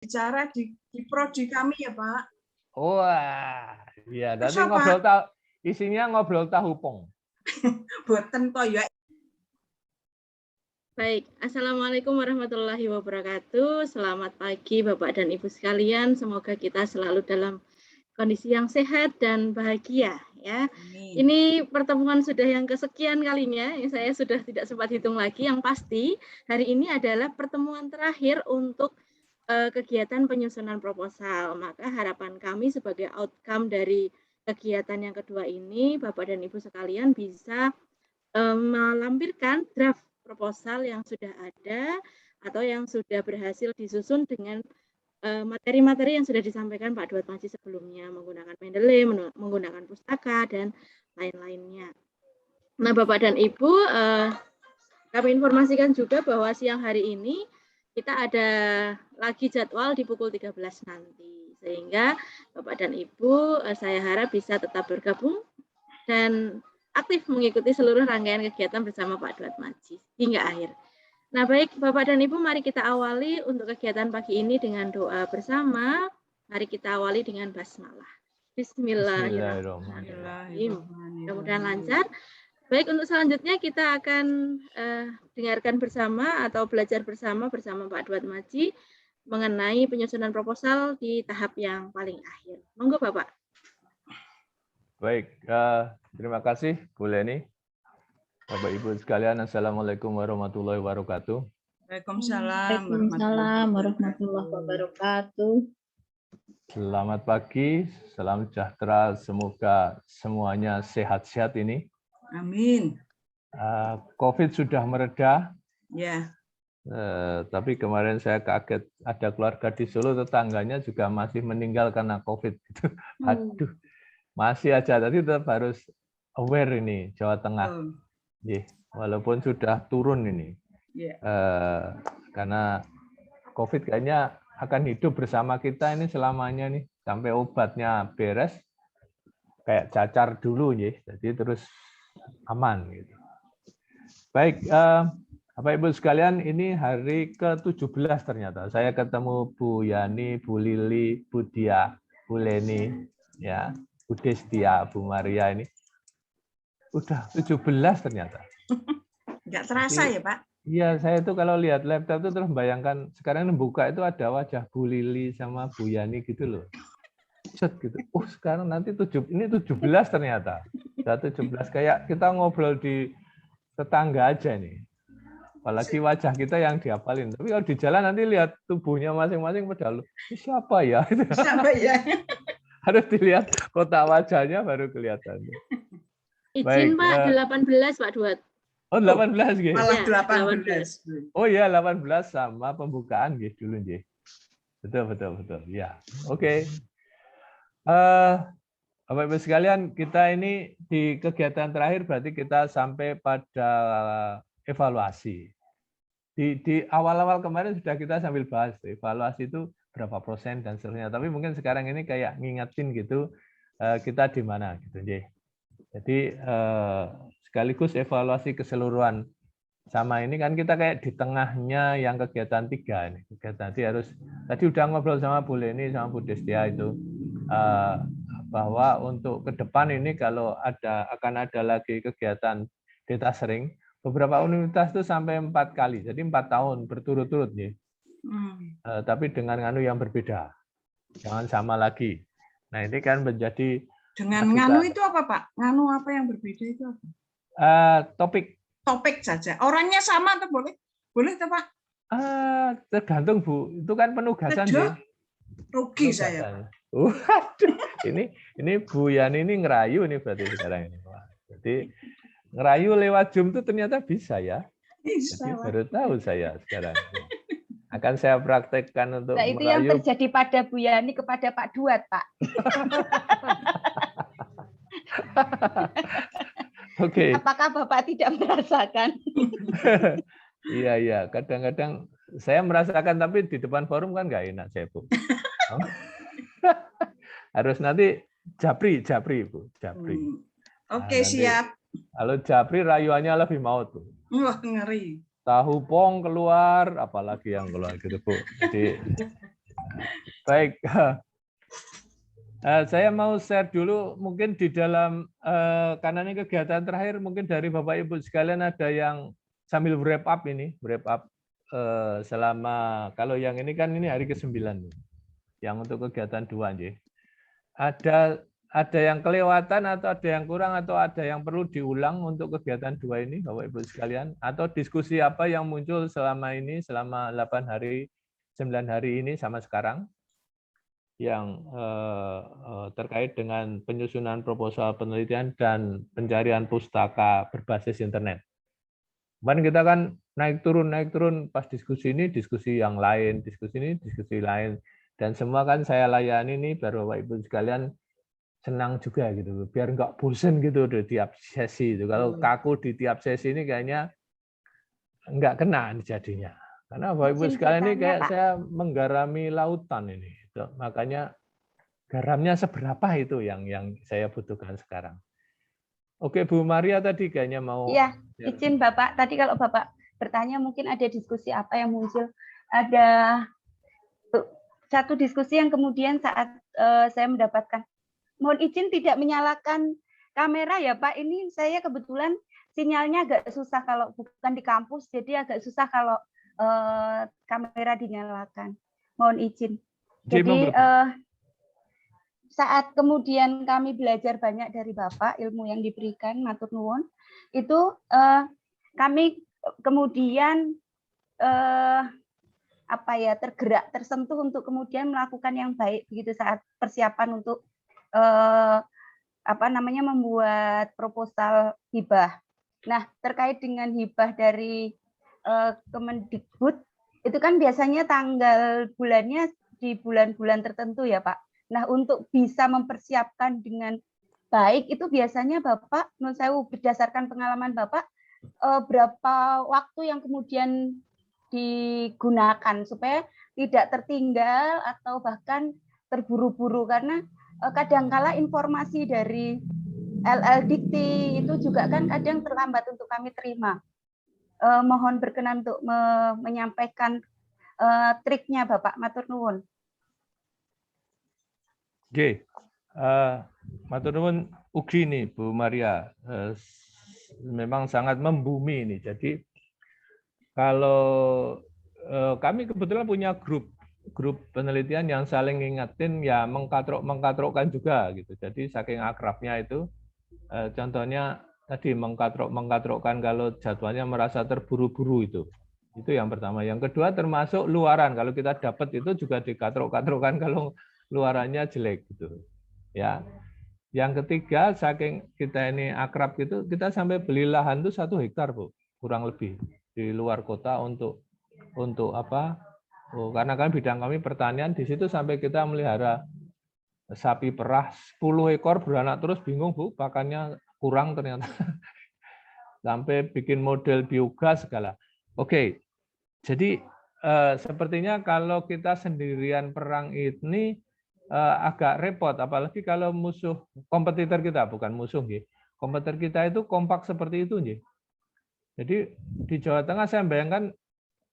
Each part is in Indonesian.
bicara di prodi kami ya Pak. Wah, iya. Terus Nanti ngobrol isinya ngobrol tahu pong. Boten toh ya. Baik, Assalamualaikum warahmatullahi wabarakatuh. Selamat pagi Bapak dan Ibu sekalian. Semoga kita selalu dalam kondisi yang sehat dan bahagia ya. Amin. Ini pertemuan sudah yang kesekian kalinya. Saya sudah tidak sempat hitung lagi. Yang pasti hari ini adalah pertemuan terakhir untuk kegiatan penyusunan proposal. Maka harapan kami sebagai outcome dari kegiatan yang kedua ini, Bapak dan Ibu sekalian bisa melampirkan draft proposal yang sudah ada atau yang sudah berhasil disusun dengan materi-materi yang sudah disampaikan Pak Duat Maji sebelumnya menggunakan Mendeley, menggunakan pustaka dan lain-lainnya. Nah, Bapak dan Ibu, kami informasikan juga bahwa siang hari ini kita ada lagi jadwal di pukul 13 nanti. Sehingga Bapak dan Ibu, saya harap bisa tetap bergabung dan aktif mengikuti seluruh rangkaian kegiatan bersama Pak Duat Maji hingga akhir. Nah, baik Bapak dan Ibu, mari kita awali untuk kegiatan pagi ini dengan doa bersama. Mari kita awali dengan basmalah. Bismillahirrahmanirrahim. Mudah-mudahan lancar. Baik, untuk selanjutnya kita akan dengarkan bersama atau belajar bersama Pak Duat Maji mengenai penyusunan proposal di tahap yang paling akhir. Monggo Bapak. Baik, terima kasih Bu Leni. Bapak Ibu sekalian, Assalamualaikum warahmatullahi wabarakatuh. Waalaikumsalam warahmatullahi wabarakatuh. Selamat pagi, salam sejahtera, semoga semuanya sehat-sehat ini. Amin. COVID sudah mereda. Ya. Tapi kemarin saya kaget, ada keluarga di Solo, tetangganya juga masih meninggal karena COVID. Aduh. Masih aja, tadi tetap harus aware ini Jawa Tengah, walaupun sudah turun ini, karena COVID kayaknya akan hidup bersama kita ini selamanya nih, sampai obatnya beres, kayak cacar dulu, jadi terus aman gitu. Baik, Bapak Ibu sekalian, ini hari ke-17 ternyata. Saya ketemu Bu Yani, Bu Lili, Bu Dia, Bu Leni, ya. Bu Destia, Bu Maria ini udah 17 ternyata. Enggak terasa ya Pak? Iya, saya itu kalau lihat laptop itu terus bayangkan sekarang buka itu ada wajah Bu Lili sama Bu Yani gitu loh. Set gitu. Oh, sekarang nanti ini 17 ternyata. Udah 17 kayak kita ngobrol di tetangga aja nih. Apalagi wajah kita yang dihafalin. Tapi kalau di jalan nanti lihat tubuhnya masing-masing padahal siapa ya? Siapa ya? Harus dilihat kotak wajahnya baru kelihatan. Izin Pak, 18 Pak Duat. Oh 18 gitu. Malah 18. Oh iya 18 sama pembukaan gitu dulu nggih. Betul. Ya. Oke. Bapak Ibu sekalian, kita ini di kegiatan terakhir berarti kita sampai pada evaluasi. Di awal-awal kemarin sudah kita sambil bahas evaluasi itu berapa persen dan seterusnya. Tapi mungkin sekarang ini kayak ngingetin gitu kita di mana gitu, Jadi sekaligus evaluasi keseluruhan. Sama ini kan kita kayak di tengahnya yang kegiatan 3 ini. Kegiatan tadi udah ngobrol sama Bu Leni sama Bu Destia itu bahwa untuk ke depan ini kalau akan ada lagi kegiatan data sharing, beberapa universitas itu sampai 4 kali. Jadi 4 tahun berturut-turut nih. Tapi dengan nganu yang berbeda, jangan sama lagi. Nah ini kan menjadi dengan nganu itu apa Pak? Nganu apa yang berbeda itu apa? Topik saja. Orangnya sama atau boleh? Boleh tuh Pak? Tergantung Bu. Itu kan penugasan. Rugi saya. Waduh, ini Bu Yani ini ngerayu nih berarti sekarang ini. Jadi ngerayu lewat Zoom itu ternyata bisa ya. Bisa. Jadi baru tahu saya sekarang. Akan saya praktekkan untuk itu merayu. Yang terjadi pada Bu Yani kepada Pak Duat, Pak. Oke. Apakah Bapak tidak merasakan? Iya. Kadang-kadang saya merasakan, tapi di depan forum kan nggak enak saya, Bu. Harus nanti japri, Bu. Japri. Oke, siap. Kalau japri rayuannya lebih maut, Bu. Wah, ngeri. Tahu pong keluar, apalagi yang keluar gitu Bu. Jadi Baik. Saya mau share dulu mungkin di dalam karena ini kegiatan terakhir mungkin dari Bapak Ibu sekalian ada yang sambil wrap up selama kalau yang ini kan ini hari ke-9 yang untuk kegiatan 2 nggih. Ada yang kelewatan atau ada yang kurang atau ada yang perlu diulang untuk kegiatan 2 ini Bapak Ibu sekalian atau diskusi apa yang muncul selama ini selama 8 hari 9 hari ini sama sekarang yang terkait dengan penyusunan proposal penelitian dan pencarian pustaka berbasis internet. Kemarin kita kan naik turun pas diskusi ini, diskusi yang lain, diskusi ini, diskusi lain. Dan semua kan saya layani nih, biar Bapak Ibu sekalian senang juga gitu, biar nggak bosen gitu di tiap sesi itu. Kalau kaku di tiap sesi ini kayaknya nggak kena jadinya. Karena Bapak Ibu sekalian ini kayak saya menggarami lautan ini. Makanya garamnya seberapa itu yang saya butuhkan sekarang. Oke, Bu Maria tadi kayaknya mau. Iya, izin Bapak. Tadi kalau Bapak bertanya mungkin ada diskusi apa yang muncul. Ada satu diskusi yang kemudian saat saya mendapatkan, mohon izin tidak menyalakan kamera ya Pak. Ini saya kebetulan sinyalnya agak susah kalau bukan di kampus, jadi agak susah kalau kamera dinyalakan. Mohon izin. Jadi saat kemudian kami belajar banyak dari Bapak, ilmu yang diberikan, matur nuwun, itu kami kemudian tergerak, tersentuh untuk kemudian melakukan yang baik begitu saat persiapan untuk membuat proposal hibah. Nah, terkait dengan hibah dari Kemendikbud, itu kan biasanya tanggal bulannya di bulan-bulan tertentu ya Pak. Nah, untuk bisa mempersiapkan dengan baik itu biasanya Bapak, menurut saya berdasarkan pengalaman Bapak, berapa waktu yang kemudian digunakan supaya tidak tertinggal atau bahkan terburu-buru, karena kadangkala informasi dari LL Dikti itu juga kan kadang terlambat untuk kami terima. Mohon berkenan untuk menyampaikan triknya Bapak, matur nuwun. Oke, matur nuwun ugi nih Bu Maria, memang sangat membumi ini. Jadi kalau kami kebetulan punya grup penelitian yang saling ngingetin ya mengkatrokkan juga gitu. Jadi saking akrabnya itu, contohnya tadi mengkatrokkan kalau jadwalnya merasa terburu-buru itu yang pertama. Yang kedua termasuk luaran, kalau kita dapat itu juga dikatrok-katrokkan kalau luarannya jelek gitu ya. Yang ketiga, saking kita ini akrab gitu, kita sampai beli lahan itu 1 hektar Bu, kurang lebih di luar kota untuk apa? Karena kan bidang kami pertanian, di situ sampai kita melihara sapi perah 10 ekor beranak terus, bingung Bu, pakannya kurang ternyata. Sampai bikin model biogas segala. Oke. Jadi sepertinya kalau kita sendirian perang ini agak repot, apalagi kalau musuh kompetitor kita, bukan musuh nggih. Kompetitor kita itu kompak seperti itu nggih. Jadi di Jawa Tengah saya bayangkan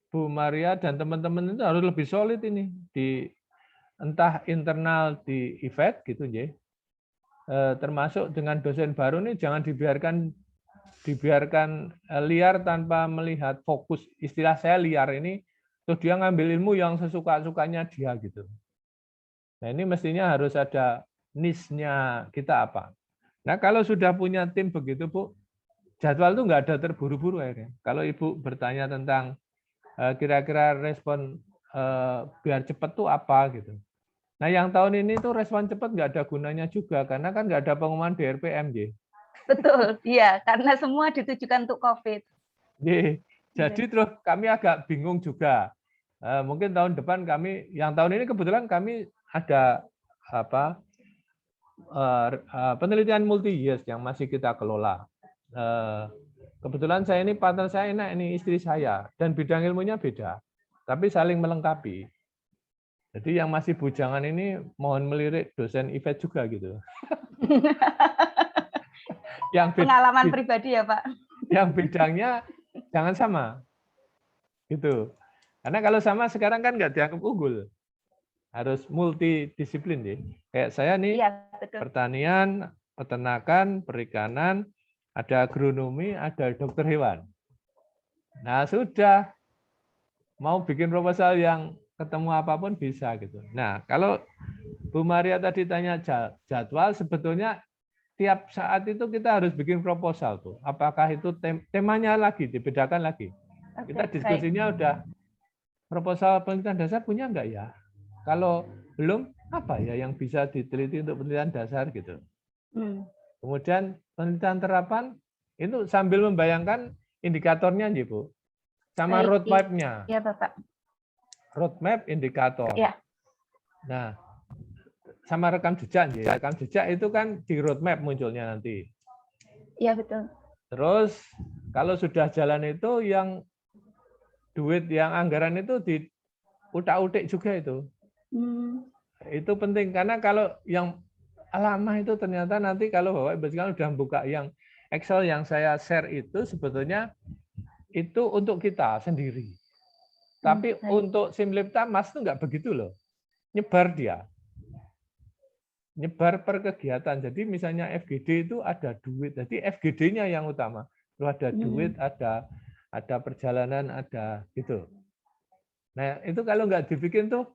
Bu Maria dan teman-teman itu harus lebih solid ini di entah internal di IFED gitu nggih. Termasuk dengan dosen baru ini jangan dibiarkan liar tanpa melihat fokus. Istilah saya liar ini, terus dia ngambil ilmu yang sesuka-sukanya dia gitu. Nah ini mestinya harus ada niche-nya kita apa. Nah kalau sudah punya tim begitu Bu, jadwal itu nggak ada terburu-buru akhirnya. Kalau Ibu bertanya tentang kira-kira respon biar cepat tuh apa gitu. Nah yang tahun ini tuh respon cepat nggak ada gunanya juga, karena kan nggak ada pengumuman DRPM. Betul, iya, karena semua ditujukan untuk COVID. Jadi terus kami agak bingung juga. Mungkin tahun depan yang tahun ini kebetulan kami ada penelitian multi-years yang masih kita kelola. Kebetulan saya ini partner saya ini istri saya, dan bidang ilmunya beda, tapi saling melengkapi. Jadi yang masih bujangan ini mohon melirik dosen IFED juga gitu. Pengalaman pribadi ya Pak. Yang bidangnya jangan sama, gitu. Karena kalau sama sekarang kan nggak dianggap unggul. harus multidisiplin ya. Kayak saya nih Iya, betul. pertanian, peternakan, perikanan, ada agronomi, ada dokter hewan. Nah, sudah mau bikin proposal yang ketemu apapun bisa gitu. Nah, kalau Bu Maria tadi tanya jadwal, sebetulnya tiap saat itu kita harus bikin proposal tuh. Apakah itu temanya lagi dibedakan lagi. Oke, Kita diskusinya udah proposal penelitian dasar punya enggak ya? Kalau belum, apa ya yang bisa diteliti untuk penelitian dasar gitu. Kemudian penelitian terapan itu sambil membayangkan indikatornya nih Bu, sama roadmap-nya. Iya Bapak. Roadmap, indikator. Iya. Nah, sama rekam jejak ya. Rekam jejak itu kan di roadmap munculnya nanti. Iya betul. Terus kalau sudah jalan itu yang duit, yang anggaran itu di utak-utik juga itu. Itu penting karena kalau yang lama itu ternyata nanti kalau Bapak Ibu sekalian sudah buka yang Excel yang saya share itu sebetulnya itu untuk kita sendiri. Tapi untuk Simlipta Mas itu enggak begitu loh. Nyebar dia. Nyebar per kegiatan. Jadi misalnya FGD itu ada duit. Jadi FGD-nya yang utama. Lalu ada duit, ada perjalanan, ada gitu. Nah, itu kalau nggak dibikin tuh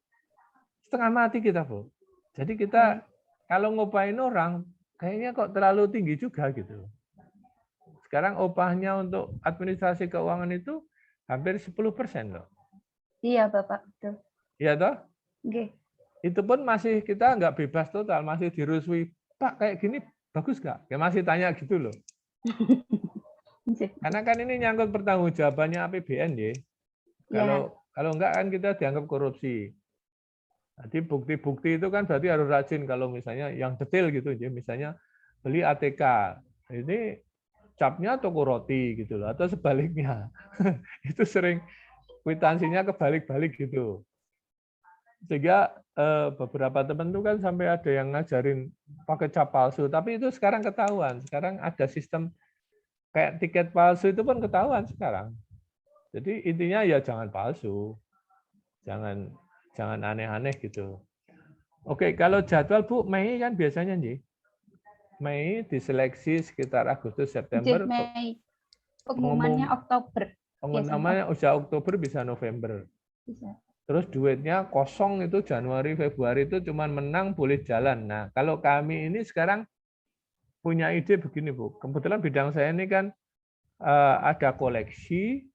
setengah mati kita, Bu. Jadi kita kalau ngupain orang kayaknya kok terlalu tinggi juga gitu. Sekarang upahnya untuk administrasi keuangan itu hampir 10% loh. Iya, Bapak, betul. Iya toh? Oke. Itu pun masih kita nggak bebas total, masih dirusui. Pak, kayak gini bagus nggak? Ya masih tanya gitu loh. Karena kan ini nyangkut pertanggungjawabannya APBN ya. Kalau enggak kan kita dianggap korupsi. Jadi bukti-bukti itu kan berarti harus rajin kalau misalnya yang detail gitu ya. Misalnya beli ATK. Ini capnya toko roti gitu loh atau sebaliknya. Itu sering kwitansinya kebalik-balik gitu. Sehingga beberapa teman itu kan sampai ada yang ngajarin pakai cap palsu, tapi itu sekarang ketahuan. Sekarang ada sistem kayak tiket palsu itu pun ketahuan sekarang. Jadi intinya ya jangan palsu, jangan aneh-aneh gitu. Oke, kalau jadwal Bu, Mei kan biasanya nih, Mei diseleksi sekitar Agustus September. Mei. Pengumumannya Oktober. Pengumumannya usia Oktober bisa November. Bisa. Terus duitnya kosong itu Januari, Februari itu cuman menang boleh jalan. Nah, kalau kami ini sekarang punya ide begini, Bu. Kebetulan bidang saya ini kan ada koleksi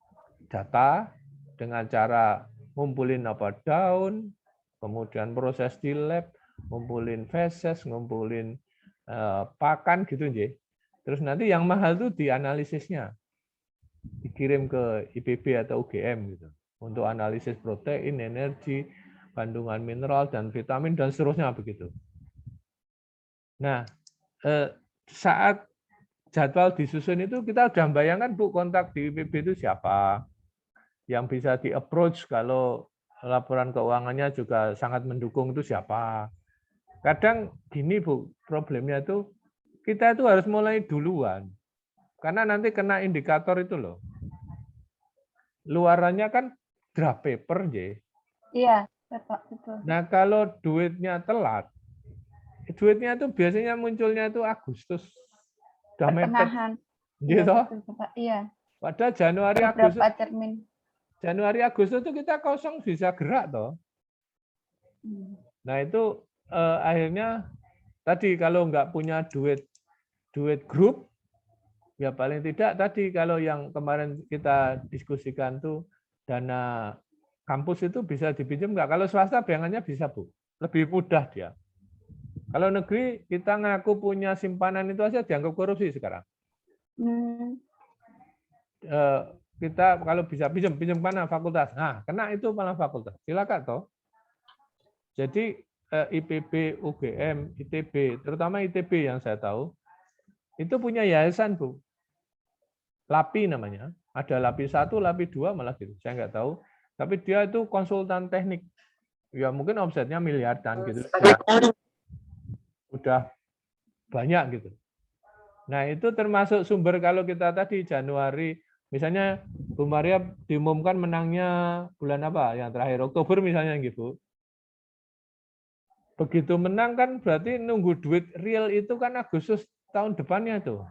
data dengan cara ngumpulin daun, kemudian proses di lab, ngumpulin feses, ngumpulin pakan gitu, nggih. Terus nanti yang mahal itu dianalisisnya. Dikirim ke IPB atau UGM gitu. Untuk analisis protein, energi, kandungan mineral, dan vitamin, dan seterusnya begitu. Nah, saat jadwal disusun itu kita sudah membayangkan Bu kontak di IPB itu siapa, yang bisa di-approach kalau laporan keuangannya juga sangat mendukung itu siapa. Kadang gini Bu, problemnya itu kita itu harus mulai duluan. Karena nanti kena indikator itu loh. Luarannya kan draft paper, ya. Iya, betul. Nah, kalau duitnya telat, duitnya itu biasanya munculnya itu Agustus. Udah mepet. Gitu. Iya. Padahal Januari Agustus itu kita kosong bisa gerak toh. Nah, itu akhirnya tadi kalau nggak punya duit grup, ya paling tidak tadi kalau yang kemarin kita diskusikan tuh dana kampus itu bisa dipinjam nggak? Kalau swasta bayangannya bisa, Bu. Lebih mudah dia. Kalau negeri kita ngaku punya simpanan itu aja dianggap korupsi sekarang. Kita kalau bisa pinjam mana fakultas. Nah, kena itu malah fakultas. Silakan toh. Jadi IPB, UGM, ITB, terutama ITB yang saya tahu, itu punya yayasan, Bu. LAPI namanya. Ada LAPI 1, LAPI 2 malah gitu. Saya nggak tahu. Tapi dia itu konsultan teknik. Ya mungkin omsetnya miliaran gitu. Udah banyak gitu. Nah, itu termasuk sumber kalau kita tadi Januari, misalnya Bu Maria diumumkan menangnya bulan apa? Yang terakhir Oktober misalnya gitu. begitu menang kan berarti nunggu duit real itu kan Agustus tahun depannya tuh.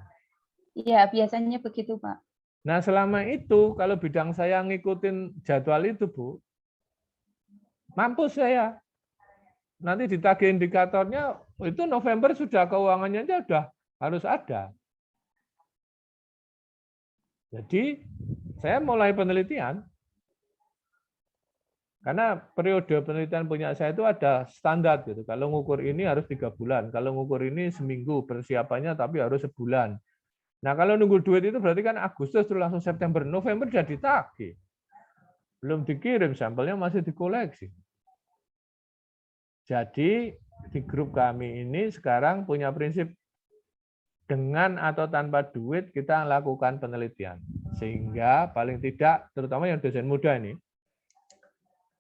Iya, biasanya begitu, Pak. Nah, selama itu kalau bidang saya ngikutin jadwal itu, Bu, mampus saya. Nanti ditagih indikatornya itu November sudah keuangannya aja udah harus ada. Jadi saya mulai penelitian karena periode penelitian punya saya itu ada standar gitu. Kalau ngukur ini harus 3 bulan, kalau ngukur ini seminggu persiapannya tapi harus sebulan. Nah kalau nunggu duit itu berarti kan Agustus terus langsung September, November sudah ditagih. Belum dikirim, sampelnya masih dikoleksi. Jadi di grup kami ini sekarang punya prinsip dengan atau tanpa duit kita lakukan penelitian. Sehingga paling tidak, terutama yang dosen muda ini,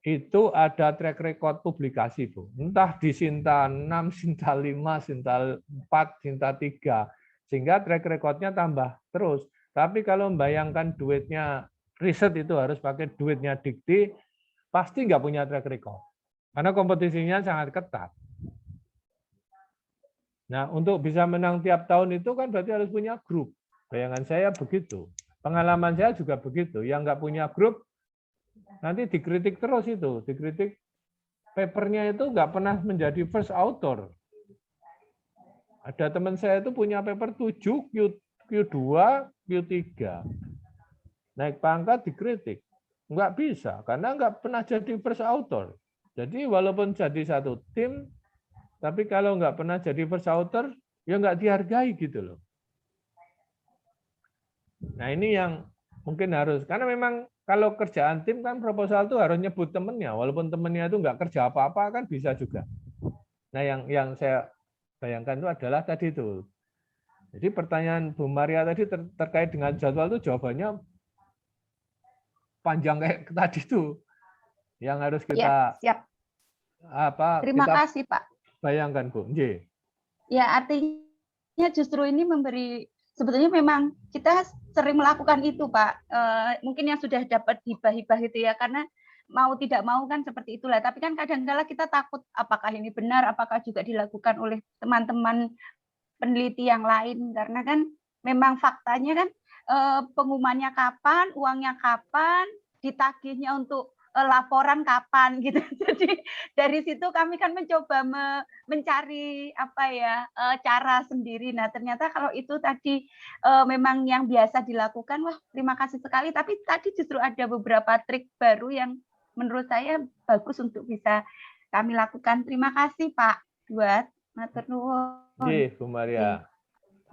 itu ada track record publikasi, Bu. Entah di Sinta 6, Sinta 5, Sinta 4, Sinta 3. Sehingga track recordnya tambah terus. Tapi kalau membayangkan duitnya, riset itu harus pakai duitnya Dikti, pasti nggak punya track record. Karena kompetisinya sangat ketat. Nah, untuk bisa menang tiap tahun itu kan berarti harus punya grup. Bayangan saya begitu. Pengalaman saya juga begitu. Yang nggak punya grup, nanti dikritik terus itu. Dikritik papernya itu nggak pernah menjadi first author. Ada teman saya itu punya paper 7, Q2, Q3. Naik pangkat dikritik. Nggak bisa, karena nggak pernah jadi first author. Jadi walaupun jadi satu tim, tapi kalau nggak pernah jadi first author, ya nggak dihargai gitu loh. Nah ini yang mungkin harus, karena memang kalau kerjaan tim kan proposal itu harus nyebut temennya, walaupun temennya itu nggak kerja apa-apa kan bisa juga. Nah yang saya bayangkan itu adalah tadi itu. Jadi pertanyaan Bu Maria tadi terkait dengan jadwal itu jawabannya panjang kayak tadi itu. Yang harus kita siap. Terima kasih, Pak. Bayangkan, Bu. J. Ya, artinya justru ini memberi, sebetulnya memang kita sering melakukan itu, Pak. Mungkin yang sudah dapat hibah-hibah itu ya, karena mau tidak mau kan seperti itulah. Tapi kan kadang-kala kita takut apakah ini benar, apakah juga dilakukan oleh teman-teman peneliti yang lain. Karena kan memang faktanya kan pengumumannya kapan, uangnya kapan, ditagihnya untuk laporan kapan gitu. Jadi dari situ kami kan mencoba mencari apa ya cara sendiri. Nah ternyata kalau itu tadi memang yang biasa dilakukan, wah terima kasih sekali. Tapi tadi justru ada beberapa trik baru yang menurut saya bagus untuk bisa kami lakukan. Terima kasih Pak buat matur nuwun. Bu Maria.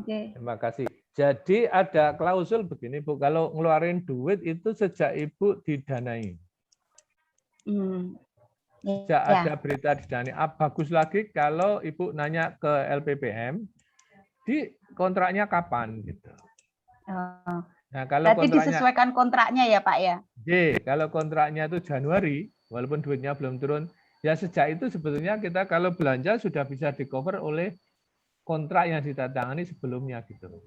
Oke. Terima kasih. Jadi ada klausul begini Bu, kalau ngeluarin duit itu sejak Ibu didanai. Sejak ada berita didanai. Bagus lagi kalau Ibu nanya ke LPPM, di kontraknya kapan gitu. Nah, kalau berarti disesuaikan kontraknya ya Pak ya? Kalau kontraknya itu Januari, walaupun duitnya belum turun, ya sejak itu sebetulnya kita kalau belanja sudah bisa di-cover oleh kontrak yang ditandatangani sebelumnya gitu.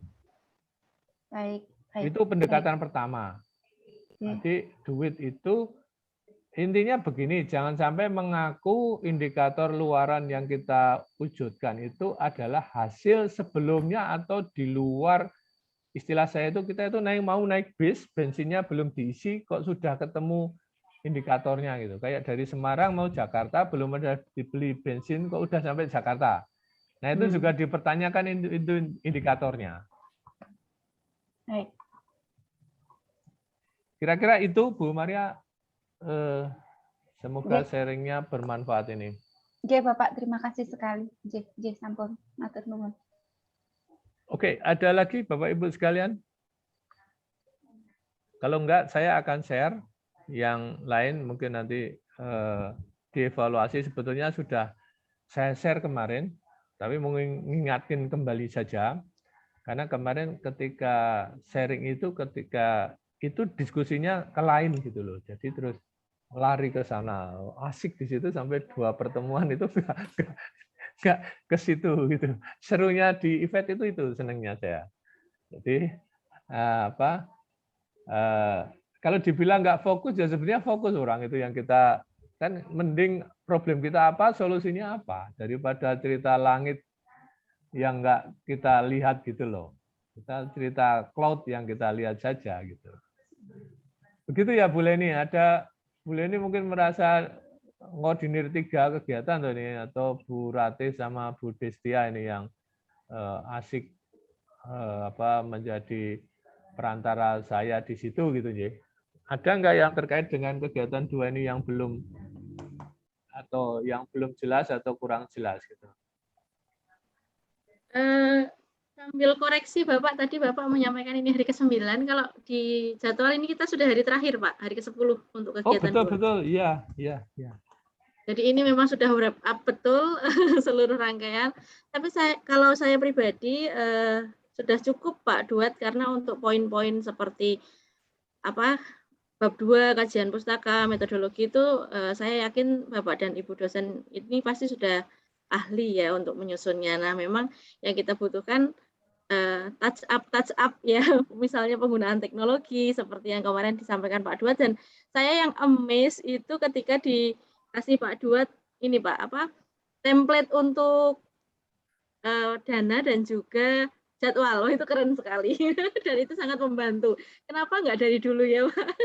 Baik. Itu pendekatan pertama. Jadi duit itu intinya begini, jangan sampai mengaku indikator luaran yang kita wujudkan itu adalah hasil sebelumnya atau di luar. Istilah saya itu kita itu mau naik bis, bensinnya belum diisi kok sudah ketemu indikatornya gitu. Kayak dari Semarang mau Jakarta belum ada dibeli bensin kok udah sampai Jakarta. Nah itu juga dipertanyakan itu indikatornya. Baik. Kira-kira itu Bu Maria, semoga sharingnya bermanfaat ini. Oke Bapak, terima kasih sekali. Sampun, matur nuwun. Oke, ada lagi Bapak Ibu sekalian? Kalau enggak, saya akan share yang lain mungkin nanti dievaluasi. Sebetulnya sudah saya share kemarin, tapi mengingatkan kembali saja. Karena kemarin ketika sharing itu, ketika itu diskusinya ke lain gitu loh. Jadi terus lari ke sana, asik di situ sampai 2 pertemuan itu nggak ke situ gitu. Serunya di event itu senangnya saya. Jadi kalau dibilang nggak fokus ya sebenarnya fokus orang itu yang kita Kan mending problem kita apa, solusinya apa, daripada cerita langit yang nggak kita lihat gitu loh. Kita cerita cloud yang kita lihat saja gitu. Begitu ya Bu Leni, Bu Leni mungkin merasa ngordinir 3 kegiatan tuh nih, atau Bu Ratih sama Bu Destia ini yang asik menjadi perantara saya di situ gitu ya. Ada nggak yang terkait dengan kegiatan 2 ini yang belum jelas atau kurang jelas gitu? Sambil koreksi Bapak, tadi Bapak menyampaikan ini hari ke-9, kalau di jadwal ini kita sudah hari terakhir Pak, hari ke-10 untuk kegiatan. Oh betul, iya. Jadi ini memang sudah wrap up betul seluruh rangkaian. Tapi kalau saya pribadi sudah cukup Pak Duat, karena untuk poin-poin seperti bab 2 kajian pustaka, metodologi itu saya yakin Bapak dan Ibu dosen ini pasti sudah ahli ya untuk menyusunnya. Nah, memang yang kita butuhkan touch up ya, misalnya penggunaan teknologi seperti yang kemarin disampaikan Pak Duat, dan saya yang amazed itu ketika dikasih Pak Duat ini Pak, template untuk dana dan juga jadwal. Itu keren sekali dan itu sangat membantu. Kenapa nggak dari dulu ya Pak?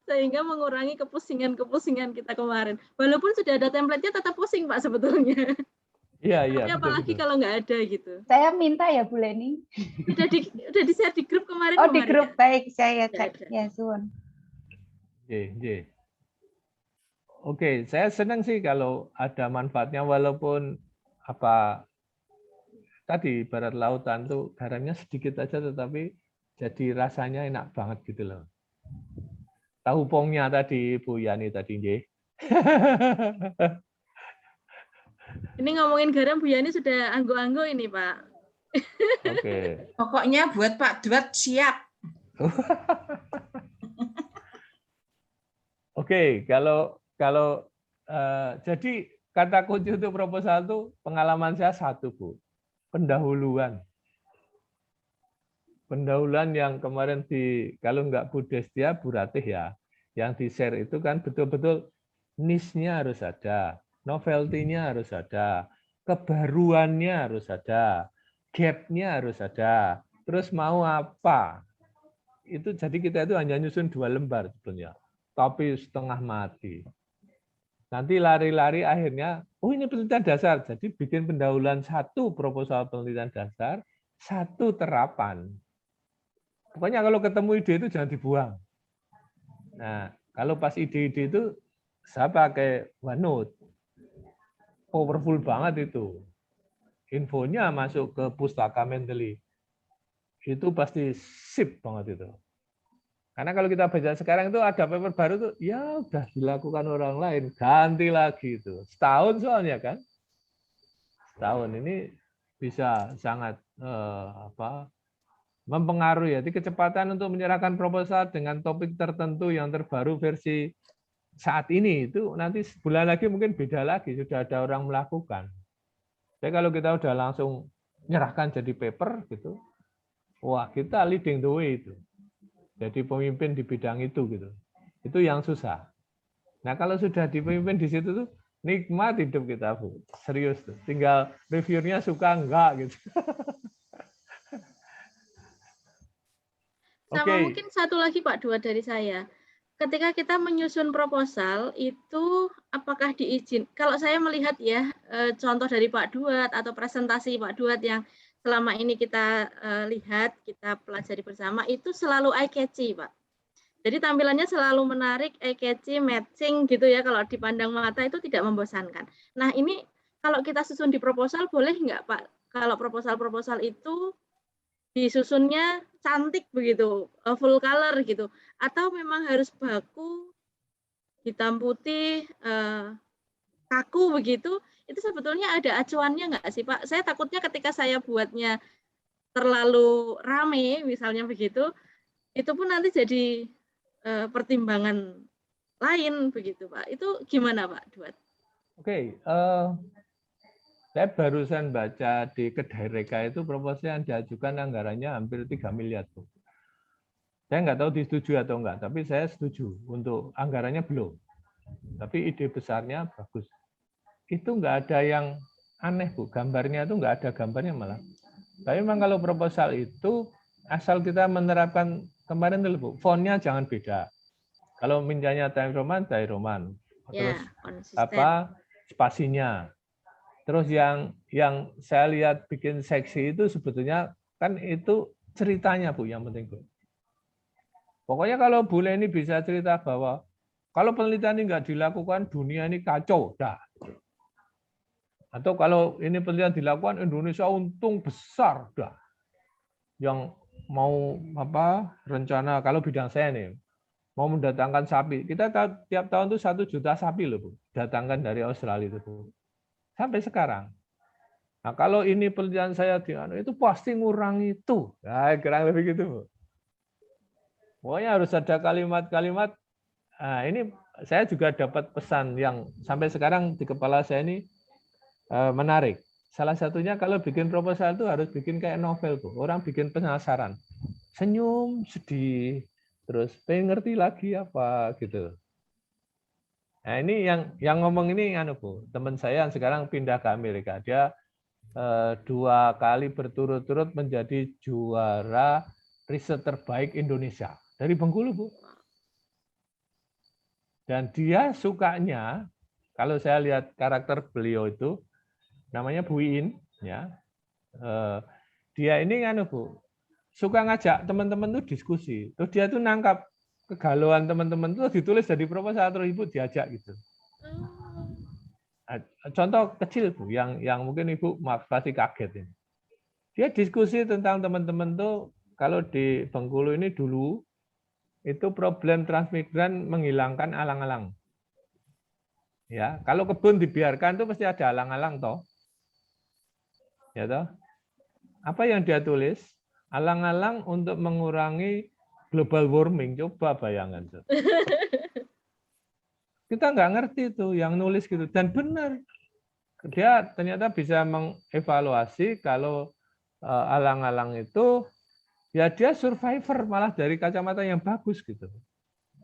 Sehingga mengurangi kepusingan kita kemarin. Walaupun sudah ada template-nya tetap pusing Pak sebetulnya. Iya. Tapi apalagi kalau nggak ada gitu. Saya minta ya Bu Leni. Udah di-share di grup kemarin. Oh, di grup ya? Baik, saya cek. Ya, Suwon. Oke, saya senang sih kalau ada manfaatnya, walaupun tadi ibarat lautan tuh garamnya sedikit aja tetapi jadi rasanya enak banget gitu loh. Tahu pongnya tadi Bu Yani tadi nggih. Ini ngomongin garam Bu Yani sudah anggo-anggo ini, Pak. Oke. Pokoknya buat Pak Duat siap. Oke, kalau jadi kata kunci untuk proposal itu pengalaman saya satu, Bu. Pendahuluan. Pendahuluan yang kemarin kalau nggak Bu Destia, Bu Ratih ya, yang di-share itu kan betul-betul niche-nya harus ada, novelty-nya harus ada, kebaruannya harus ada, gap-nya harus ada, terus mau apa. Itu jadi kita itu hanya nyusun 2 lembar sebetulnya, tapi setengah mati. Nanti lari-lari akhirnya, oh ini penelitian dasar, jadi bikin pendahuluan 1 proposal penelitian dasar, 1 terapan. Pokoknya kalau ketemu ide itu jangan dibuang. Nah, kalau pas ide-ide itu saya pakai OneNote. Powerful banget itu. Infonya masuk ke pustaka Mendeley. Itu pasti sip banget itu. Karena kalau kita baca sekarang itu ada paper baru tuh, ya udah dilakukan orang lain, ganti lagi itu. Setahun soalnya kan. Setahun ini bisa sangat mempengaruhi. Jadi kecepatan untuk menyerahkan proposal dengan topik tertentu yang terbaru versi saat ini itu nanti sebulan lagi mungkin beda lagi, sudah ada orang melakukan. Jadi kalau kita udah langsung menyerahkan jadi paper gitu, wah kita leading the way itu. Jadi pemimpin di bidang itu gitu. Itu yang susah. Nah kalau sudah dipemimpin di situ tuh nikmat hidup kita, Bu. Serius tuh. Tinggal reviewnya suka enggak gitu. Sama mungkin satu lagi Pak Duat dari saya. Ketika kita menyusun proposal itu apakah diizin? Kalau saya melihat ya contoh dari Pak Duat atau presentasi Pak Duat yang selama ini kita lihat, kita pelajari bersama, itu selalu eye-catchy, Pak. Jadi tampilannya selalu menarik, eye-catchy, matching gitu ya, kalau dipandang mata itu tidak membosankan. Nah ini kalau kita susun di proposal boleh nggak Pak? Kalau proposal-proposal itu disusunnya cantik begitu, full color gitu, atau memang harus baku, hitam putih, kaku begitu, itu sebetulnya ada acuannya nggak sih Pak? Saya takutnya ketika saya buatnya terlalu rame, misalnya begitu, itu pun nanti jadi pertimbangan lain begitu Pak. Itu gimana Pak Duat? Oke, saya barusan baca di Kedai Reka itu proposal yang diajukan anggarannya hampir 3 miliar. Tuh. Saya nggak tahu disetujui atau enggak, tapi saya setuju untuk anggarannya belum. Tapi ide besarnya bagus. Itu nggak ada yang aneh, Bu. Gambarnya itu nggak ada gambarnya malah. Tapi memang kalau proposal itu asal kita menerapkan kemarin dulu, Bu, fontnya jangan beda. Kalau minjanya Times Roman, terus konsisten. spasinya. Terus yang saya lihat bikin seksi itu sebetulnya kan itu ceritanya, Bu, yang penting, Bu. Pokoknya kalau Bu Leni bisa cerita bahwa kalau penelitian ini nggak dilakukan, dunia ini kacau, dah. Atau kalau ini penelitian dilakukan, Indonesia untung besar, dah. Yang mau rencana kalau bidang saya nih mau mendatangkan sapi, kita tiap tahun tuh 1 juta sapi loh, Bu, datangkan dari Australia itu, Bu. Sampai sekarang. Nah, kalau ini penelitian saya itu pasti ngurangi itu. Nah, kurang lebih gitu, Bu. Pokoknya harus ada kalimat-kalimat. Nah, ini saya juga dapat pesan yang sampai sekarang di kepala saya ini menarik. Salah satunya kalau bikin proposal itu harus bikin kayak novel, Bu. Orang bikin penasaran. Senyum, sedih, terus pengen ngerti lagi apa gitu. Nah, ini yang ngomong ini Bu, teman saya yang sekarang pindah ke Amerika. Dia 2 kali berturut-turut menjadi juara riset terbaik Indonesia dari Bengkulu, Bu. Dan dia sukanya, kalau saya lihat karakter beliau itu, namanya Bu Iin, ya. Dia ini Bu, suka ngajak teman-teman tuh diskusi. Terus dia tuh nangkap kegalauan teman-teman tuh ditulis jadi proposal, terus Ibu diajak gitu. Contoh kecil, Bu, yang mungkin Ibu pasti kaget ini. Dia diskusi tentang teman-teman tuh kalau di Bengkulu ini dulu itu problem transmigran menghilangkan alang-alang. Ya, kalau kebun dibiarkan tuh pasti ada alang-alang toh. Ya toh. Apa yang dia tulis? Alang-alang untuk mengurangi global warming. Coba bayangkan tuh. Kita nggak ngerti tuh yang nulis gitu, dan benar. Dia ternyata bisa mengevaluasi kalau alang-alang itu ya dia survivor malah dari kacamata yang bagus gitu.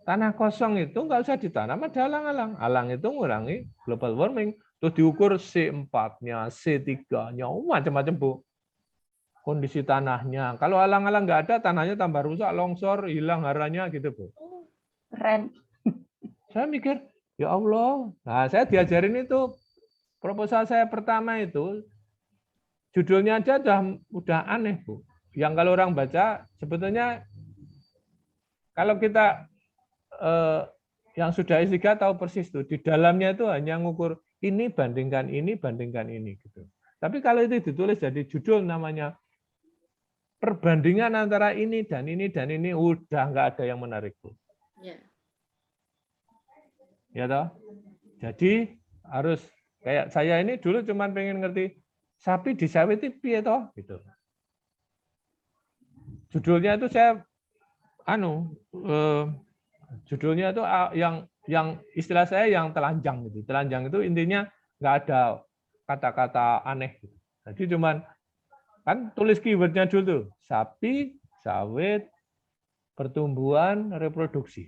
Tanah kosong itu nggak usah ditanam, ada alang-alang. Alang itu mengurangi global warming. Terus diukur C4-nya, C3-nya, macam-macam, Bu. Kondisi tanahnya. Kalau alang-alang nggak ada, tanahnya tambah rusak, longsor, hilang haranya gitu, Bu. Keren. Saya mikir, ya Allah. Nah, saya diajarin itu, proposal saya pertama itu, judulnya aja udah aneh, Bu. Yang kalau orang baca, sebetulnya kalau kita yang sudah S3 tahu persis tuh, di dalamnya itu hanya ngukur ini bandingkan ini gitu. Tapi kalau itu ditulis jadi judul namanya perbandingan antara ini dan ini dan ini, udah nggak ada yang menarik, Bu. Ya. Ya toh? Jadi harus kayak saya ini dulu cuman pengen ngerti sapi disawiti piye toh gitu. Judulnya itu saya judulnya itu yang istilah saya yang telanjang gitu. Telanjang itu intinya nggak ada kata-kata aneh gitu. Jadi cuman kan tulis keywordnya dulu tuh, sapi, sawit, pertumbuhan, reproduksi.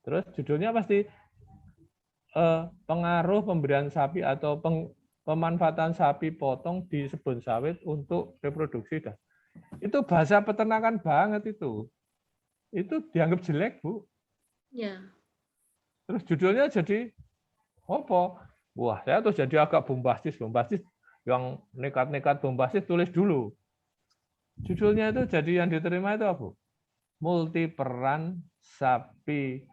Terus judulnya pasti pengaruh pemberian sapi atau pemanfaatan sapi potong di kebun sawit untuk reproduksi. Itu bahasa peternakan banget itu. Itu dianggap jelek, Bu. Ya. Terus judulnya jadi apa? Wah, saya tuh jadi agak bombastis yang nekat-nekat bombastis tulis dulu. Judulnya itu jadi yang diterima itu apa? Multi peran sapi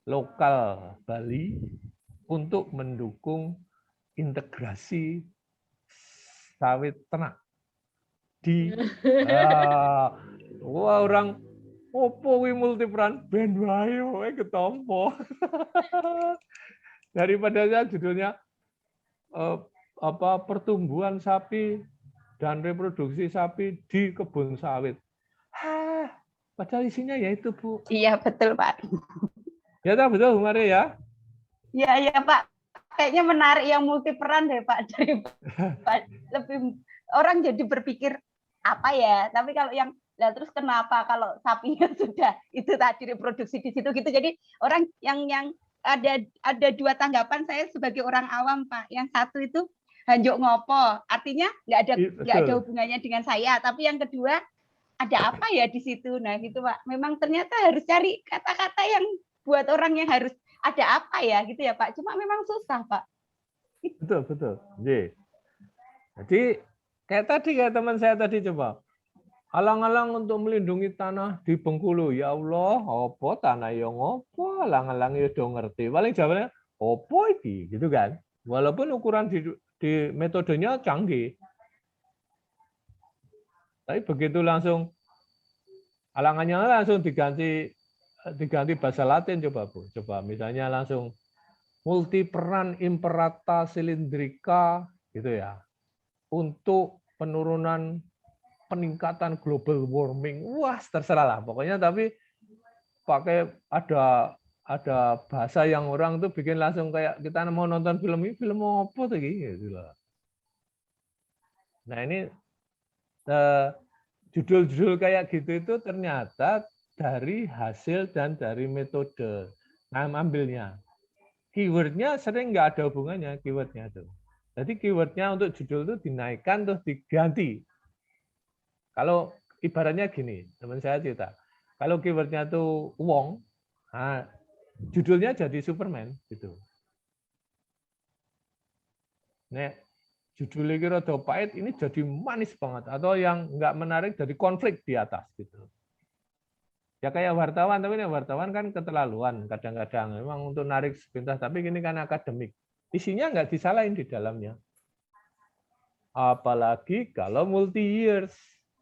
lokal Bali untuk mendukung integrasi sawit ternak di wah orang opo wi multiperan ben wae ketompo. Daripada judulnya pertumbuhan sapi dan reproduksi sapi di kebun sawit. Padahal isinya ya itu, Bu. Iya, betul, Pak. Ya tahu betul, Bu Maria ya? Iya, Pak. Kayaknya menarik yang multiperan deh, Pak. Lebih orang jadi berpikir apa ya? Tapi kalau yang terus kenapa kalau sapinya sudah itu tadi reproduksi di situ gitu. Jadi orang yang ada dua tanggapan saya sebagai orang awam, Pak. Yang satu itu hanjuk ngopo, artinya nggak ada hubungannya dengan saya. Tapi yang kedua, ada apa ya di situ? Nah, gitu, Pak. Memang ternyata harus cari kata-kata yang buat orang yang harus ada apa ya, gitu ya, Pak. Cuma memang susah, Pak. Betul. Jadi kayak teman saya tadi, coba alang-alang untuk melindungi tanah di Bengkulu. Ya Allah, opo tanah yang opo, alang-alang ya do ngerti. Paling jawabannya opo iki, gitu kan? Walaupun ukuran di metodenya canggih. Tapi begitu langsung alangannya langsung diganti bahasa Latin, coba Bu. Coba misalnya langsung multiperan imperata silindrika gitu ya. Untuk penurunan peningkatan global warming. Wah, terserah lah pokoknya, tapi pakai ada bahasa yang orang tuh bikin langsung kayak kita mau nonton film apa tuh gitu loh. Nah, ini judul-judul kayak gitu itu ternyata dari hasil dan dari metode. Nah, ambilnya. Keywordnya sering nggak ada hubungannya, keywordnya tuh. Jadi keywordnya untuk judul itu dinaikkan terus diganti. Kalau ibaratnya gini, teman saya cerita. Kalau keywordnya tuh wong, nah, judulnya jadi Superman gitu. Nek judulnya kira rada pahit, ini jadi manis banget, atau yang nggak menarik jadi konflik di atas gitu. Ya kayak wartawan, tapi wartawan kan keterlaluan kadang-kadang memang untuk narik sepintas, tapi ini kan akademik. Isinya nggak disalahin di dalamnya. Apalagi kalau multi years,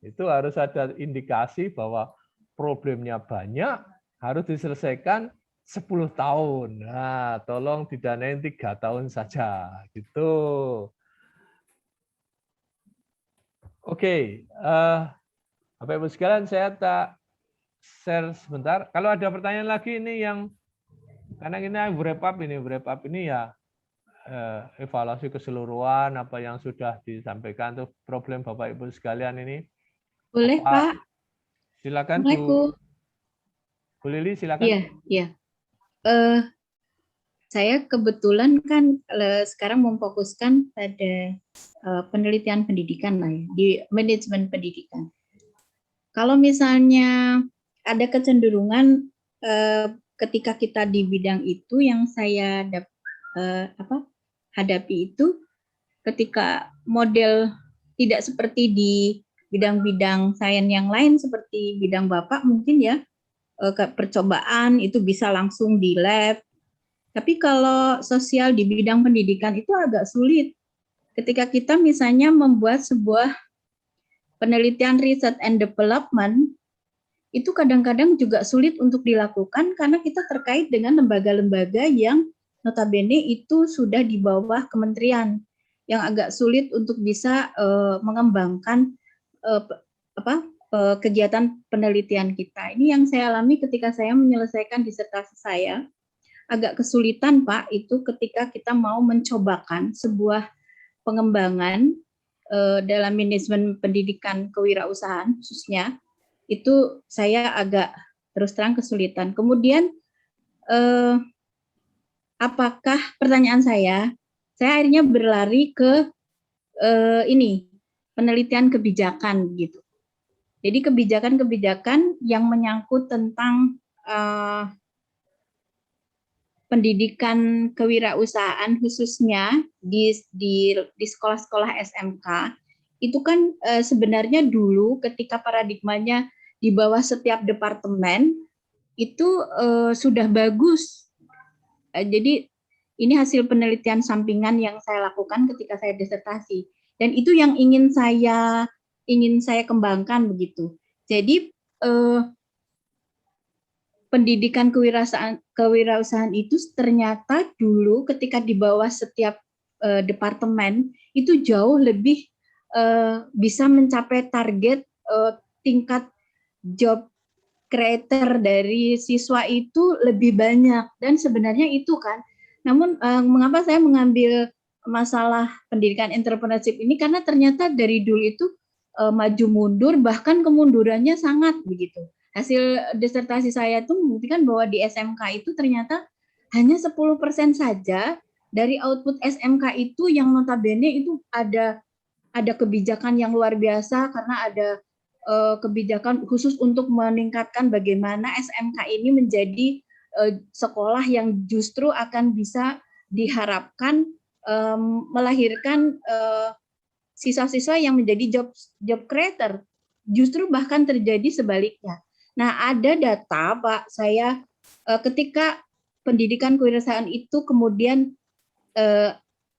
itu harus ada indikasi bahwa problemnya banyak, harus diselesaikan 10 tahun. Nah, tolong didanain 3 tahun saja gitu. Oke, Bapak Ibu sekalian, saya tak share sebentar. Kalau ada pertanyaan lagi ini yang karena ini wrap up ini ya evaluasi keseluruhan apa yang sudah disampaikan tuh problem Bapak Ibu sekalian ini. Boleh, apa, Pak. Silakan Bu Lili, silakan. Iya. Saya kebetulan kan sekarang memfokuskan pada penelitian pendidikan lah ya, di manajemen pendidikan. Kalau misalnya ada kecenderungan ketika kita di bidang itu yang saya hadapi itu ketika model tidak seperti di bidang-bidang sains yang lain seperti bidang Bapak mungkin ya, percobaan itu bisa langsung di lab. Tapi kalau sosial di bidang pendidikan itu agak sulit. Ketika kita misalnya membuat sebuah penelitian research and development, itu kadang-kadang juga sulit untuk dilakukan karena kita terkait dengan lembaga-lembaga yang notabene itu sudah di bawah kementerian, yang agak sulit untuk bisa mengembangkan kegiatan penelitian kita. Ini yang saya alami ketika saya menyelesaikan disertasi saya. Agak kesulitan, Pak, itu ketika kita mau mencobakan sebuah pengembangan dalam manajemen pendidikan kewirausahaan khususnya, itu saya agak terus terang kesulitan. Kemudian apakah pertanyaan saya akhirnya berlari ke penelitian kebijakan gitu. Jadi kebijakan-kebijakan yang menyangkut tentang pendidikan kewirausahaan khususnya di sekolah-sekolah SMK itu kan sebenarnya dulu ketika paradigmanya di bawah setiap departemen itu sudah bagus. Jadi ini hasil penelitian sampingan yang saya lakukan ketika saya disertasi dan itu yang ingin saya kembangkan begitu. Jadi pendidikan kewirausahaan itu ternyata dulu ketika di bawah setiap departemen itu jauh lebih bisa mencapai target tingkat job creator dari siswa itu lebih banyak dan sebenarnya itu kan. Namun mengapa saya mengambil masalah pendidikan entrepreneurship ini karena ternyata dari dulu itu maju mundur bahkan kemundurannya sangat begitu. Hasil disertasi saya itu membuktikan bahwa di SMK itu ternyata hanya 10% saja dari output SMK itu yang notabene itu ada kebijakan yang luar biasa karena ada kebijakan khusus untuk meningkatkan bagaimana SMK ini menjadi sekolah yang justru akan bisa diharapkan melahirkan siswa-siswa yang menjadi job creator. Justru bahkan terjadi sebaliknya. Nah, ada data, Pak, saya ketika pendidikan kewirausahaan itu kemudian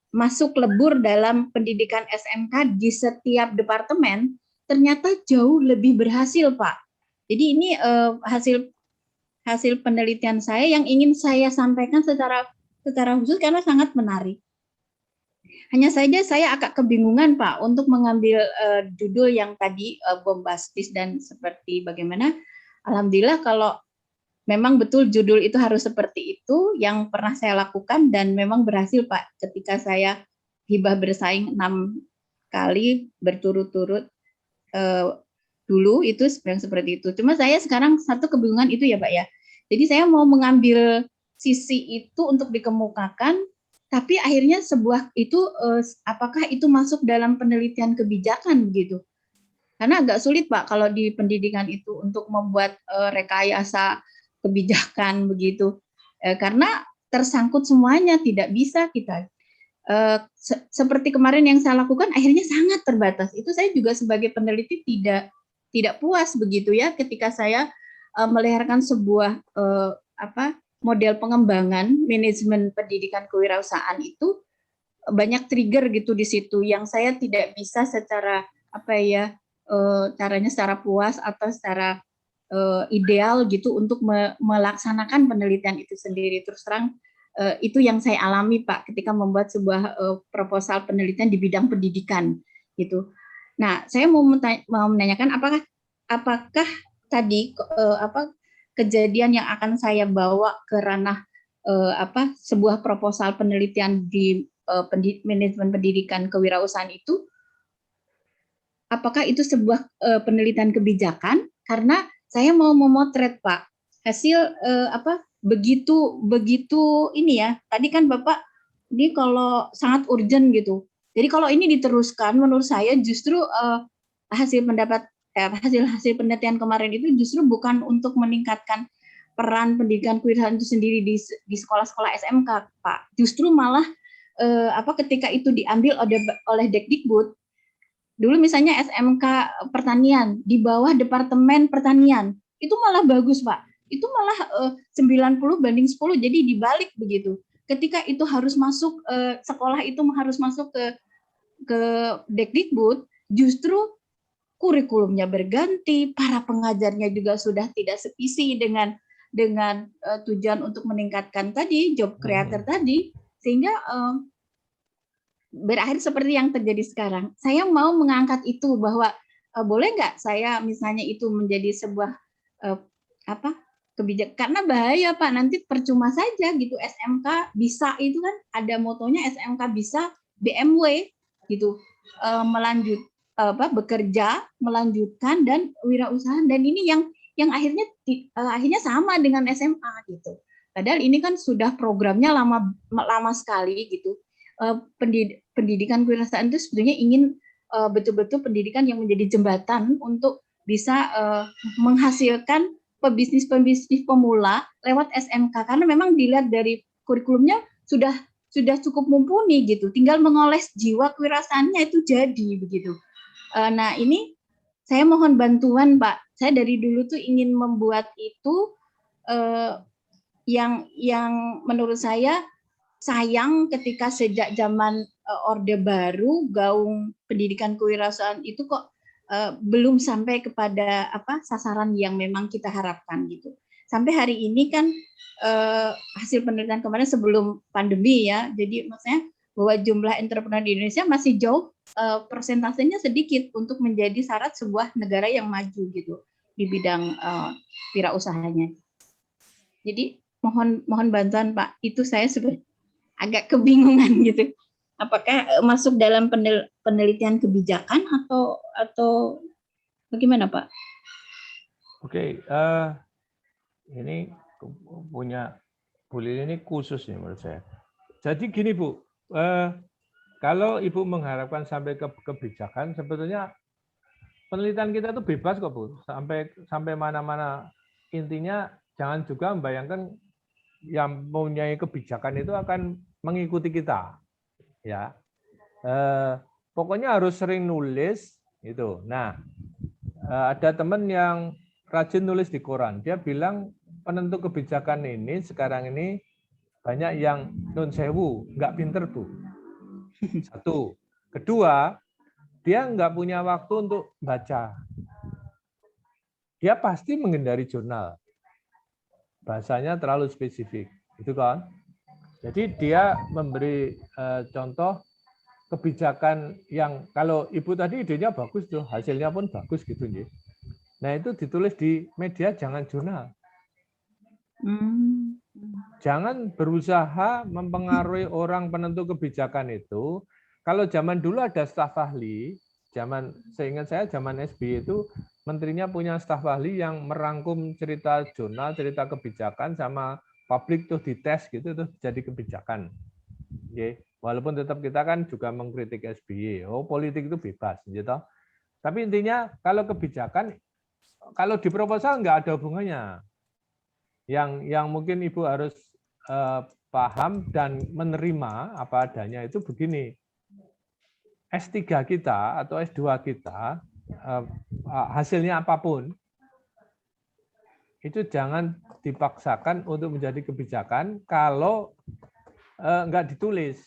masuk lebur dalam pendidikan SMK di setiap departemen, ternyata jauh lebih berhasil, Pak. Jadi ini hasil penelitian saya yang ingin saya sampaikan secara khusus karena sangat menarik. Hanya saja saya agak kebingungan, Pak, untuk mengambil judul yang tadi bombastis dan seperti bagaimana. Alhamdulillah kalau memang betul judul itu harus seperti itu yang pernah saya lakukan dan memang berhasil, Pak. Ketika saya hibah bersaing 6 kali berturut-turut dulu itu yang seperti itu. Cuma saya sekarang satu kebingungan itu ya, Pak ya. Jadi saya mau mengambil sisi itu untuk dikemukakan, tapi akhirnya sebuah itu apakah itu masuk dalam penelitian kebijakan gitu? Karena agak sulit, Pak, kalau di pendidikan itu untuk membuat rekayasa kebijakan begitu. Karena tersangkut semuanya, tidak bisa kita. Seperti kemarin yang saya lakukan akhirnya sangat terbatas. Itu saya juga sebagai peneliti tidak puas begitu ya ketika saya melahirkan sebuah model pengembangan manajemen pendidikan kewirausahaan itu banyak trigger gitu di situ yang saya tidak bisa secara caranya secara puas atau secara ideal gitu untuk melaksanakan penelitian itu sendiri. Terus terang itu yang saya alami, Pak, ketika membuat sebuah proposal penelitian di bidang pendidikan gitu. Nah, saya mau menanyakan apakah tadi kejadian yang akan saya bawa ke ranah sebuah proposal penelitian di manajemen pendidikan kewirausahaan itu, apakah itu sebuah penelitian kebijakan? Karena saya mau memotret, Pak, hasil begitu ini ya. Tadi kan Bapak ini kalau sangat urgent gitu. Jadi kalau ini diteruskan, menurut saya justru hasil penelitian kemarin itu justru bukan untuk meningkatkan peran pendidikan kewirausahaan itu sendiri di sekolah-sekolah SMK, Pak. Justru malah ketika itu diambil oleh Dekdikbud, dulu misalnya SMK pertanian di bawah Departemen Pertanian, itu malah bagus, Pak. Itu malah 90/10, jadi dibalik begitu. Ketika itu harus masuk sekolah itu harus masuk ke Dekdikbud, justru kurikulumnya berganti, para pengajarnya juga sudah tidak sevisi dengan tujuan untuk meningkatkan tadi job creator tadi, sehingga berakhir seperti yang terjadi sekarang. Saya mau mengangkat itu bahwa boleh nggak saya misalnya itu menjadi sebuah kebijakan, karena bahaya, Pak, nanti percuma saja gitu. SMK bisa itu kan ada motonya SMK bisa BMW gitu, bekerja, melanjutkan dan wirausaha, dan ini yang akhirnya sama dengan SMA gitu. Padahal ini kan sudah programnya lama sekali gitu. Pendidikan kewirausahaan itu sebetulnya ingin betul-betul pendidikan yang menjadi jembatan untuk bisa menghasilkan pebisnis pemula lewat SMK, karena memang dilihat dari kurikulumnya sudah cukup mumpuni gitu, tinggal mengoles jiwa kewirausahaannya itu jadi begitu. Nah ini saya mohon bantuan, Pak. Saya dari dulu tuh ingin membuat itu yang menurut saya sayang ketika sejak zaman Orde Baru gaung pendidikan kewirausahaan itu kok belum sampai kepada sasaran yang memang kita harapkan gitu. Sampai hari ini kan hasil penelitian kemarin sebelum pandemi ya, jadi maksudnya bahwa jumlah entrepreneur di Indonesia masih jauh, persentasenya sedikit untuk menjadi syarat sebuah negara yang maju gitu di bidang wirausahanya. Jadi mohon bantuan, Pak. Itu saya sudah agak kebingungan gitu. Apakah masuk dalam penelitian kebijakan atau bagaimana, Pak? Oke, ini punya Bu Lili ini khusus nih menurut saya. Jadi gini Bu, kalau Ibu mengharapkan sampai ke kebijakan, sebetulnya penelitian kita itu bebas kok Bu, sampai mana-mana. Intinya jangan juga membayangkan yang mempunyai kebijakan itu akan mengikuti kita, ya. Pokoknya harus sering nulis itu. Nah, ada teman yang rajin nulis di koran. Dia bilang penentu kebijakan ini sekarang ini banyak yang nun sewu, nggak pinter Bu. Satu. Kedua, dia nggak punya waktu untuk baca. Dia pasti menghindari jurnal. Bahasanya terlalu spesifik, itu kan. Jadi dia memberi contoh kebijakan yang kalau Ibu tadi idenya bagus tuh, hasilnya pun bagus gitu nih. Nah, itu ditulis di media, jangan jurnal. Jangan berusaha mempengaruhi orang penentu kebijakan itu. Kalau zaman dulu ada staf ahli, seingat saya zaman SBY itu menterinya punya staf ahli yang merangkum cerita jurnal, cerita kebijakan sama publik tuh dites gitu tuh jadi kebijakan. Oke. Walaupun tetap kita kan juga mengkritik SBY. Oh, politik itu bebas gitu. Tapi intinya kalau kebijakan kalau di proposal nggak ada hubungannya. Yang mungkin Ibu harus paham dan menerima apa adanya itu begini. S3 kita atau S2 kita, hasilnya apapun, itu jangan dipaksakan untuk menjadi kebijakan kalau nggak ditulis.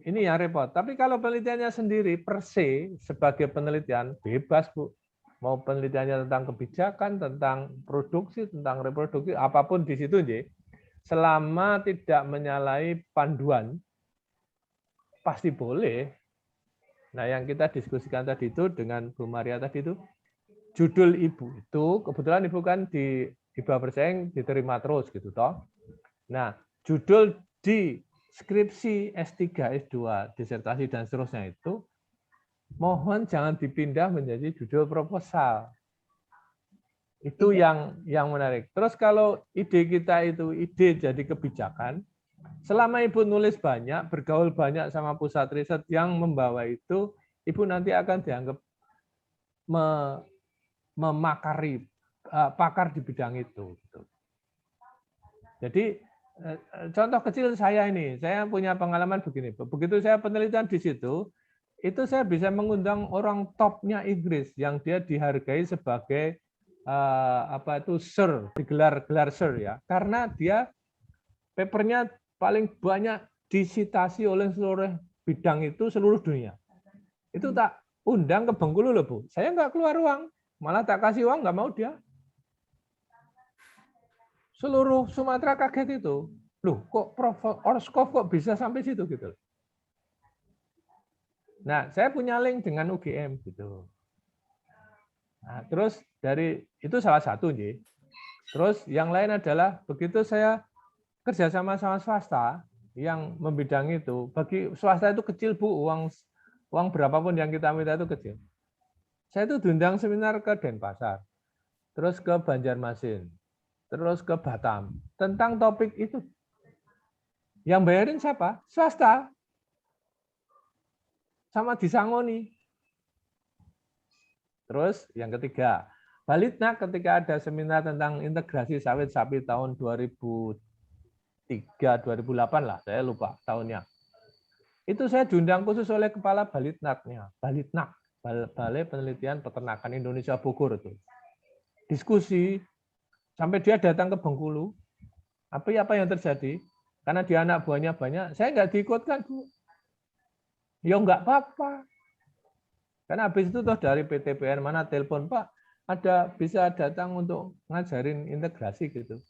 Ini yang repot. Tapi kalau penelitiannya sendiri, per se, sebagai penelitian, bebas Bu. Mau penelitiannya tentang kebijakan, tentang produksi, tentang reproduksi, apapun di situ, selama tidak menyalahi panduan, pasti boleh. Nah, yang kita diskusikan tadi itu dengan Bu Maria tadi itu, judul Ibu itu, kebetulan Ibu kan di Hibah Bersaing diterima terus gitu toh. Nah, judul di skripsi S3, S2, disertasi dan seterusnya itu, mohon jangan dipindah menjadi judul proposal. Itu yang menarik. Terus kalau ide kita itu ide jadi kebijakan, selama Ibu nulis banyak, bergaul banyak sama pusat riset yang membawa itu, Ibu nanti akan dianggap memakari pakar di bidang itu. Jadi contoh kecil saya ini, saya punya pengalaman begini. Begitu saya penelitian di situ, itu saya bisa mengundang orang topnya Inggris yang dia dihargai sebagai Sir, gelar Sir ya, karena dia papernya paling banyak disitasi oleh seluruh bidang itu seluruh dunia. Itu tak undang ke Bengkulu loh Bu. Saya nggak keluar uang, malah tak kasih uang, nggak mau dia. Seluruh Sumatera kaget itu. Loh, kok Prof. Orskov kok bisa sampai situ gitu. Nah, saya punya link dengan UGM gitu. Nah, terus dari itu salah satu nih. Terus yang lain adalah begitu saya kerjasama sama swasta yang membidang itu, bagi swasta itu kecil Bu, uang berapapun yang kita minta itu kecil. Saya itu diundang seminar ke Denpasar, terus ke Banjarmasin, terus ke Batam tentang topik itu. Yang bayarin siapa? Swasta. Sama disangoni. Terus yang ketiga, Balitnak ketika ada seminar tentang integrasi sawit sapi tahun 2003, 2008 lah, saya lupa tahunnya. Itu saya diundang khusus oleh kepala Balitnaknya, Balitnak, Balai Penelitian Peternakan Indonesia Bogor itu. Diskusi sampai dia datang ke Bengkulu. Apa yang terjadi? Karena dia anak buahnya banyak, saya nggak diikutkan Bu. Ya nggak apa-apa. Karena habis itu toh dari PTPN mana telepon Pak, bisa datang untuk ngajarin integrasi gitu.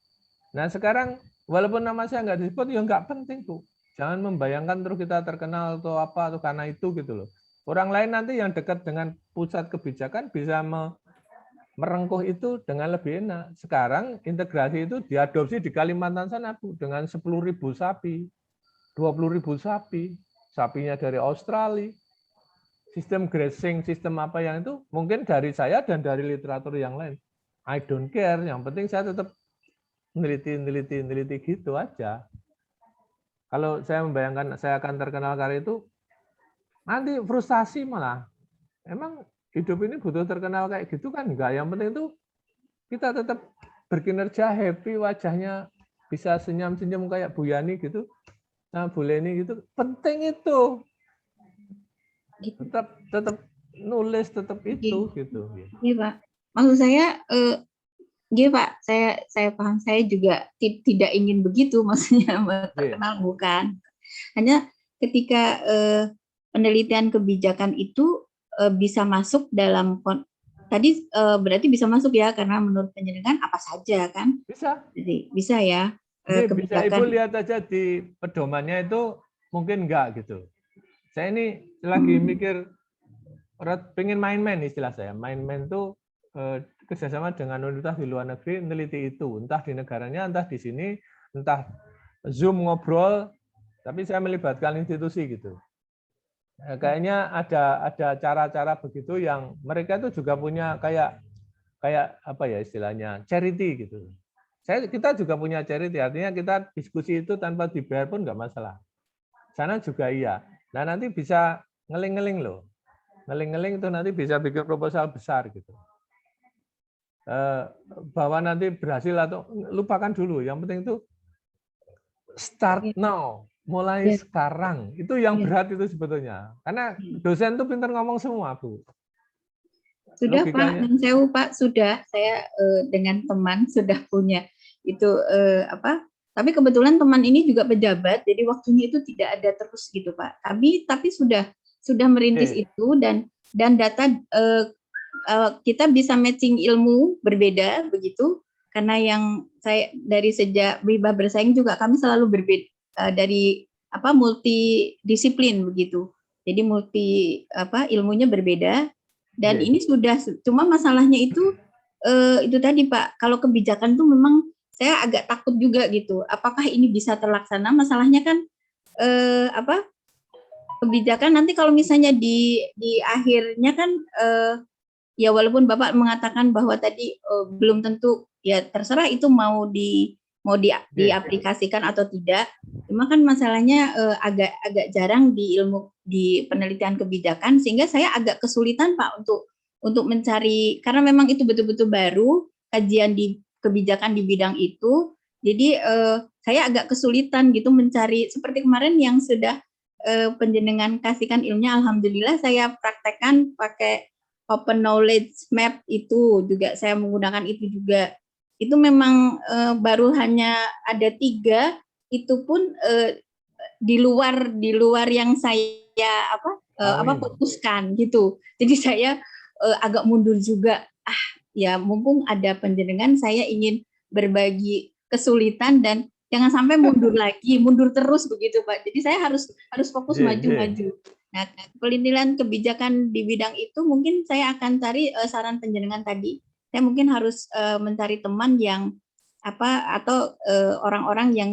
Nah sekarang walaupun nama saya nggak disebut, ya nggak penting Bu. Jangan membayangkan terus kita terkenal atau apa atau karena itu gitu loh. Orang lain nanti yang dekat dengan pusat kebijakan bisa merengkuh itu dengan lebih enak. Sekarang integrasi itu diadopsi di Kalimantan sana Bu dengan 10.000 sapi, 20.000 sapi, sapinya dari Australia. Sistem grazing, sistem apa yang itu mungkin dari saya dan dari literatur yang lain. I don't care, yang penting saya tetap Neliti gitu aja. Kalau saya membayangkan saya akan terkenal karya itu, nanti frustasi malah. Emang hidup ini butuh terkenal kayak gitu kan? Enggak. Yang penting itu kita tetap berkinerja, happy, wajahnya bisa senyum-senyum kayak Bu Yani gitu. Nah, Bu Leni gitu. Penting itu. Tetap nulis, tetap itu gitu. Iya, Pak. Maksud saya gini Pak, saya paham, saya juga tidak ingin begitu, maksudnya terkenal bukan. Hanya ketika penelitian kebijakan itu bisa masuk dalam tadi berarti bisa masuk ya, karena menurut penjenengan apa saja kan? Bisa. Jadi bisa ya. Bisa Ibu lihat aja di pedomannya itu mungkin enggak gitu. Saya ini lagi mikir pengen main-main istilah saya. Main-main itu kerjasama dengan universitas di luar negeri meneliti itu, entah di negaranya, entah di sini, entah Zoom ngobrol, tapi saya melibatkan institusi gitu. Kayaknya ada cara-cara begitu yang mereka itu juga punya kayak apa ya istilahnya charity gitu. Kita juga punya charity, artinya kita diskusi itu tanpa dibayar pun nggak masalah. Sana juga iya. Nah nanti bisa ngeling-ngeling loh. Ngeling-ngeling itu nanti bisa bikin proposal besar gitu. Bahwa nanti berhasil atau lupakan dulu. Yang penting itu start now, mulai sekarang. Itu yang berat itu sebetulnya. Karena dosen itu pintar ngomong semua, Bu. Sudah Logikanya. Pak, dan saya Pak sudah. Saya dengan teman sudah punya itu Tapi kebetulan teman ini juga pejabat, jadi waktunya itu tidak ada terus gitu Pak. Tapi sudah merintis itu dan data kita bisa matching ilmu berbeda begitu, karena yang saya dari sejak Wibah Bersaing juga kami selalu berbeda dari multidisiplin begitu. Jadi ilmunya berbeda dan ini sudah, cuma masalahnya itu tadi Pak, kalau kebijakan itu memang saya agak takut juga gitu. Apakah ini bisa terlaksana? Masalahnya kan kebijakan nanti kalau misalnya di akhirnya kan ya walaupun Bapak mengatakan bahwa tadi belum tentu, ya terserah itu mau diaplikasikan atau tidak. Cuma kan masalahnya agak jarang di penelitian kebijakan, sehingga saya agak kesulitan Pak untuk mencari, karena memang itu betul-betul baru kajian di kebijakan di bidang itu. Jadi saya agak kesulitan gitu mencari, seperti kemarin yang sudah penjenengan kasihkan ilmunya, alhamdulillah saya praktekkan pakai Open Knowledge Map, itu juga saya menggunakan itu juga. Itu memang baru hanya ada 3, itu pun di luar yang saya putuskan gitu. Jadi saya agak mundur juga. Ya mumpung ada penjenengan, saya ingin berbagi kesulitan dan jangan sampai mundur lagi, mundur terus begitu Pak. Jadi saya harus fokus maju-maju. Nah, pelintilan kebijakan di bidang itu mungkin saya akan cari saran penjenengan tadi. Saya mungkin harus mencari teman yang atau orang-orang yang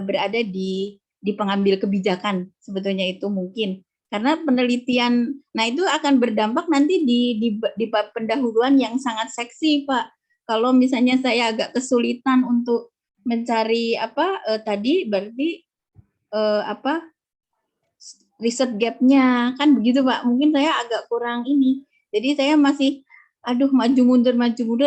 berada di pengambil kebijakan, sebetulnya itu mungkin. Karena penelitian, nah itu akan berdampak nanti di bab pendahuluan yang sangat seksi Pak. Kalau misalnya saya agak kesulitan untuk mencari tadi berarti riset gap-nya kan begitu Pak. Mungkin saya agak kurang ini. Jadi saya masih maju mundur,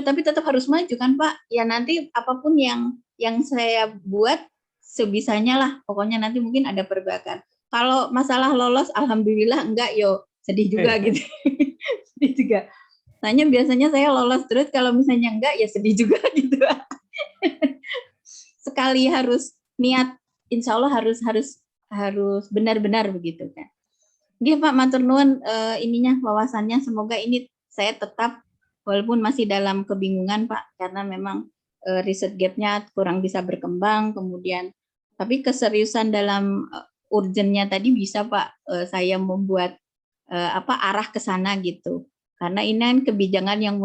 tapi tetap harus maju kan Pak. Ya nanti apapun yang saya buat sebisanya lah. Pokoknya nanti mungkin ada perbaikan. Kalau masalah lolos, alhamdulillah enggak, yo sedih juga gitu. Sedih juga. Tanya biasanya saya lolos terus, kalau misalnya enggak ya sedih juga gitu. Sekali harus niat, insya Allah harus benar-benar begitu kan. Nggih Pak, matur nuwun wawasannya, semoga ini saya tetap walaupun masih dalam kebingungan Pak, karena memang riset gap-nya kurang bisa berkembang, kemudian tapi keseriusan dalam urgennya tadi bisa Pak, saya membuat arah ke sana gitu. Karena ini kan kebijakan yang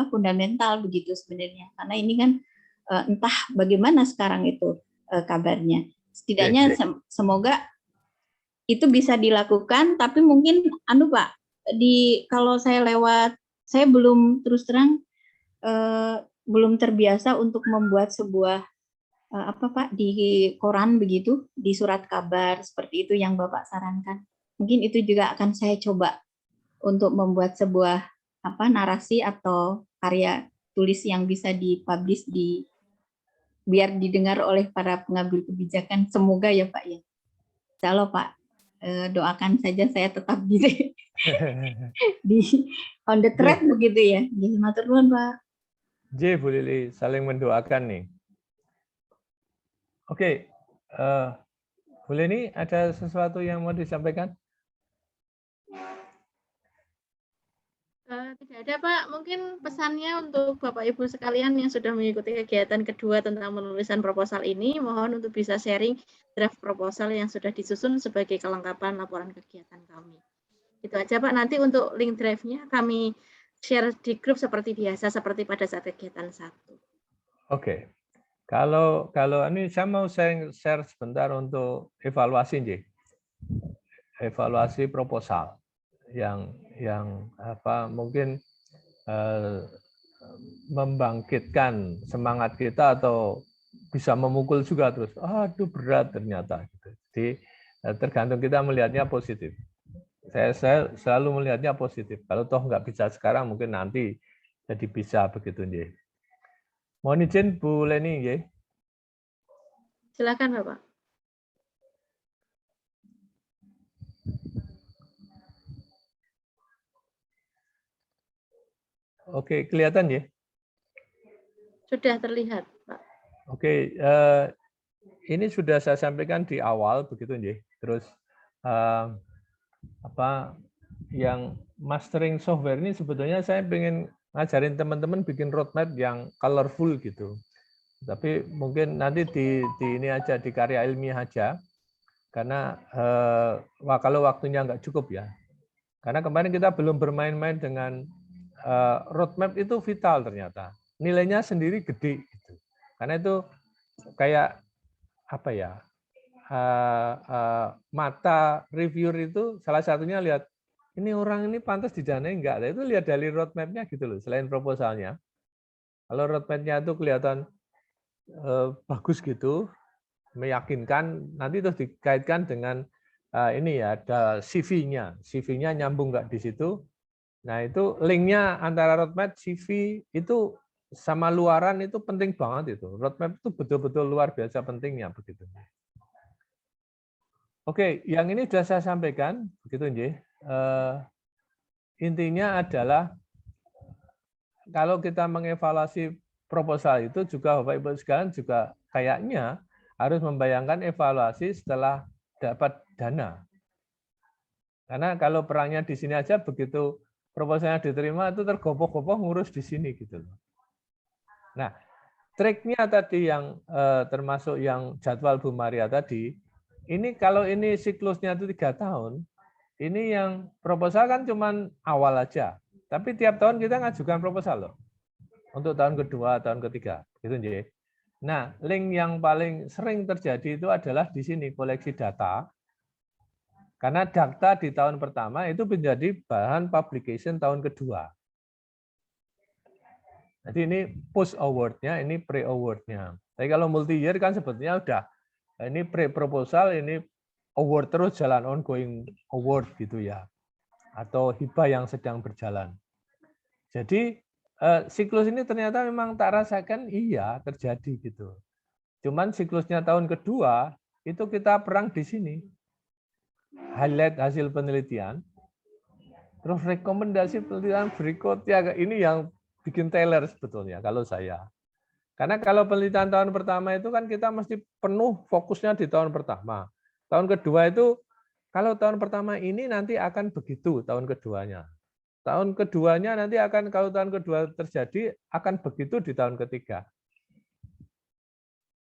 fundamental begitu sebenarnya. Karena ini kan entah bagaimana sekarang itu kabarnya. Setidaknya semoga itu bisa dilakukan, tapi mungkin Pak, kalau saya lewat, saya belum terus terang belum terbiasa untuk membuat sebuah apa Pak di koran begitu, di surat kabar seperti itu yang Bapak sarankan. Mungkin itu juga akan saya coba untuk membuat sebuah narasi atau karya tulis yang bisa dipublish biar didengar oleh para pengambil kebijakan. Semoga ya Pak ya. Insya Allah Pak, doakan saja saya tetap di on the track begitu ya. Jadi matur nuwun Pak. Bu Lili, saling mendoakan nih. Oke, Bu Lili, ada sesuatu yang mau disampaikan? Tidak ada Pak, mungkin pesannya untuk Bapak Ibu sekalian yang sudah mengikuti kegiatan kedua tentang penulisan proposal ini, mohon untuk bisa sharing draft proposal yang sudah disusun sebagai kelengkapan laporan kegiatan kami. Itu aja Pak, nanti untuk link drive-nya kami share di grup seperti biasa, seperti pada saat kegiatan 1. Oke, kalau ini saya mau share sebentar untuk evaluasi, evaluasi proposal yang mungkin membangkitkan semangat kita atau bisa memukul juga terus. Aduh berat ternyata. Jadi tergantung kita melihatnya positif. Saya selalu melihatnya positif. Kalau toh nggak bisa sekarang, mungkin nanti jadi bisa begitu, nggih. Mohon izin Bu Leni, nggih. Silakan Bapak. Oke, kelihatan ya? Sudah terlihat, Pak. Oke, ini sudah saya sampaikan di awal begitu, nggih. Terus yang mastering software ini sebetulnya saya pengen ngajarin teman-teman bikin roadmap yang colorful gitu. Tapi mungkin nanti di ini aja, di karya ilmiah aja, karena kalau waktunya nggak cukup ya. Karena kemarin kita belum bermain-main dengan roadmap itu vital ternyata. Nilainya sendiri gede gitu. Karena itu kayak apa ya? Mata reviewer itu salah satunya lihat ini orang ini pantas didanai enggak. Nah, itu lihat dari roadmap-nya gitu loh, selain proposalnya. Kalau roadmap-nya itu kelihatan bagus gitu, meyakinkan, nanti terus dikaitkan dengan ini ya, ada CV-nya. CV-nya nyambung enggak di situ. Nah, itu linknya antara roadmap, CV itu sama luaran itu penting banget itu. Roadmap itu betul-betul luar biasa pentingnya begitu. Oke, yang ini sudah saya sampaikan begitu, nggih. Intinya adalah kalau kita mengevaluasi proposal itu juga Bapak Ibu sekalian juga kayaknya harus membayangkan evaluasi setelah dapat dana. Karena kalau perangnya di sini aja begitu proposalnya diterima itu tergopoh-gopoh ngurus di sini gitu loh. Nah, triknya tadi yang termasuk yang jadwal Bu Maria tadi, ini kalau ini siklusnya itu 3 tahun, ini yang proposal kan cuma awal aja. Tapi tiap tahun kita ngajukan proposal loh. Untuk tahun kedua, tahun ketiga, gitu nggih. Nah, link yang paling sering terjadi itu adalah di sini koleksi data. Karena data di tahun pertama itu menjadi bahan publication tahun kedua. Jadi ini post award-nya, ini pre award-nya. Tapi kalau multi year kan sebetulnya udah ini pre proposal, ini award terus jalan ongoing award gitu ya. Atau hibah yang sedang berjalan. Jadi siklus ini ternyata memang tak rasakan iya terjadi gitu. Cuman siklusnya tahun kedua itu kita perang di sini. Highlight hasil penelitian, terus rekomendasi penelitian berikutnya, ini yang bikin teler sebetulnya kalau saya. Karena kalau penelitian tahun pertama itu kan kita mesti penuh fokusnya di tahun pertama. Tahun kedua itu, kalau tahun pertama ini nanti akan begitu tahun keduanya. Tahun keduanya nanti akan, kalau tahun kedua terjadi, akan begitu di tahun ketiga.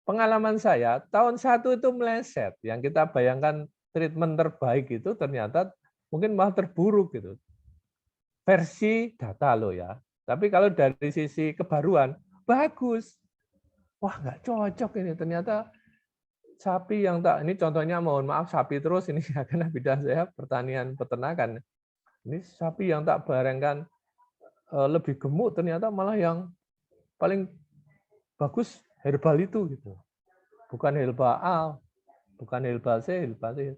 Pengalaman saya, tahun 1 itu meleset. Yang kita bayangkan treatment terbaik itu ternyata mungkin malah terburuk gitu. Versi data loh ya. Tapi kalau dari sisi kebaruan, bagus. Wah, nggak cocok ini. Ternyata sapi yang tak, ini contohnya mohon maaf sapi terus ini karena bidang saya pertanian peternakan. Ini sapi yang tak barengkan lebih gemuk ternyata malah yang paling bagus herbal itu gitu. Bukan herbal A, bukan herbal C,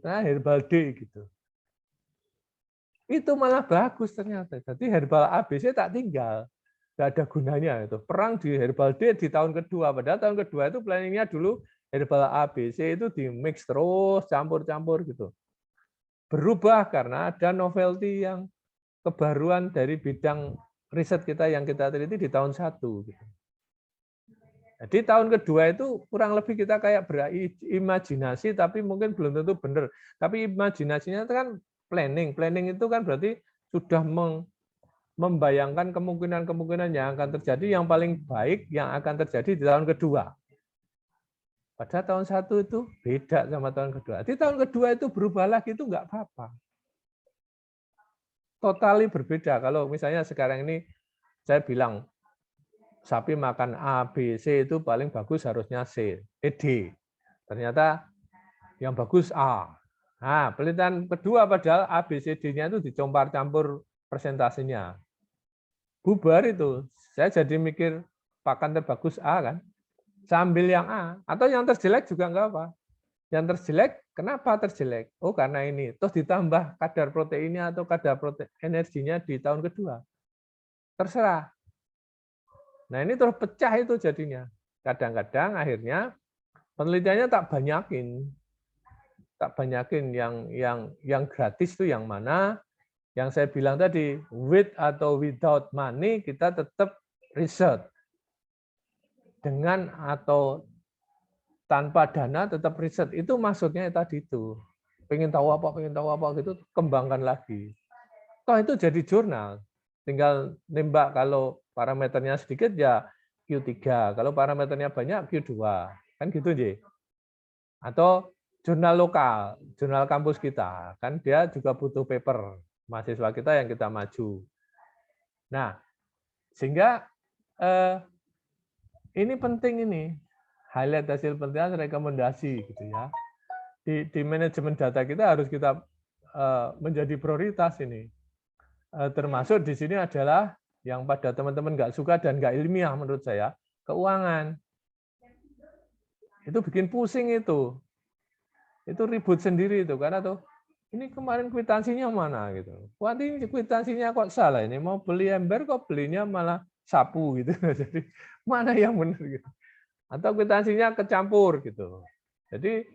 nah herbal D gitu. Itu malah bagus ternyata. Jadi herbal ABC tak tinggal. Nggak ada gunanya itu. Perang di herbal D di tahun kedua. Padahal tahun kedua itu planningnya dulu herbal ABC itu di mix terus, campur-campur gitu. Berubah karena ada novelty yang kebaruan dari bidang riset kita yang kita teliti di tahun 1. Gitu. Jadi tahun kedua itu kurang lebih kita kayak berimajinasi, tapi mungkin belum tentu benar. Tapi imajinasinya itu kan planning. Planning itu kan berarti sudah membayangkan kemungkinan-kemungkinan yang akan terjadi, yang paling baik yang akan terjadi di tahun kedua. Pada tahun 1 itu beda sama tahun kedua. Di tahun kedua itu berubah lagi itu nggak apa-apa. Totally berbeda. Kalau misalnya sekarang ini saya bilang sapi makan A, B, C itu paling bagus harusnya C, D. Ternyata yang bagus A. Nah, penelitian kedua padahal A, B, C, D-nya itu dicampur persentasenya. Bubar itu. Saya jadi mikir pakan terbagus A kan. Saya ambil yang A. Atau yang terjelek juga enggak apa. Yang terjelek, kenapa terjelek? Oh, karena ini. Terus ditambah kadar proteinnya atau kadar energinya di tahun kedua. Terserah. Nah, ini terus pecah itu jadinya. Kadang-kadang akhirnya penelitiannya tak banyakin. Tak banyakin yang gratis itu yang mana? Yang saya bilang tadi, with atau without money, kita tetap riset. Dengan atau tanpa dana tetap riset. Itu maksudnya tadi itu. Pengen tahu apa gitu, kembangkan lagi. Toh itu jadi jurnal. Tinggal nembak kalau parameternya sedikit ya Q3. Kalau parameternya banyak Q2. Kan gitu, J. Atau jurnal lokal, jurnal kampus kita. Kan dia juga butuh paper. Mahasiswa kita yang kita maju. Nah, sehingga ini penting ini. Highlight hasil penelitian, rekomendasi gitu ya. Di manajemen data kita harus kita menjadi prioritas ini. Termasuk di sini adalah yang pada teman-teman nggak suka dan nggak ilmiah menurut saya, keuangan. Itu bikin pusing itu. Itu ribut sendiri itu karena tuh ini kemarin kwitansinya mana gitu. Wah, ini kwitansinya kok salah ini, mau beli ember kok belinya malah sapu gitu. Jadi mana yang benar gitu. Atau kwitansinya kecampur gitu. Jadi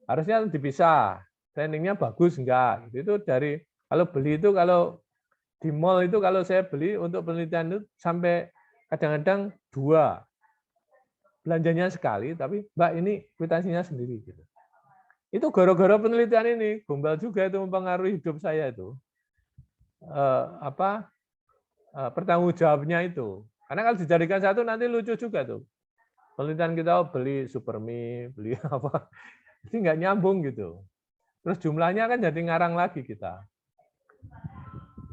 harusnya dipisah. Trainingnya bagus enggak? Itu dari kalau beli itu kalau di mall itu kalau saya beli untuk penelitian itu sampai kadang-kadang 2. Belanjanya sekali, tapi Mbak ini kwitansinya sendiri gitu. Itu gara-gara penelitian ini, gombal juga itu mempengaruhi hidup saya itu. Pertanggungjawabnya itu. Karena kalau dijadikan satu nanti lucu juga tuh. Penelitian kita beli Supermi, beli apa. Jadi nggak nyambung gitu. Terus jumlahnya kan jadi ngarang lagi kita.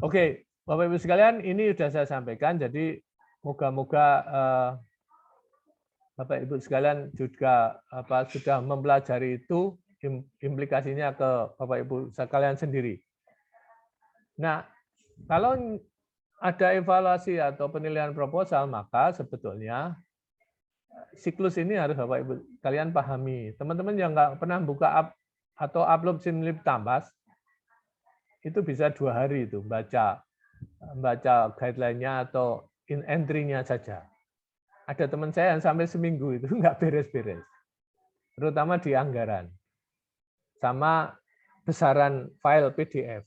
Oke, Bapak Ibu sekalian, ini sudah saya sampaikan. Jadi moga-moga Bapak Ibu sekalian juga sudah mempelajari itu implikasinya ke Bapak Ibu sekalian sendiri. Nah, kalau ada evaluasi atau penilaian proposal, maka sebetulnya siklus ini harus Bapak Ibu kalian pahami. Teman-teman yang nggak pernah buka atau upload Simlib Tambas, itu bisa 2 hari itu baca guideline-nya atau entry-nya saja. Ada teman saya yang sampai seminggu itu nggak beres-beres, terutama di anggaran, sama besaran file PDF.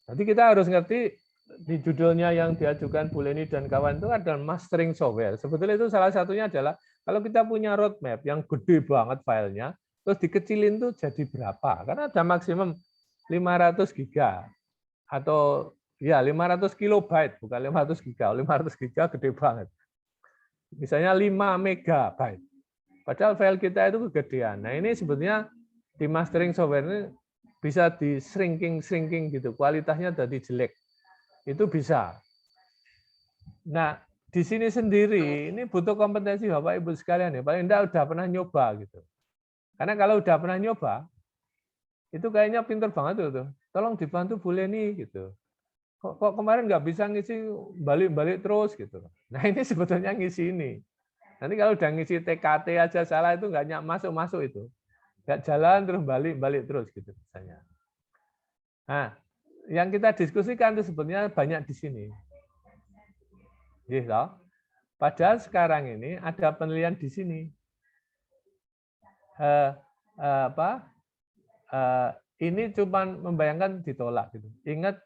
Jadi kita harus ngerti di judulnya yang diajukan Bu Leni dan kawan itu adalah mastering software. Sebetulnya itu salah satunya adalah kalau kita punya roadmap yang gede banget filenya, terus dikecilin tuh jadi berapa? Karena ada maksimum 500 giga atau ya 500 kilobyte, bukan 500 giga. 500 giga gede banget. Misalnya 5 megabyte. Padahal file kita itu kegedean. Nah ini sebetulnya di mastering software ini bisa di shrinking gitu, kualitasnya jadi jelek. Itu bisa. Nah, di sini sendiri ini butuh kompetensi Bapak Ibu sekalian ya. Paling enggak udah pernah nyoba gitu. Karena kalau udah pernah nyoba, itu kayaknya pinter banget tuh. Tolong dibantu Bu Leni gitu. kok kemarin nggak bisa ngisi balik-balik terus gitu. Nah ini sebetulnya ngisi ini. Nanti kalau udah ngisi TKT aja salah itu nggak masuk itu. Nggak jalan terus balik terus gitu misalnya. Nah, yang kita diskusikan itu sebenarnya banyak di sini. Gitu. Padahal sekarang ini ada penelitian di sini. Ini cuma membayangkan ditolak gitu. Ingat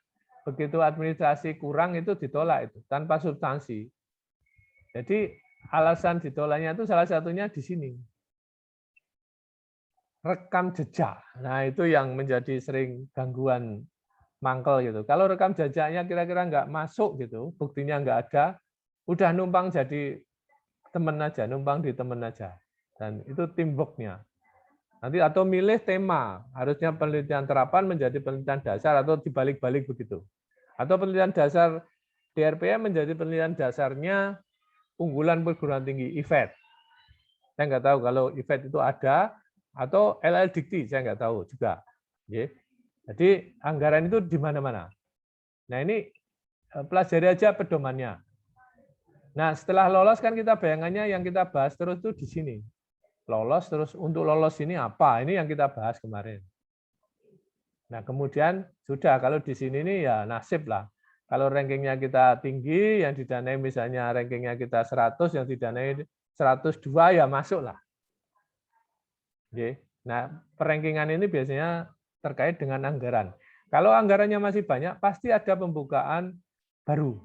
begitu administrasi kurang itu ditolak itu tanpa substansi. Jadi alasan ditolaknya itu salah satunya di sini. Rekam jejak. Nah, itu yang menjadi sering gangguan mangkel gitu. Kalau rekam jejaknya kira-kira nggak masuk gitu, buktinya nggak ada, udah numpang jadi temen aja, numpang di temen aja. Dan itu teamwork-nya. Nanti atau milih tema, harusnya penelitian terapan menjadi penelitian dasar atau dibalik-balik begitu. Atau penelitian dasar DRPM menjadi penelitian dasarnya unggulan perguruan tinggi IFET. Saya nggak tahu kalau IFET itu ada, atau LL Dikti, saya nggak tahu juga. Jadi anggaran itu di mana-mana. Nah ini pelajari aja pedomannya. Nah setelah lolos kan kita bayangannya yang kita bahas terus itu di sini. Lolos terus untuk lolos ini apa? Ini yang kita bahas kemarin. Nah kemudian sudah kalau di sini nih ya nasib lah. Kalau rankingnya kita tinggi, yang didanai misalnya rankingnya kita 100, yang didanai 102 ya masuk lah. Nah, perankingan ini biasanya terkait dengan anggaran. Kalau anggarannya masih banyak, pasti ada pembukaan baru.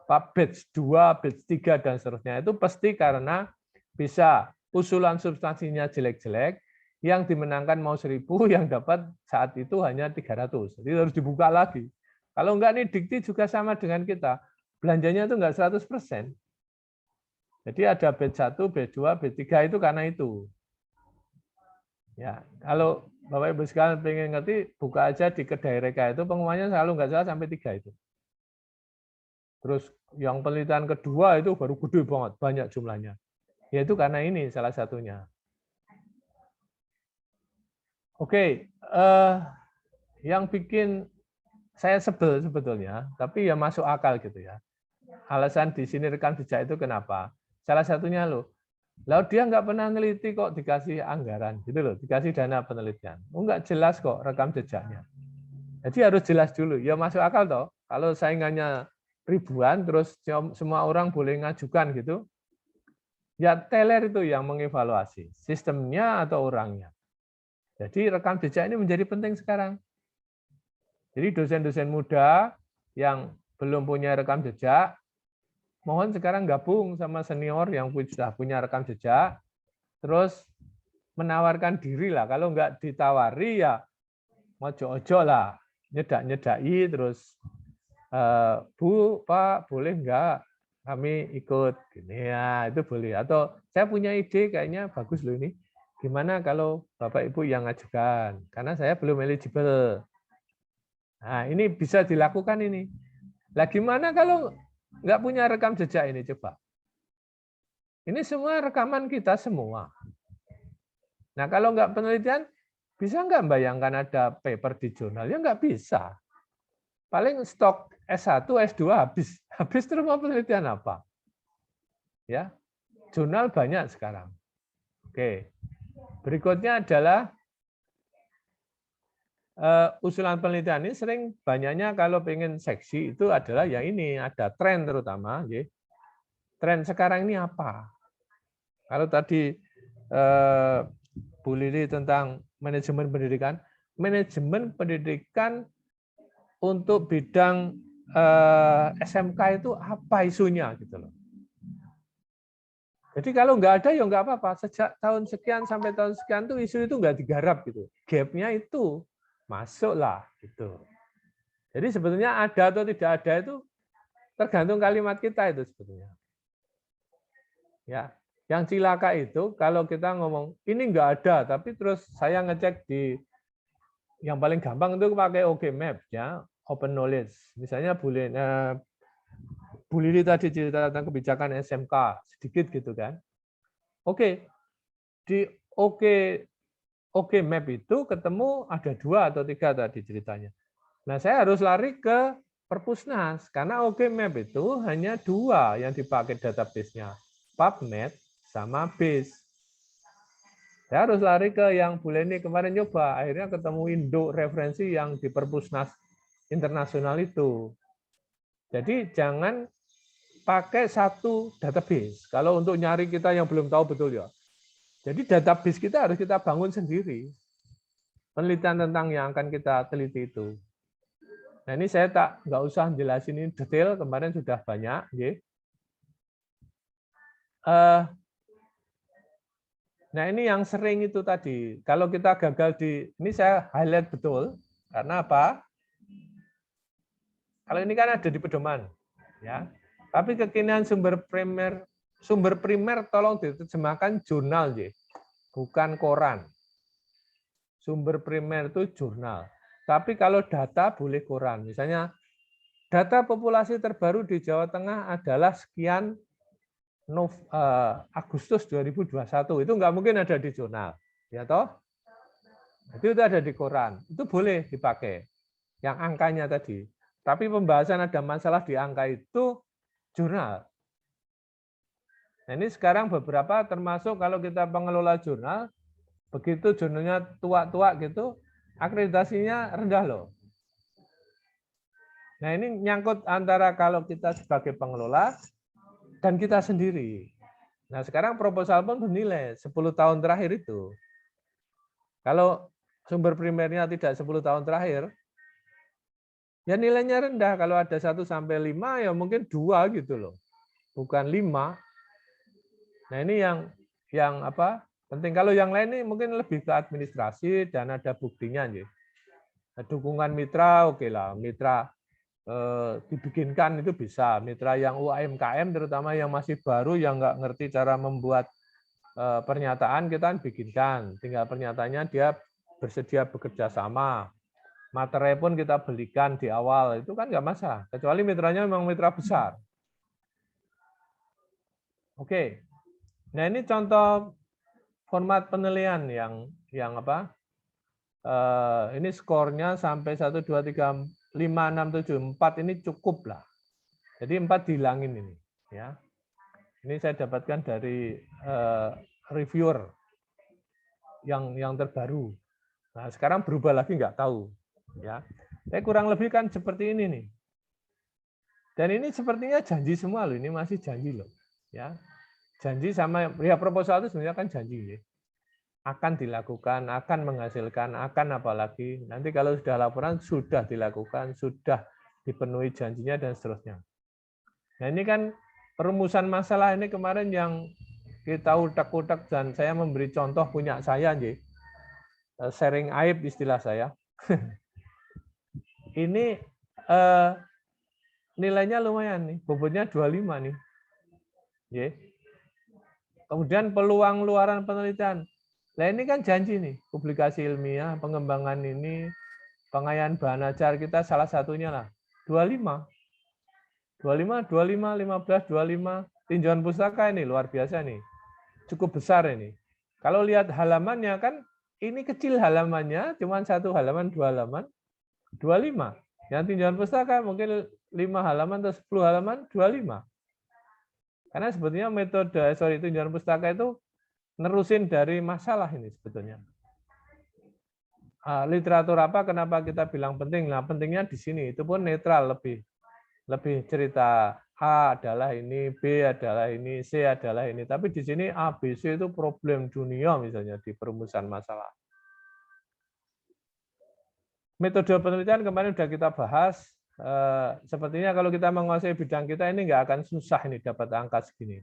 Batch 2, batch 3, dan seterusnya. Itu pasti karena bisa usulan substansinya jelek-jelek, yang dimenangkan mau 1.000, yang dapat saat itu hanya 300. Jadi harus dibuka lagi. Kalau enggak nih, Dikti juga sama dengan kita. Belanjanya itu enggak 100%. Jadi ada batch 1, batch 2, batch 3 itu karena itu. Ya, kalau Bapak Ibu sekalian pengen ngerti, buka aja di kedai Reka itu pengumumannya selalu nggak salah sampai 3 itu. Terus yang penelitian kedua itu baru gede banget, banyak jumlahnya. Yaitu karena ini salah satunya. Oke, yang bikin saya sebel sebetulnya, tapi ya masuk akal gitu ya. Alasan di sini rekam jejak itu kenapa? Salah satunya loh, lalu dia nggak pernah neliti kok dikasih anggaran, gitu loh, dikasih dana penelitian. Nggak jelas kok rekam jejaknya. Jadi harus jelas dulu. Ya masuk akal toh. Kalau saingannya ribuan, terus semua orang boleh ngajukan gitu, ya teler itu yang mengevaluasi sistemnya atau orangnya. Jadi rekam jejak ini menjadi penting sekarang. Jadi dosen-dosen muda yang belum punya rekam jejak, mohon sekarang gabung sama senior yang sudah punya rekam jejak, terus menawarkan diri lah. Kalau nggak ditawari ya mojo-ojo lah, nyedak-nyedai terus, Bu, Pak, boleh nggak kami ikut? Gini ya, itu boleh. Atau saya punya ide kayaknya bagus loh ini. Gimana kalau Bapak Ibu yang ngajukan? Karena saya belum eligible. Nah, ini bisa dilakukan ini. Lah gimana kalau nggak punya rekam jejak ini coba? Ini semua rekaman kita semua. Nah kalau nggak penelitian, bisa nggak bayangkan ada paper di jurnal? Ya nggak bisa. Paling stok S1, S2 habis. Habis terus mau penelitian apa? Ya, jurnal banyak sekarang. Oke. Berikutnya adalah usulan penelitian ini sering banyaknya kalau pengen seksi itu adalah yang ini, ada tren terutama. Tren sekarang ini apa? Kalau tadi Bu Lili tentang manajemen pendidikan untuk bidang SMK itu apa isunya gitu loh. Jadi kalau nggak ada ya nggak apa-apa. Sejak tahun sekian sampai tahun sekian tuh isu itu nggak digarap gitu. Gapnya itu masuklah gitu. Jadi sebetulnya ada atau tidak ada itu tergantung kalimat kita itu sebetulnya. Ya, yang cilaka itu kalau kita ngomong ini nggak ada, tapi terus saya ngecek di yang paling gampang itu pakai OKMap ya, Open Knowledge. Misalnya Bu Lili tadi cerita tentang kebijakan SMK sedikit gitu kan. Oke, di OKMap itu ketemu ada 2 atau 3 tadi ceritanya. Nah, saya harus lari ke Perpusnas karena OGMap itu hanya 2 yang dipakai database-nya, PubMed sama BASE. Saya harus lari ke yang Bu Leni kemarin nyoba, akhirnya ketemu induk referensi yang di Perpusnas internasional itu. Jadi jangan pakai satu database. Kalau untuk nyari kita yang belum tahu betul ya. Jadi database kita harus kita bangun sendiri. Penelitian tentang yang akan kita teliti itu. Nah ini saya nggak usah jelasin ini detail, kemarin sudah banyak. Nah ini yang sering itu tadi. Kalau kita gagal ini saya highlight betul. Karena apa? Kalau ini kan ada di pedoman, ya. Tapi kekinian sumber primer tolong diterjemahkan jurnal, bukan koran. Sumber primer itu jurnal. Tapi kalau data boleh koran. Misalnya data populasi terbaru di Jawa Tengah adalah sekian Agustus 2021. Itu nggak mungkin ada di jurnal, ya toh? Itu ada di koran. Itu boleh dipakai. Yang angkanya tadi. Tapi pembahasan ada masalah di angka itu jurnal. Nah, ini sekarang beberapa termasuk kalau kita pengelola jurnal, begitu jurnalnya tua-tua gitu, akreditasinya rendah loh. Nah ini nyangkut antara kalau kita sebagai pengelola dan kita sendiri. Nah sekarang proposal pun bernilai 10 tahun terakhir itu. Kalau sumber primernya tidak 10 tahun terakhir, ya nilainya rendah. Kalau ada 1 sampai 5 ya mungkin 2 gitu loh. Bukan 5. Nah ini yang apa? Penting. Kalau yang lain ini mungkin lebih ke administrasi dan ada buktinya. Nah, dukungan mitra, oke lah. Mitra dibikinkan itu bisa. Mitra yang UMKM terutama yang masih baru, yang nggak ngerti cara membuat pernyataan, kita bikinkan. Tinggal pernyataannya dia bersedia bekerja sama. Materai pun kita belikan di awal. Itu kan nggak masalah. Kecuali mitranya memang mitra besar. Oke. Nah ini contoh format penilaian yang apa? Ini skornya sampai 1, 2, 3, 5, 6, 7, 4 ini cukup lah. Jadi 4 dihilangin ini. Ya. Ini saya dapatkan dari reviewer yang terbaru. Nah sekarang berubah lagi nggak tahu. Ya. Tapi kurang lebih kan seperti ini nih. Dan ini sepertinya janji semua loh. Ini masih janji loh. Ya. Janji sama ya proposal itu sebenarnya kan janji ya. Akan dilakukan, akan menghasilkan, akan apalagi. Nanti kalau sudah laporan sudah dilakukan, sudah dipenuhi janjinya dan seterusnya. Nah ini kan perumusan masalah ini kemarin yang kita utak-utak dan saya memberi contoh punya saya, sharing aib istilah saya. Ini nilainya lumayan nih, bobotnya 25 nih. Kemudian peluang luaran penelitian. Nah ini kan janji nih, publikasi ilmiah, pengembangan ini, pengayaan bahan ajar kita salah satunya lah, 25, 15, 25, tinjauan pustaka ini luar biasa nih, cukup besar ini. Kalau lihat halamannya kan, ini kecil halamannya, cuma 1 halaman, 2 halaman, 25. Yang tinjauan pustaka mungkin 5 halaman atau 10 halaman, 25. Karena sebetulnya metode, tinjauan pustaka itu nerusin dari masalah ini sebetulnya. Literatur apa, kenapa kita bilang penting? Nah, pentingnya di sini, itu pun netral, lebih cerita A adalah ini, B adalah ini, C adalah ini. Tapi di sini A, B, C itu problem dunia misalnya di perumusan masalah. Metode penelitian kemarin sudah kita bahas. Sepertinya kalau kita menguasai bidang kita ini nggak akan susah ini dapat angka segini.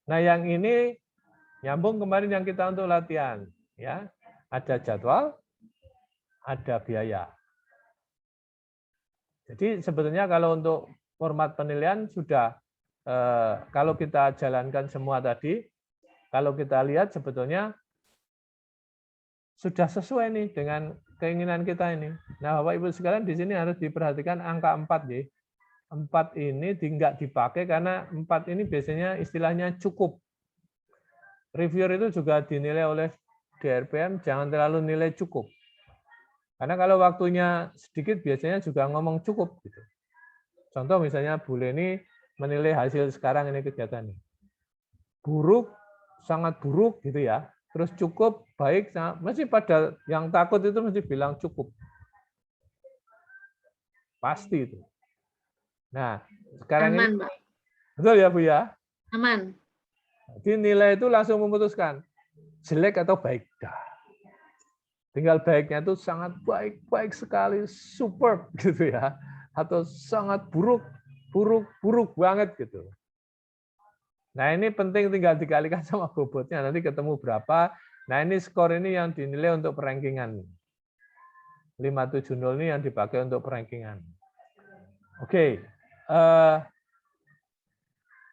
Nah yang ini nyambung kemarin yang kita untuk latihan, ya ada jadwal, ada biaya. Jadi sebetulnya kalau untuk format penilaian sudah kalau kita jalankan semua tadi, kalau kita lihat sebetulnya sudah sesuai nih dengan keinginan kita ini. Nah, Bapak Ibu sekalian di sini harus diperhatikan angka 4 ya. 4 ini nggak dipakai karena 4 ini biasanya istilahnya cukup. Reviewer itu juga dinilai oleh DRPM jangan terlalu nilai cukup. Karena kalau waktunya sedikit biasanya juga ngomong cukup gitu. Contoh misalnya Bu Leni menilai hasil sekarang ini kegiatan ini. Buruk, sangat buruk gitu ya. Terus cukup, baik, mesti pada yang takut itu mesti bilang cukup. Pasti itu. Nah, sekarang Aman, ini Pak. betul ya Bu ya? Aman. Jadi nilai itu langsung memutuskan jelek atau baik. Dah. Tinggal baiknya itu sangat baik, baik sekali, superb gitu ya. Atau sangat buruk, buruk, buruk banget gitu. Nah ini penting tinggal dikalikan sama bobotnya, nanti ketemu berapa. Nah ini skor ini yang dinilai untuk perankingan. 570 ini yang dipakai untuk perankingan. Oke,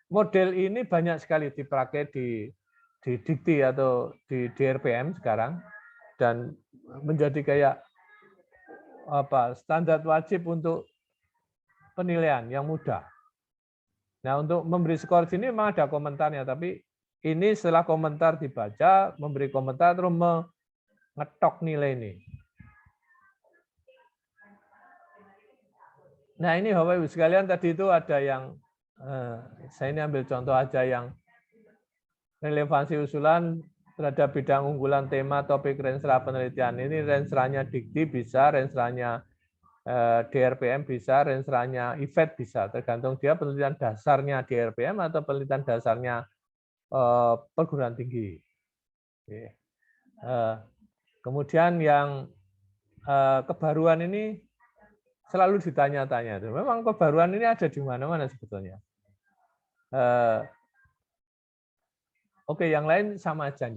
model ini banyak sekali dipakai di dikti atau di DRPM sekarang. Dan menjadi kayak standar wajib untuk penilaian yang mudah. Nah, untuk memberi skor sini memang ada komentarnya, tapi ini setelah komentar dibaca, memberi komentar terus mengetok nilai ini. Nah, ini Bapak Ibu sekalian tadi itu ada yang saya ini ambil contoh aja yang relevansi usulan terhadap bidang unggulan tema topik rensra penelitian. Ini rensranya dikti bisa, rensranya DRPM bisa, rensranya IFET bisa, tergantung dia penelitian dasarnya DRPM atau penelitian dasarnya perguruan tinggi. Kemudian yang kebaruan ini selalu ditanya-tanya. Memang kebaruan ini ada di mana-mana sebetulnya. Oke, yang lain sama aja.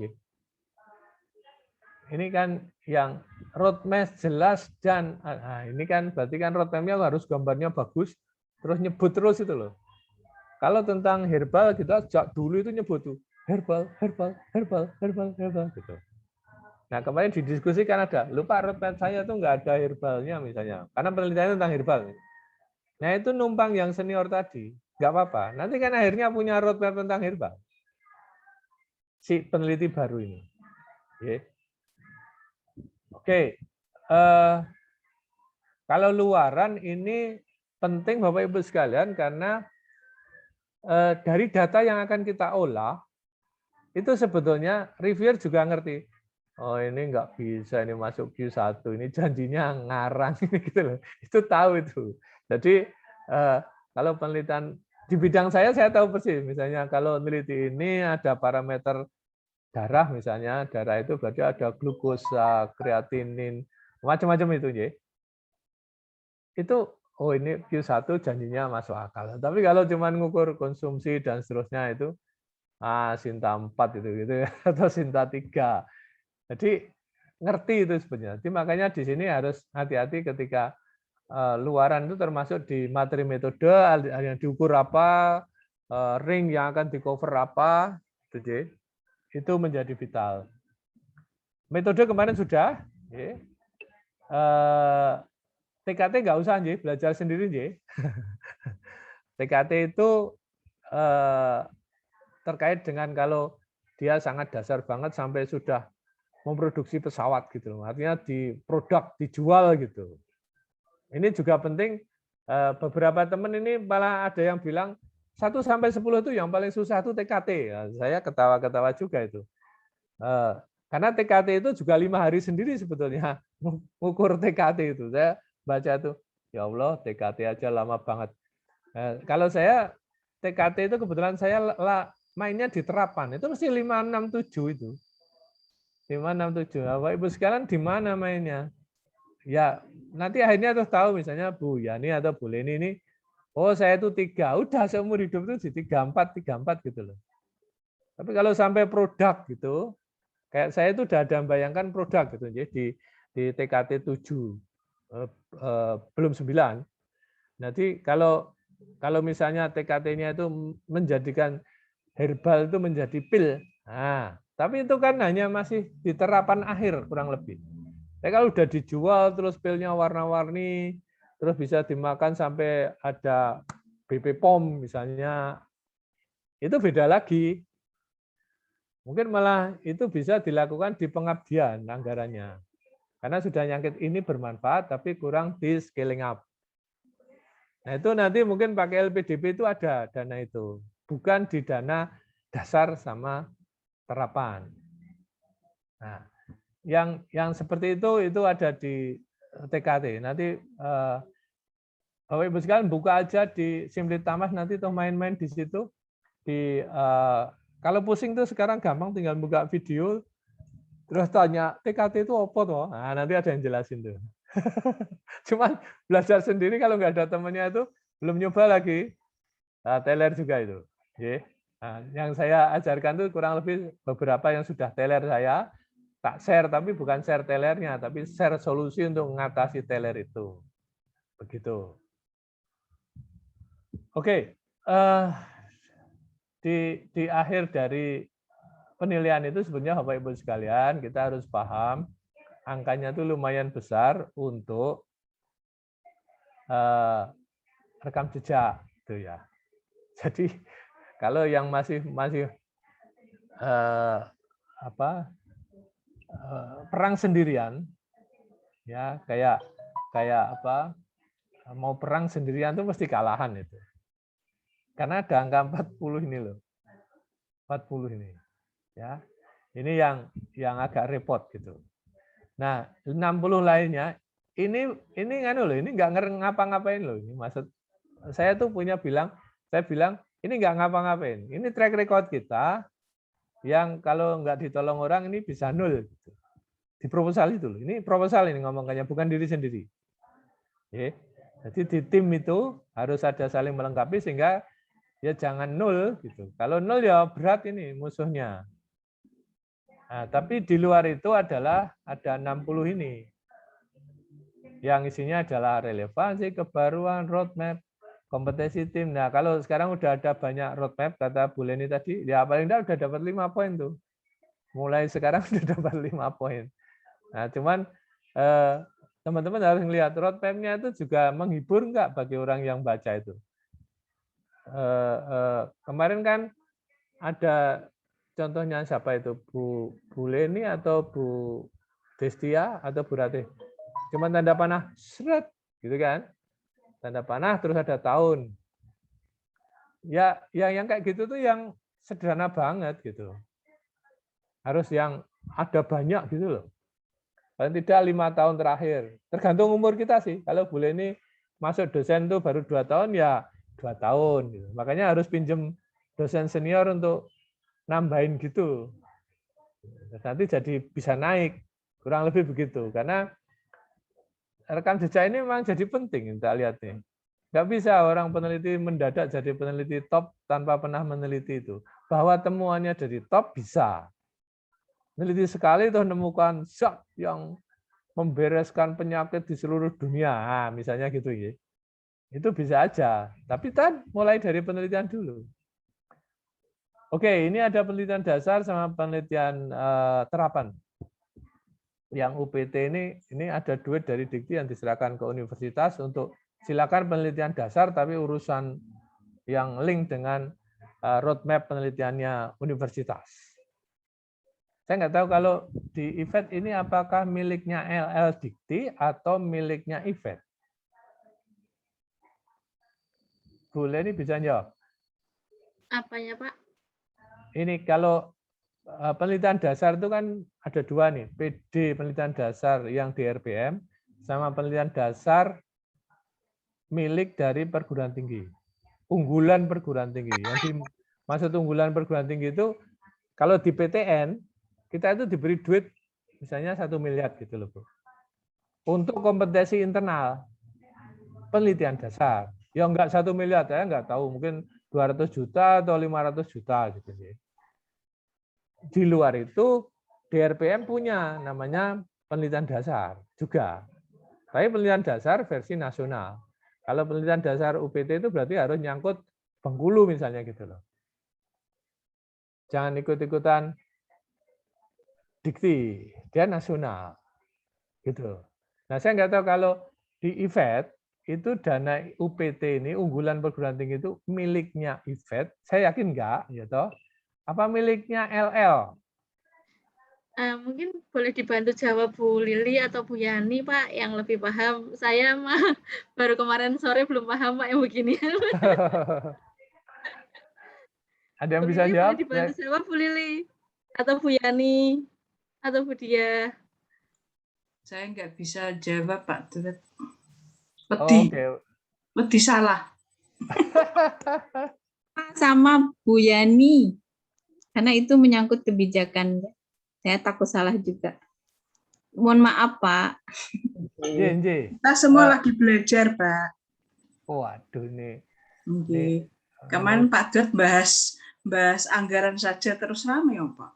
Ini kan yang roadmap jelas dan ini kan berarti kan roadmap-nya harus gambarnya bagus, terus nyebut terus itu loh. Kalau tentang herbal kita sejak dulu itu nyebut tuh herbal gitu. Nah kemarin didiskusikan ada, lupa roadmap saya tuh nggak ada herbalnya misalnya, karena penelitiannya tentang herbal. Nah itu numpang yang senior tadi, nggak apa-apa. Nanti kan akhirnya punya roadmap tentang herbal. Si peneliti baru ini. Oke. Kalau luaran ini penting Bapak Ibu sekalian karena dari data yang akan kita olah itu sebetulnya reviewer juga ngerti. Oh ini nggak bisa ini masuk Q1, ini janjinya ngarang ini gitu loh. Itu tahu itu. Jadi kalau penelitian di bidang saya tahu persis. Misalnya kalau meneliti ini ada parameter darah misalnya, darah itu berarti ada glukosa, kreatinin, macam-macam itu ya. Itu oh ini Q1 janjinya masuk akal. Tapi kalau cuma ngukur konsumsi dan seterusnya itu Sinta 4 itu gitu ya atau Sinta 3. Jadi ngerti itu sebenarnya. Jadi makanya di sini harus hati-hati ketika luaran itu termasuk di materi metode yang diukur apa, ring yang akan di cover apa, itu menjadi vital. Metode kemarin sudah, TKT nggak usah belajar sendiri. TKT itu terkait dengan kalau dia sangat dasar banget sampai sudah memproduksi pesawat gitu, artinya di produk dijual gitu. Ini juga penting. Beberapa teman ini malah ada yang bilang 1 sampai 10 itu yang paling susah itu TKT. Nah, saya ketawa-ketawa juga itu. Karena TKT itu juga 5 hari sendiri sebetulnya mengukur TKT itu. Saya baca itu, ya Allah TKT aja lama banget. Kalau saya TKT itu kebetulan saya mainnya di terapan, itu mesti 567 itu. 567. Bapak Ibu sekalian di mana mainnya? Ya, nanti akhirnya tuh tahu misalnya Bu Yani atau Bu Leni ini, oh saya itu 3, udah seumur hidup itu di 34 gitu loh. Tapi kalau sampai produk gitu, kayak saya itu udah ada membayangkan produk gitu, jadi di TKT 7, belum 9. Nanti kalau misalnya TKT-nya itu menjadikan herbal itu menjadi pil, nah, tapi itu kan hanya masih di terapan akhir kurang lebih. Tapi kalau udah dijual terus pilnya warna-warni, terus bisa dimakan sampai ada BP POM misalnya, itu beda lagi. Mungkin malah itu bisa dilakukan di pengabdian anggarannya. Karena sudah nyangkit ini bermanfaat, tapi kurang di scaling up. Nah itu nanti mungkin pakai LPDP itu ada dana itu. Bukan di dana dasar sama terapan. Nah, yang seperti itu ada di TKT. Nanti Bapak Ibu sekalian buka aja di Simplitamas, nanti tuh main-main di situ. Kalau pusing tuh sekarang gampang, tinggal buka video, terus tanya TKT itu apa toh? Nah, nanti ada yang jelasin tuh. Cuman belajar sendiri kalau nggak ada temannya itu belum nyoba lagi. Nah, teler juga itu. Nah, yang saya ajarkan tuh kurang lebih beberapa yang sudah teler saya tak share, tapi bukan share telernya, tapi share solusi untuk mengatasi teler itu. Begitu. Oke, di akhir dari penilaian itu sebenarnya Bapak Ibu sekalian, kita harus paham angkanya itu lumayan besar untuk rekam jejak, gitu ya. Jadi kalau yang masih perang sendirian, ya kayak apa, mau perang sendirian itu mesti kalahan itu. Karena ada angka 40 ini loh, 40 ini, ya. Ini yang agak repot gitu. Nah, 60 lainnya ini loh, ini nggak ngapa-ngapain loh. Ini maksud saya tuh saya bilang ini nggak ngapa-ngapain. Ini track record kita yang kalau nggak ditolong orang ini bisa 0. Gitu. Di proposal itu loh. Ini proposal ini ngomongnya, bukan diri sendiri. Oke. Jadi di tim itu harus ada saling melengkapi sehingga ya jangan 0 gitu. Kalau 0 ya berat ini musuhnya. Nah, tapi di luar itu adalah ada 60 ini. Yang isinya adalah relevansi, kebaruan, roadmap, kompetensi tim. Nah, kalau sekarang udah ada banyak roadmap, kata Bu Leni tadi, ya paling tidak udah dapat 5 poin tuh. Mulai sekarang udah dapat 5 poin. Nah, cuman teman-teman harus melihat roadmap-nya itu juga menghibur nggak bagi orang yang baca itu. Kemarin kan ada contohnya siapa itu, Bu Leni atau Bu Destia atau Bu Ratih. Cuman tanda panah, seret, gitu kan. Tanda panah terus ada tahun. Ya, yang kayak gitu tuh yang sederhana banget gitu. Harus yang ada banyak gitu loh. Paling tidak 5 tahun terakhir. Tergantung umur kita sih. Kalau Bu Leni masuk dosen tuh baru 2 tahun ya 2 tahun. Gitu. Makanya harus pinjem dosen senior untuk nambahin gitu. Nanti jadi bisa naik. Kurang lebih begitu. Karena rekam jejak ini memang jadi penting kita lihat nih. Nggak bisa orang peneliti mendadak jadi peneliti top tanpa pernah meneliti itu. Bahwa temuannya dari top bisa. Meneliti sekali tuh menemukan zat yang membereskan penyakit di seluruh dunia. Nah, misalnya gitu ya. Itu bisa aja. Tapi kan mulai dari penelitian dulu. Oke, ini ada penelitian dasar sama penelitian terapan. Yang UPT ini ada duit dari Dikti yang diserahkan ke universitas untuk silakan penelitian dasar, tapi urusan yang link dengan roadmap penelitiannya universitas. Saya nggak tahu kalau di IFET ini apakah miliknya LL Dikti atau miliknya IFET. Bu Leni bisa jawab? Apanya, Pak? Ini kalau penelitian dasar itu kan ada 2 nih, PD penelitian dasar yang di RPM sama penelitian dasar milik dari perguruan tinggi. Unggulan perguruan tinggi. Yang dimaksud unggulan perguruan tinggi itu kalau di PTN kita itu diberi duit misalnya 1 miliar gitu loh, Bu. Untuk kompetensi internal penelitian dasar. Ya enggak 1 miliar, saya enggak tahu, mungkin 200 juta atau 500 juta gitu sih. Di luar itu DRPM punya namanya penelitian dasar juga. Tapi penelitian dasar versi nasional. Kalau penelitian dasar UPT itu berarti harus nyangkut Bengkulu misalnya gitu loh. Jangan ikut-ikutan Dikti, dia nasional. Gitu. Nah, saya nggak tahu kalau di IFET itu dana UPT ini unggulan perguruan tinggi itu miliknya IFET. Saya yakin enggak, ya toh. Apa miliknya LL? Mungkin boleh dibantu jawab Bu Lili atau Bu Yani, Pak, yang lebih paham. Saya mah baru kemarin sore belum paham, Pak, yang begini. Ada yang Bu bisa Lili boleh jawab? dibantu jawab, Bu Lili. Atau Bu Yani. Atau Bu Dia. Saya nggak bisa jawab, Pak Dut. Oke. Wedi salah. Sama Bu Yani, karena itu menyangkut kebijakan. Saya takut salah juga. Mohon maaf, Pak. JNJ. Kita semua lagi belajar, Pak. Waduh ini. Oke. Kemarin Pak Dut bahas anggaran saja terus ramai, ya, Pak.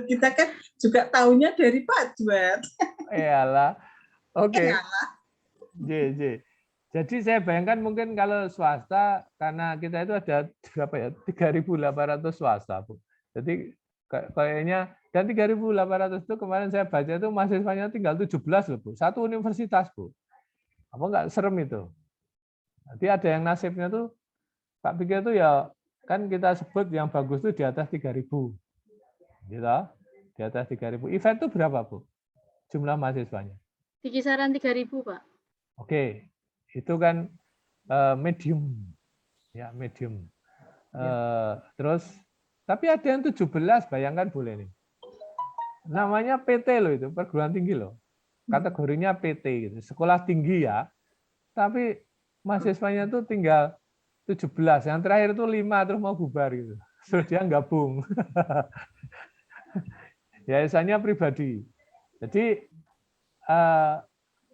Kita kan juga tahunya dari Pak Dut. Iyalah. Oke. JJ. Jadi saya bayangkan mungkin kalau swasta, karena kita itu ada berapa ya, 3.800 swasta, Bu. Jadi kayaknya, dan 3.800 itu kemarin saya baca itu mahasiswanya tinggal 17 loh, Bu. Satu universitas, Bu. Apa enggak serem itu? Nanti ada yang nasibnya tuh, Pak pikir itu ya, kan kita sebut yang bagus itu di atas 3.000. Gitu. Di atas 3.000. Event itu berapa, Bu? Jumlah mahasiswanya? Di kisaran 3.000, Pak. Oke. Itu kan medium, ya medium. Terus, tapi ada yang 17, bayangkan boleh nih. Namanya PT loh itu, perguruan tinggi loh. Kategorinya PT gitu, sekolah tinggi ya. Tapi mahasiswanya tuh tinggal 17, yang terakhir itu 5 terus mau bubar gitu. Terus dia gabung. Yayasannya pribadi. Jadi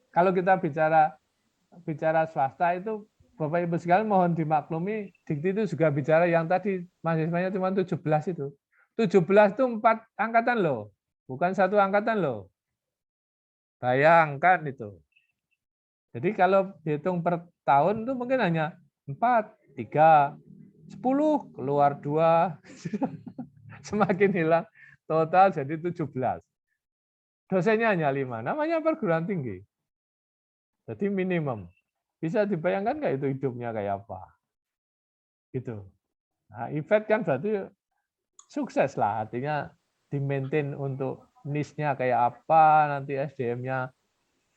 kalau kita bicara swasta itu, Bapak Ibu sekalian mohon dimaklumi, Dikti itu juga bicara yang tadi mahasiswanya cuma 17 itu. 17 itu 4 angkatan loh, bukan 1 angkatan loh. Bayangkan itu. Jadi kalau dihitung per tahun itu mungkin hanya 4, 3, 10, keluar 2, semakin hilang, total jadi 17. Dosennya hanya 5, namanya perguruan tinggi. Jadi minimum. Bisa dibayangkan nggak itu hidupnya kayak apa? Gitu. Nah, event kan berarti sukses lah, artinya di-maintain untuk niche-nya kayak apa, nanti SDM-nya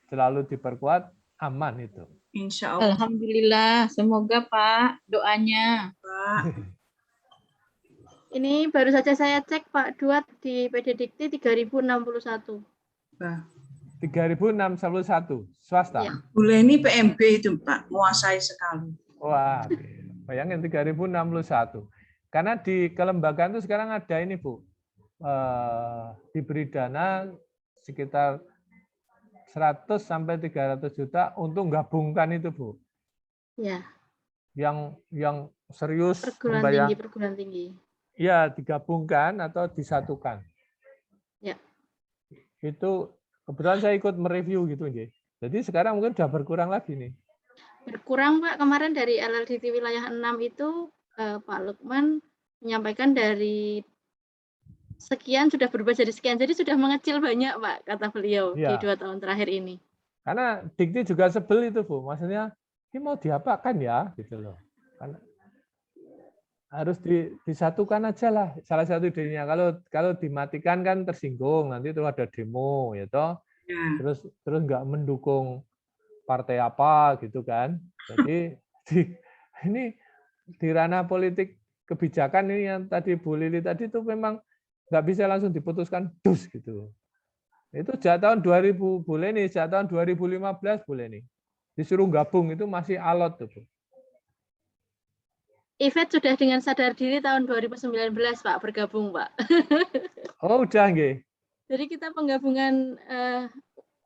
selalu diperkuat, aman itu. Insya Allah. Alhamdulillah, semoga Pak doanya. Pak. Ini baru saja saya cek, Pak Duat, di PD Dikti 3.061. Nah. 3.061 swasta. Ya. Boleh ini PMB itu, Pak, menguasai sekali. Wah, bayangin 3.061. Karena di kelembagaan itu sekarang ada ini, Bu. Diberi dana sekitar 100 sampai 300 juta untuk gabungkan itu, Bu. Ya. Yang serius perguruan tinggi. Ya, digabungkan atau disatukan. Ya. Itu kebetulan saya ikut mereview gitu, jadi sekarang mungkin sudah berkurang lagi nih. Berkurang, Pak. Kemarin dari LLDT wilayah 6 itu Pak Lukman menyampaikan dari sekian sudah berubah jadi sekian. Jadi sudah mengecil banyak, Pak, kata beliau di 2 tahun terakhir ini. Karena Dikti juga sebel itu, Bu. Maksudnya ini mau diapakan ya, gitu loh. Karena harus disatukan aja lah. Salah satu idenya, kalau dimatikan kan tersinggung, nanti itu ada demo, ya toh. Terus nggak mendukung partai apa gitu kan. Jadi ini di ranah politik kebijakan ini yang tadi Bu Lili tadi itu memang nggak bisa langsung diputuskan dus gitu. Itu sejak tahun 2000 boleh nih, sejak tahun 2015 boleh nih. Disuruh gabung itu masih alot tuh, Bu. Ivet sudah dengan sadar diri tahun 2019, Pak, bergabung, Pak. Oh, udah nggih. Jadi kita penggabungan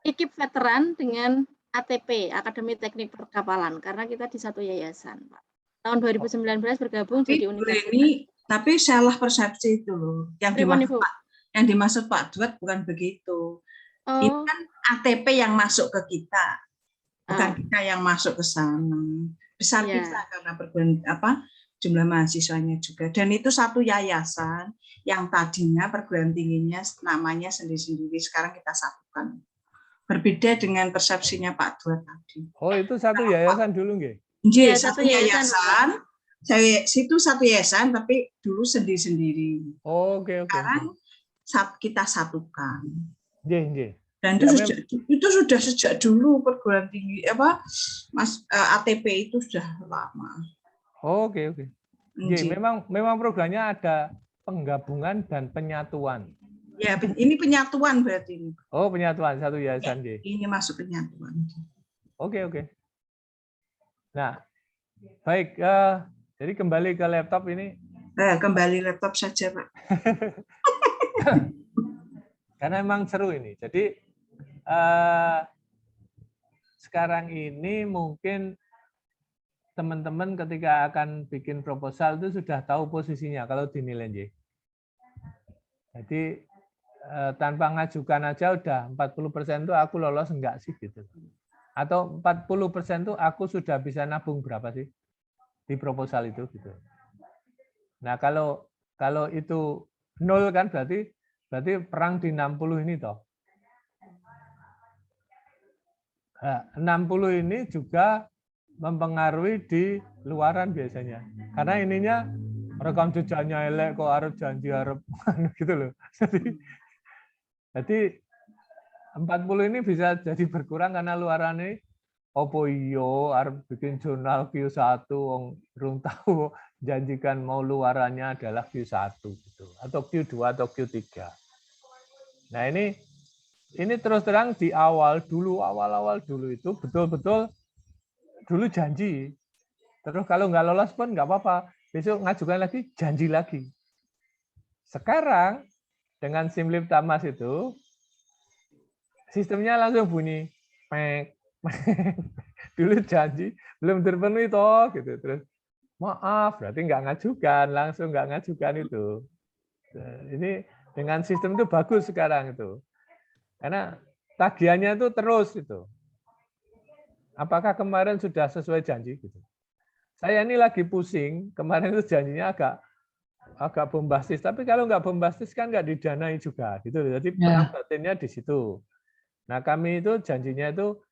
ekip veteran dengan ATP, Akademi Teknik Perkapalan, karena kita di satu yayasan, Pak. Tahun 2019 bergabung jadi universitas. Ini, tapi salah persepsi itu loh. Yang dimaksud Pak Duat bukan begitu. Oh. Ini kan ATP yang masuk ke kita, bukan kita yang masuk ke sana. Besar-besar karena jumlah mahasiswanya juga. Dan itu satu yayasan yang tadinya perguruan tingginya namanya sendiri-sendiri, sekarang kita satukan. Berbeda dengan persepsinya Pak Duat tadi. Oh, itu satu yayasan dulu nggih? Iya, satu yayasan. Saya situ satu yayasan, tapi dulu sendiri-sendiri. Oke. Sekarang kita satukan. Nggih. Dan itu sudah sejak dulu perguruan tinggi ATP itu sudah lama. Oke. Memang programnya ada penggabungan dan penyatuan. Ya, ini penyatuan berarti. Oh, penyatuan satu yayasan. Ya, ini masuk penyatuan. Oke. Nah, baik. Jadi kembali ke laptop ini. Kembali laptop saja, Pak. Karena memang seru ini. Jadi sekarang ini mungkin teman-teman ketika akan bikin proposal itu sudah tahu posisinya kalau dinilai. Jadi tanpa ngajukan aja udah 40% itu aku lolos enggak sih gitu. Atau 40% itu aku sudah bisa nabung berapa sih di proposal itu gitu. Nah, kalau itu 0 kan berarti perang di 60 ini toh. 60 ini juga mempengaruhi di luaran biasanya. Karena ininya rekam jejaknya elek kok arep janji arep gitu loh. Jadi 40 ini bisa jadi berkurang karena luaran ini opo iyo arep bikin jurnal Q1 wong belum tahu janjikan mau luarannya adalah Q1 gitu atau Q2 atau Q3. Nah, ini terus terang di awal dulu itu betul-betul dulu janji. Terus kalau nggak lolos pun nggak apa-apa. Besok ngajukan lagi, janji lagi. Sekarang dengan Simlip Tamas itu sistemnya langsung bunyi. Dulu janji belum terpenuhi toh gitu. Terus maaf, berarti nggak ngajukan, langsung nggak ngajukan itu. Ini dengan sistem itu bagus sekarang itu. Karena tagihannya itu terus itu. Apakah kemarin sudah sesuai janji gitu? Saya ini lagi pusing, kemarin itu janjinya agak bombastis, tapi kalau nggak bombastis kan nggak didanai juga gitu. Jadi perang batinnya di situ. Nah, kami itu janjinya itu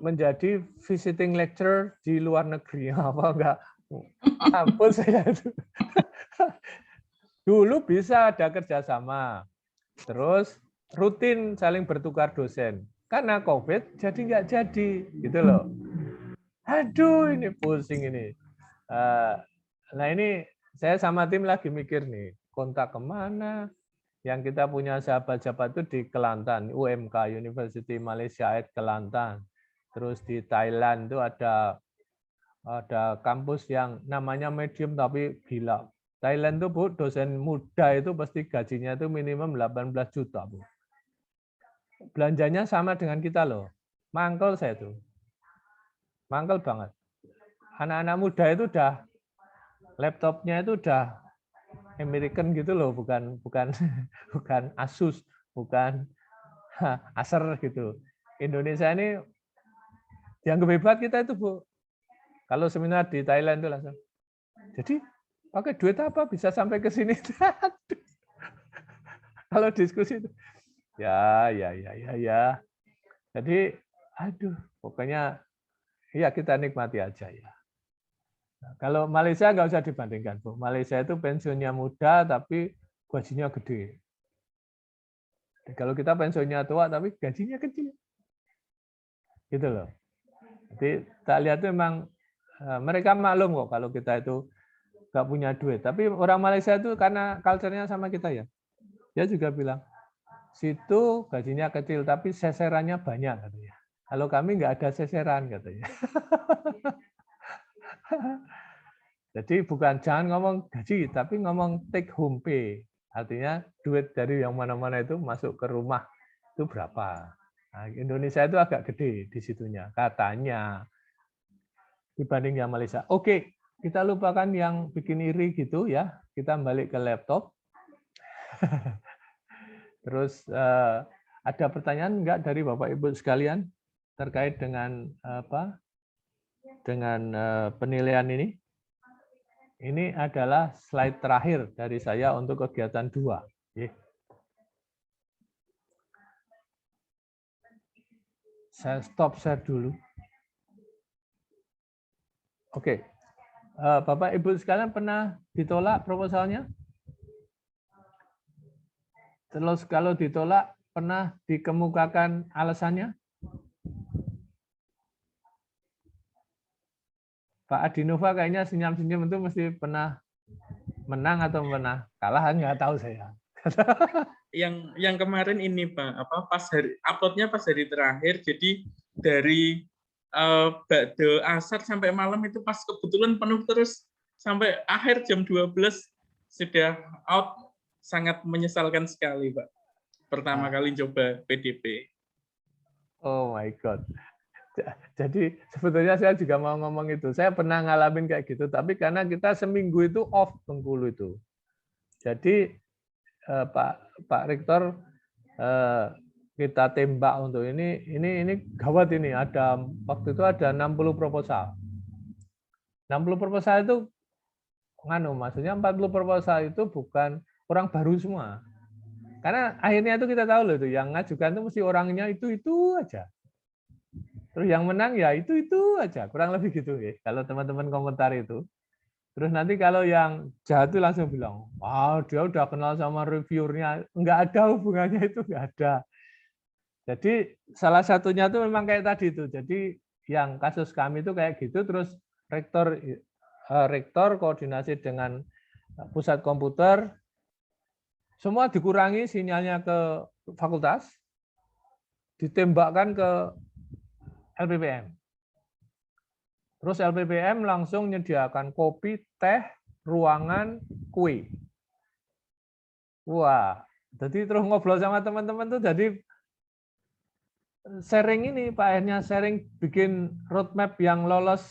menjadi visiting lecturer di luar negeri. Apa enggak? Ampun saya itu. Dulu bisa ada kerjasama. Terus rutin saling bertukar dosen. Karena COVID jadi nggak jadi, gitu loh. Aduh, ini pusing ini. Nah, ini saya sama tim lagi mikir nih, kontak kemana? Yang kita punya sahabat-sahabat itu di Kelantan, UMK, University Malaysia at Kelantan. Terus di Thailand itu ada kampus yang namanya medium tapi gila. Thailand itu Bu, dosen muda itu pasti gajinya itu minimum 18 juta, Bu. Belanjanya sama dengan kita loh. Mangkel saya tuh. Mangkel banget. Anak-anak muda itu udah laptopnya itu udah American gitu loh, bukan Asus, bukan Acer gitu. Indonesia ini dianggap hebat kita itu, Bu. Kalau seminar di Thailand itu langsung. Jadi pakai duit apa bisa sampai ke sini? Kalau diskusi itu. Ya. Jadi, aduh, pokoknya ya kita nikmati aja ya. Nah, kalau Malaysia nggak usah dibandingkan, Bu. Malaysia itu pensiunnya muda tapi gajinya gede. Dan kalau kita pensiunnya tua tapi gajinya kecil. Gitu loh. Jadi tak lihat itu memang mereka maklum kok kalau kita itu nggak punya duit. Tapi orang Malaysia itu karena culture-nya sama kita ya. Dia juga bilang, situ gajinya kecil tapi seserannya banyak katanya. Kalau kami nggak ada seseran katanya. Jadi jangan ngomong gaji, tapi ngomong take home pay. Artinya duit dari yang mana-mana itu masuk ke rumah itu berapa. Nah, Indonesia itu agak gede di situnya, katanya. Dibanding yang Malaysia. Oke, kita lupakan yang bikin iri gitu ya. Kita balik ke laptop. Terus ada pertanyaan enggak dari Bapak Ibu sekalian terkait dengan apa? Dengan penilaian ini? Ini adalah slide terakhir dari saya untuk kegiatan 2. Saya stop share dulu. Oke. Bapak Ibu sekalian pernah ditolak proposalnya? Terus kalau ditolak pernah dikemukakan alasannya? Pak Adinova kayaknya senyum-senyum itu mesti pernah menang atau pernah kalah, nggak tahu saya. Yang kemarin ini Pak, pas hari uploadnya pas hari terakhir, jadi dari Ba'do Asar sampai malam itu pas kebetulan penuh terus sampai akhir jam 12 sudah out, sangat menyesalkan sekali Pak. Pertama kali coba PDP. Oh my God. Jadi sebetulnya saya juga mau ngomong itu. Saya pernah ngalamin kayak gitu, tapi karena kita seminggu itu off Bengkulu itu. Jadi Pak Rektor kita tembak untuk ini gawat ini. Ada waktu itu ada 60 proposal. 60 proposal itu maksudnya 40 proposal itu bukan orang baru semua. Karena akhirnya itu kita tahu loh itu yang ngajukan itu mesti orangnya itu aja. Terus yang menang ya itu aja, kurang lebih gitu ya. Kalau teman-teman komentar itu. Terus nanti kalau yang jahat itu langsung bilang, wah dia udah kenal sama reviewernya, nggak ada hubungannya itu, nggak ada. Jadi salah satunya itu memang kayak tadi itu. Jadi yang kasus kami itu kayak gitu, terus rektor koordinasi dengan pusat komputer, semua dikurangi sinyalnya ke fakultas, ditembakkan ke LPPM. Terus LPPM langsung menyediakan kopi, teh, ruangan, kue. Wah, jadi terus ngobrol sama teman-teman tuh jadi sharing ini, Pak, akhirnya sharing bikin roadmap yang lolos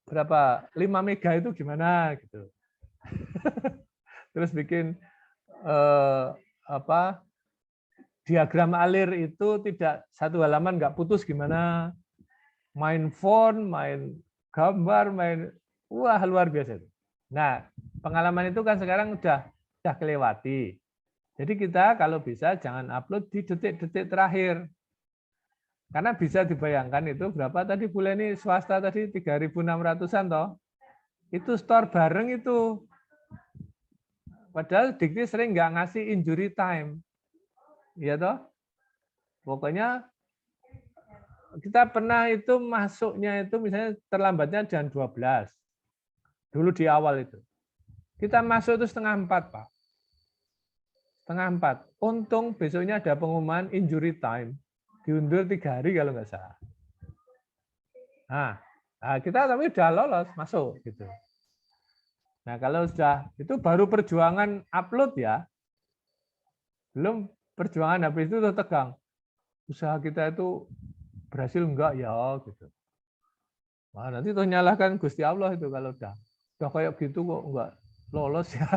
berapa 5 mega itu gimana gitu. Terus bikin diagram alir itu tidak satu halaman nggak putus gimana, main font, main gambar, wah luar biasa. Nah, pengalaman itu kan sekarang udah kelewati. Jadi kita kalau bisa jangan upload di detik-detik terakhir. Karena bisa dibayangkan itu berapa tadi Bu Leni, swasta tadi 3.600-an toh. Itu store bareng itu. Padahal Dikti sering nggak ngasih injury time. Iya toh? Pokoknya kita pernah itu masuknya itu misalnya terlambatnya jam 12. Dulu di awal itu. Kita masuk itu 3:30, Pak. 3:30. Untung besoknya ada pengumuman injury time. Diundur 3 hari kalau nggak salah. Nah, kita tapi udah lolos masuk gitu. Nah, kalau sudah itu baru perjuangan upload ya. Belum perjuangan habis itu tegang. Usaha kita itu berhasil enggak ya gitu. Nah, nanti tuh nyalahkan Gusti Allah itu kalau udah kayak gitu kok enggak lolos ya.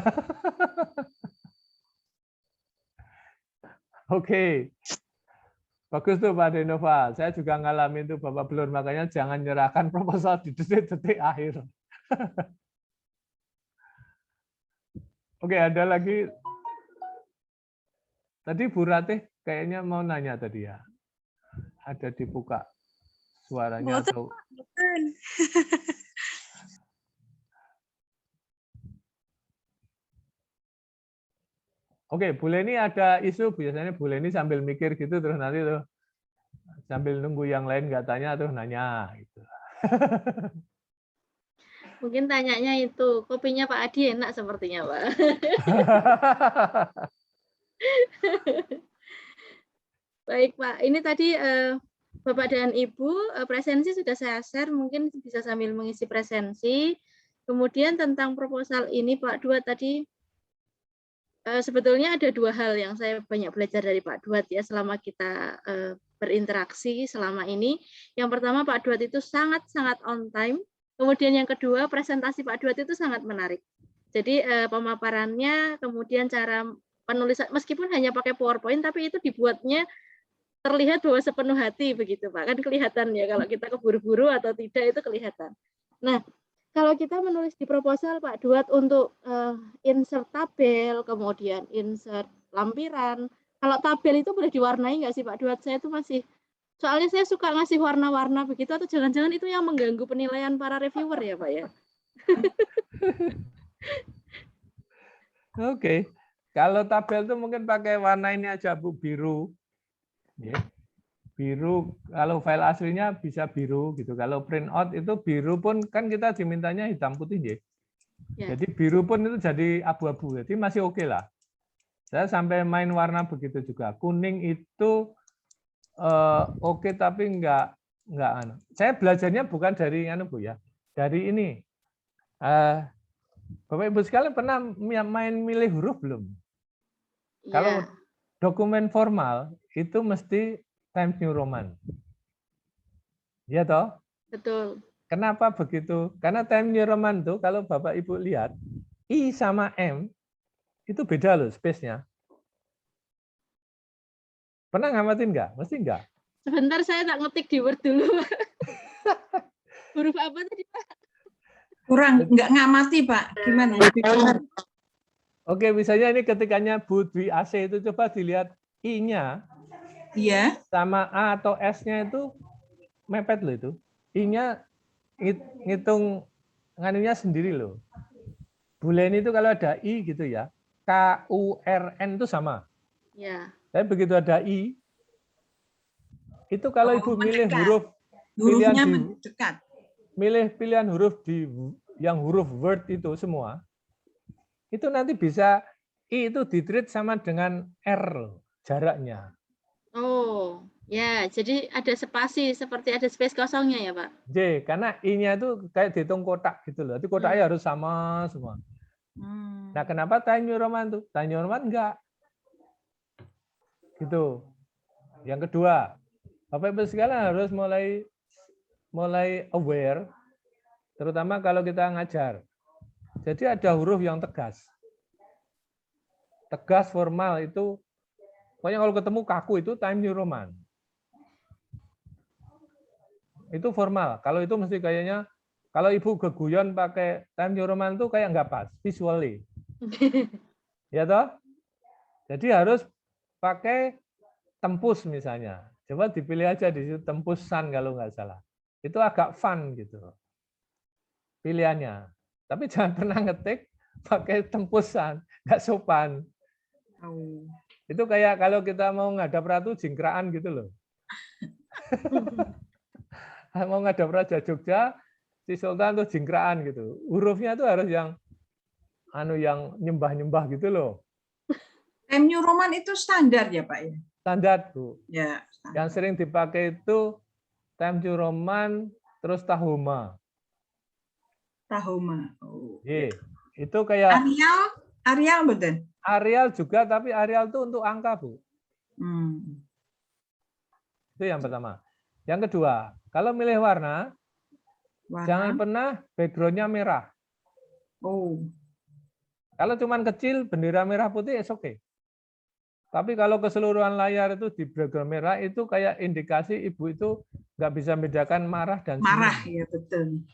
Oke. Bagus tuh Pak Denova. Saya juga ngalamin tuh Bapak Blur, makanya jangan nyerahkan proposal di detik-detik akhir. Oke, ada lagi. Tadi Bu Ratih kayaknya mau nanya tadi ya. Ada dibuka suaranya atau Oke, Bu Leni ada isu, biasanya Bu Leni sambil mikir gitu terus nanti tuh sambil nunggu yang lain nggak tanya tuh nanya gitu. Mungkin tanyanya itu, kopinya Pak Adi enak sepertinya, Pak. Baik, Pak. Ini tadi Bapak dan Ibu, presensi sudah saya share, mungkin bisa sambil mengisi presensi. Kemudian tentang proposal ini, Pak Duat tadi, sebetulnya ada 2 hal yang saya banyak belajar dari Pak Duat ya selama kita berinteraksi selama ini. Yang pertama, Pak Duat itu sangat-sangat on time. Kemudian yang kedua, presentasi Pak Duat itu sangat menarik. Jadi pemaparannya, kemudian cara penulisan, meskipun hanya pakai PowerPoint, tapi itu dibuatnya terlihat bahwa sepenuh hati begitu Pak. Kan kelihatan ya kalau kita keburu-buru atau tidak itu kelihatan. Nah, kalau kita menulis di proposal Pak Duat untuk insert tabel, kemudian insert lampiran, kalau tabel itu boleh diwarnai nggak sih Pak Duat? Saya itu masih, soalnya saya suka ngasih warna-warna begitu, atau jangan-jangan itu yang mengganggu penilaian para reviewer ya Pak ya? Oke. Kalau tabel itu mungkin pakai warna ini aja Bu, biru. Ya. Biru, kalau file aslinya bisa biru gitu. Kalau print out itu biru pun kan kita dimintanya hitam putih ya. Jadi biru pun itu jadi abu-abu. Jadi masih oke lah. Saya sampai main warna begitu juga. Kuning itu oke tapi enggak anu. Saya belajarnya bukan dari anu Bu ya. Dari ini. Bapak Ibu sekalian pernah main milih huruf belum? Kalau dokumen formal itu mesti Times New Roman. Iya toh? Betul. Kenapa begitu? Karena Times New Roman tuh kalau Bapak Ibu lihat I sama M itu beda loh space-nya. Pernah ngamatin nggak? Mesti nggak? Sebentar saya tak ngetik di Word dulu. Huruf apa tadi Pak? Kurang, nggak ngamati Pak. Gimana? Oke, misalnya ini ketikanya Bu Dwi AC itu coba dilihat I-nya. Iya. Sama A atau S-nya itu mepet loh itu. I-nya ngitung nganunya sendiri loh. Bulen itu kalau ada I gitu ya, KURN itu sama. Ya. Tapi begitu ada I, itu kalau Ibu milih huruf hurufnya pilihan mendekat. Milih pilihan huruf di yang huruf word itu semua, itu nanti bisa I itu di-treat sama dengan R jaraknya. Oh, ya, jadi ada spasi seperti ada space kosongnya ya, Pak? J, karena I-nya itu kayak dihitung kotak gitu loh. Jadi kotaknya harus sama semua. Nah, kenapa Times New Roman tuh? Times New Roman enggak. Gitu. Yang kedua, Bapak Ibu sekalian harus mulai aware, terutama kalau kita ngajar. Jadi ada huruf yang tegas. Tegas formal itu, pokoknya kalau ketemu kaku itu Times New Roman. Itu formal. Kalau itu mesti kayaknya, kalau Ibu keguyon pakai Times New Roman itu kayak nggak pas, visually. Ya toh? Jadi harus pakai tempus misalnya. Coba dipilih aja di situ tempusan kalau nggak salah. Itu agak fun gitu pilihannya. Tapi jangan pernah ngetik pakai tempusan, nggak sopan. Itu kayak kalau kita mau ngadap ratu jingkraan gitu loh. Mau ngadap Raja Jogja, si Sultan tuh jingkraan gitu. Hurufnya tuh harus yang nyembah-nyembah gitu loh. Times New Roman itu standar ya Pak ya? Standar Bu. Ya. Standar. Yang sering dipakai itu Times New Roman terus Tahoma. Tahoma. Oh. Itu kayak Arial betul. Arial juga, tapi Arial itu untuk angka Bu. Itu yang pertama. Yang kedua, kalau milih warna, jangan pernah background-nya merah. Oh. Kalau cuman kecil, bendera merah putih, it's okay. Tapi kalau keseluruhan layar itu di background merah, itu kayak indikasi Ibu itu nggak bisa membedakan marah dan senyum. Marah, ya betul.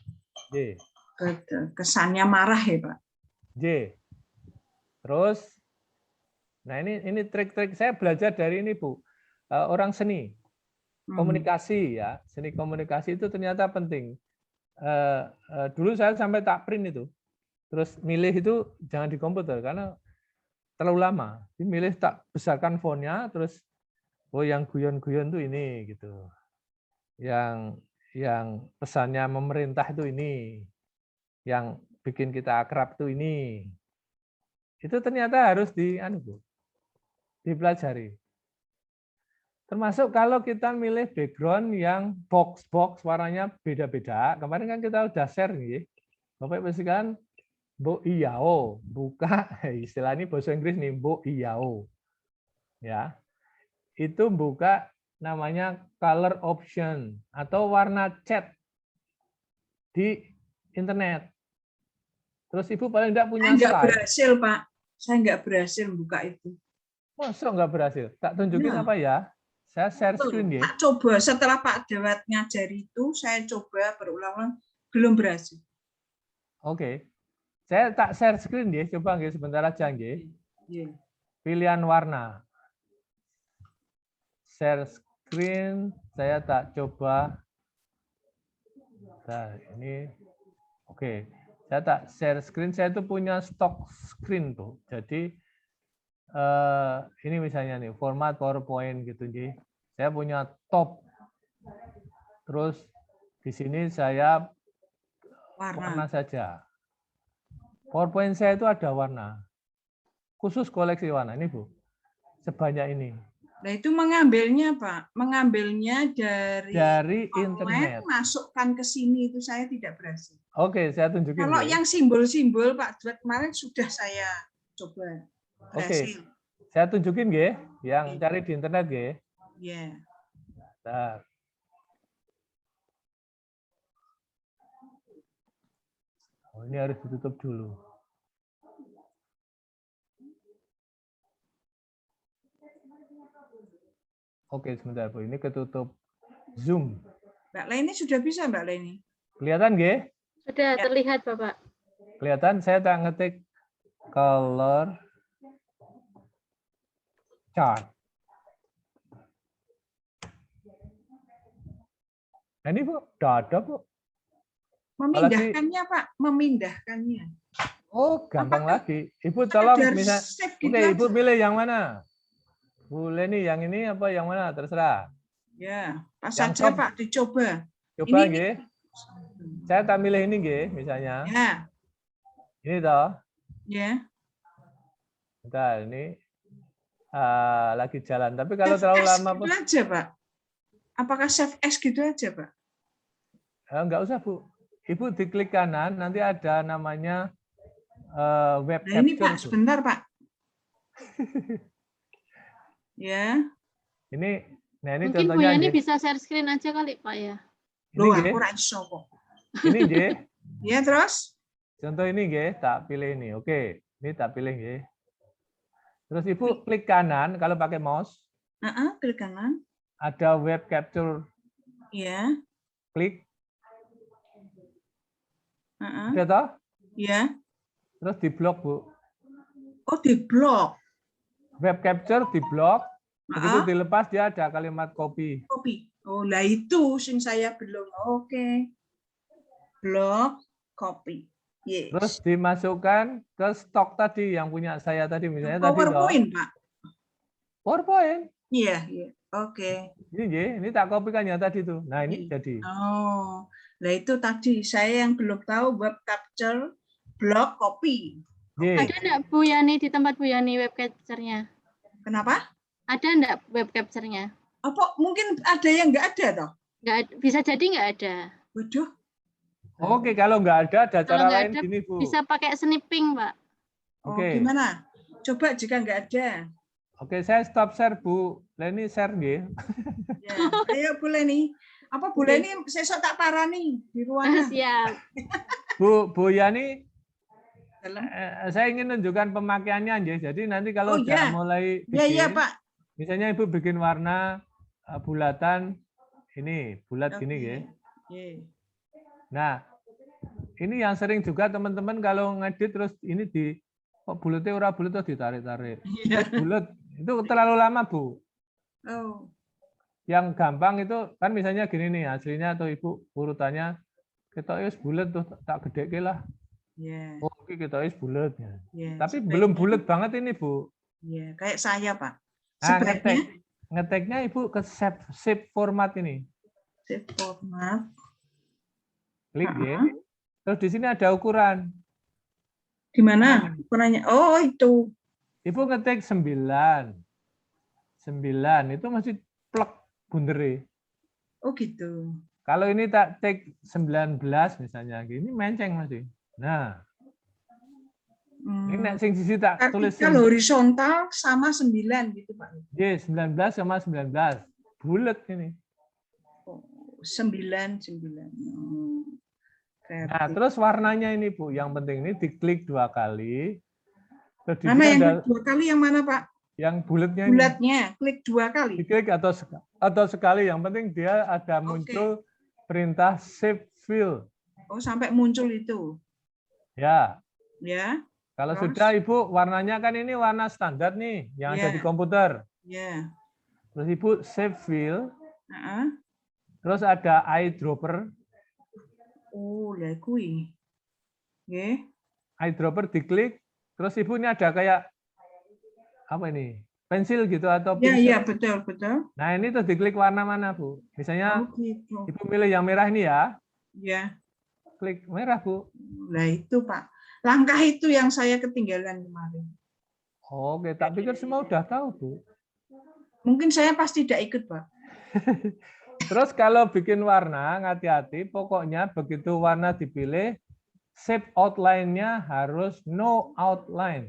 J. Kesannya marah ya Pak. J. Terus, nah ini trik-trik saya belajar dari ini Bu, orang seni. Komunikasi ya, seni komunikasi itu ternyata penting. Dulu saya sampai tak print itu, terus milih itu jangan di komputer karena terlalu lama. Milih tak besarkan fontnya, terus yang guyon-guyon tuh ini gitu, yang pesannya memerintah itu ini, yang bikin kita akrab tuh ini. Itu ternyata harus dipelajari. Termasuk kalau kita milih background yang box warnanya beda-beda. Kemarin kan kita udah share nih, Bapak Ibu sekalian, Bu Iyao, buka istilah ini bahasa Inggris nih, Bu Iyao. Ya. Itu buka namanya color option atau warna cat di internet. Terus Ibu paling enggak punya slide. Saya nggak berhasil, Pak. Saya nggak berhasil buka itu. Masa nggak berhasil? Tak tunjukin apa ya? Saya share screen ya. Tak coba setelah Pak Dawat ngajari itu, saya coba berulang-ulang, belum berhasil. Oke. Saya tak share screen ya, coba nggih sebentar aja nggih. Pilihan warna. Share screen, saya tak coba. Nah, ini oke. Saya tak share screen, saya itu punya stock screen tuh. Jadi ini misalnya nih format PowerPoint gitu, Ji. Saya punya top. Terus di sini saya warna saja. PowerPoint saya itu ada warna. Khusus koleksi warna ini, Bu. Sebanyak ini. Nah, itu mengambilnya, Pak. Mengambilnya dari internet. Masukkan ke sini itu saya tidak berhasil. Oke, saya tunjukin. Kalau yang simbol-simbol Pak Duet kemarin sudah saya coba. Berhasil. Oke. Saya tunjukin, G. Yang cari di internet, G. Iya. Nah. Oh, ini harus ditutup dulu. Oke, sebentar, Bu. Ini ketutup Zoom. Mbak Leni sudah bisa, Mbak Leni? Kelihatan, G? Sudah terlihat, Bapak. Kelihatan, saya tak ngetik color chart. Nah, ini, Bu. Udah ada, Bu. Memindahkannya, Pak. Memindahkannya. Oh, gampang lagi. Ibu tolong, misalnya. Oke, Ibu pilih yang mana? Bu Leni, yang ini apa yang mana? Terserah. Ya, pas saja Pak, dicoba. Coba, G. Saya tak milih ini, G, misalnya. Ya. Ini toh. Ya. Bentar, ini lagi jalan. Tapi kalau save terlalu lama, gitu aja, Pak. Apakah save as gitu aja, Pak? Enggak usah, Bu. Ibu diklik kanan, nanti ada namanya web capture. Ini, Pak, sebentar, Pak. Ya. Ini, nah ini mungkin Bu contohnya. Yani bisa share screen aja kali, Pak ya. Loh, aku ra iso kok. Ini, G. Ya, terus? Contoh ini, G, tak pilih ini. Oke, ini tak pilih, G. Terus Ibu klik kanan kalau pakai mouse. Klik kanan. Ada web capture. Ya. Klik. Ada toh? Ya. Terus di blok, Bu. Oh, di blok. Web capture di blok. Begitu dilepas dia ada kalimat copy. Copy. Oh, lah itu sing saya belum. Oke. Blok, copy. Yes. Terus dimasukkan ke stok tadi yang punya saya tadi misalnya PowerPoint, tadi. Pak. PowerPoint. Iya, iya. Oke. Ini tak kopikan yang tadi tuh. Nah, ini jadi. Oh. Nah, itu tadi saya yang belum tahu web capture, blok, copy. Ada enggak Bu Yani di tempat Bu Yani web capture-nya? Kenapa? Ada enggak web capture-nya? Apa mungkin ada yang enggak ada toh? Enggak, bisa jadi enggak ada. Waduh. Oke, kalau enggak ada cara lain ada, gini, Bu. Bisa pakai snipping, Pak. Oh, gimana? Coba jika enggak ada. Oke, saya stop share, Bu. Leni share nggih. Ya, ayo Bu Leni. Apa Bu Leni sesok tak parani di ruangan. Siap. Bu Yani, saya ingin menunjukkan pemakaiannya, Nggih. Jadi nanti kalau sudah mulai bikin, ya, Pak. Misalnya Ibu bikin warna bulatan ini, bulat gini, Nggih. Nah, ini yang sering juga teman-teman kalau ngedit terus ini kok bulatnya ora bulat terus ditarik-tarik. Bulat itu terlalu lama, Bu. Oh. Yang gampang itu kan misalnya gini nih hasilnya atau Ibu urutannya kita is bulat tuh tak gedeke lah. Yeah. Oh, kita is bulat ya. Yeah, tapi belum bulat banget ini, Bu. Iya, kayak saya, Pak. Nah, ngeteknya Ibu ke save format ini. Save format. Klik ya. Terus di sini ada ukuran. Di mana ukurannya? Oh, itu. Ibu ngetik 9 itu masih plek bundere. Oh, gitu. Kalau ini tak take 19 misalnya, ini menceng masih. Nah, ini sing sisi tak tulis horizontal sama 9 gitu, Pak. Iya, 19 sama 19. Bulat ini. Oh, 9. Nah, terus warnanya ini, Bu, yang penting ini diklik 2 kali. Mana yang 2 kali yang mana, Pak? Yang bulatnya. Bulatnya, klik 2 kali. Diklik atau sekali, yang penting dia ada muncul perintah save fill. Oh, sampai muncul itu. Ya. Ya. Kalau sudah, Ibu, warnanya kan ini warna standar nih, yang ada di komputer. Ya. Terus Ibu save fill. Terus ada eyedropper. Oh, lah kuwi. Nggih. Eyedropper diklik, terus Ibu ini ada kayak apa ini? Pensil gitu atau Ya, pincel. ya, betul, betul. Nah, ini tuh diklik warna mana, Bu? Misalnya Oh, gitu. Ibu milih yang merah ini ya. Ya. Klik merah, Bu. Nah, itu, Pak. Langkah itu yang saya ketinggalan kemarin. Oke, tak pikir semua udah tahu, Bu. Mungkin saya pasti tidak ikut, Pak. Terus kalau bikin warna, hati-hati, pokoknya begitu warna dipilih, shape outline-nya harus no outline.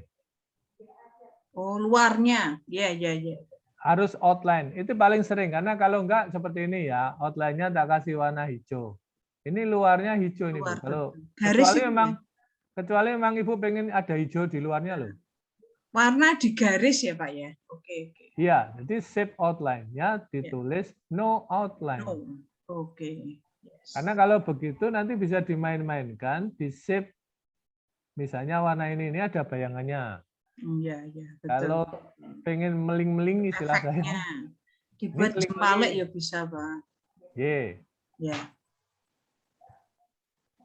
Oh, luarnya. Ya, ya, ya. Harus outline. Itu paling sering, karena kalau enggak seperti ini ya, outline-nya tak kasih warna hijau. Ini luarnya hijau ini, Bu. Luar, Kalau garis kecuali memang Ibu pengen ada hijau di luarnya loh. warna di garis ya, Pak ya. Oke, oke. Iya, jadi shape outline-nya ditulis no outline. No. Oke. Yes. Karena kalau begitu nanti bisa dimain-mainkan di shape, misalnya warna ini ada bayangannya. Iya, iya, betul. Kalau pengen meling-meling istilah saya. Efeknya. Dibuat jempalik ya bisa, Pak. Ye. Ya.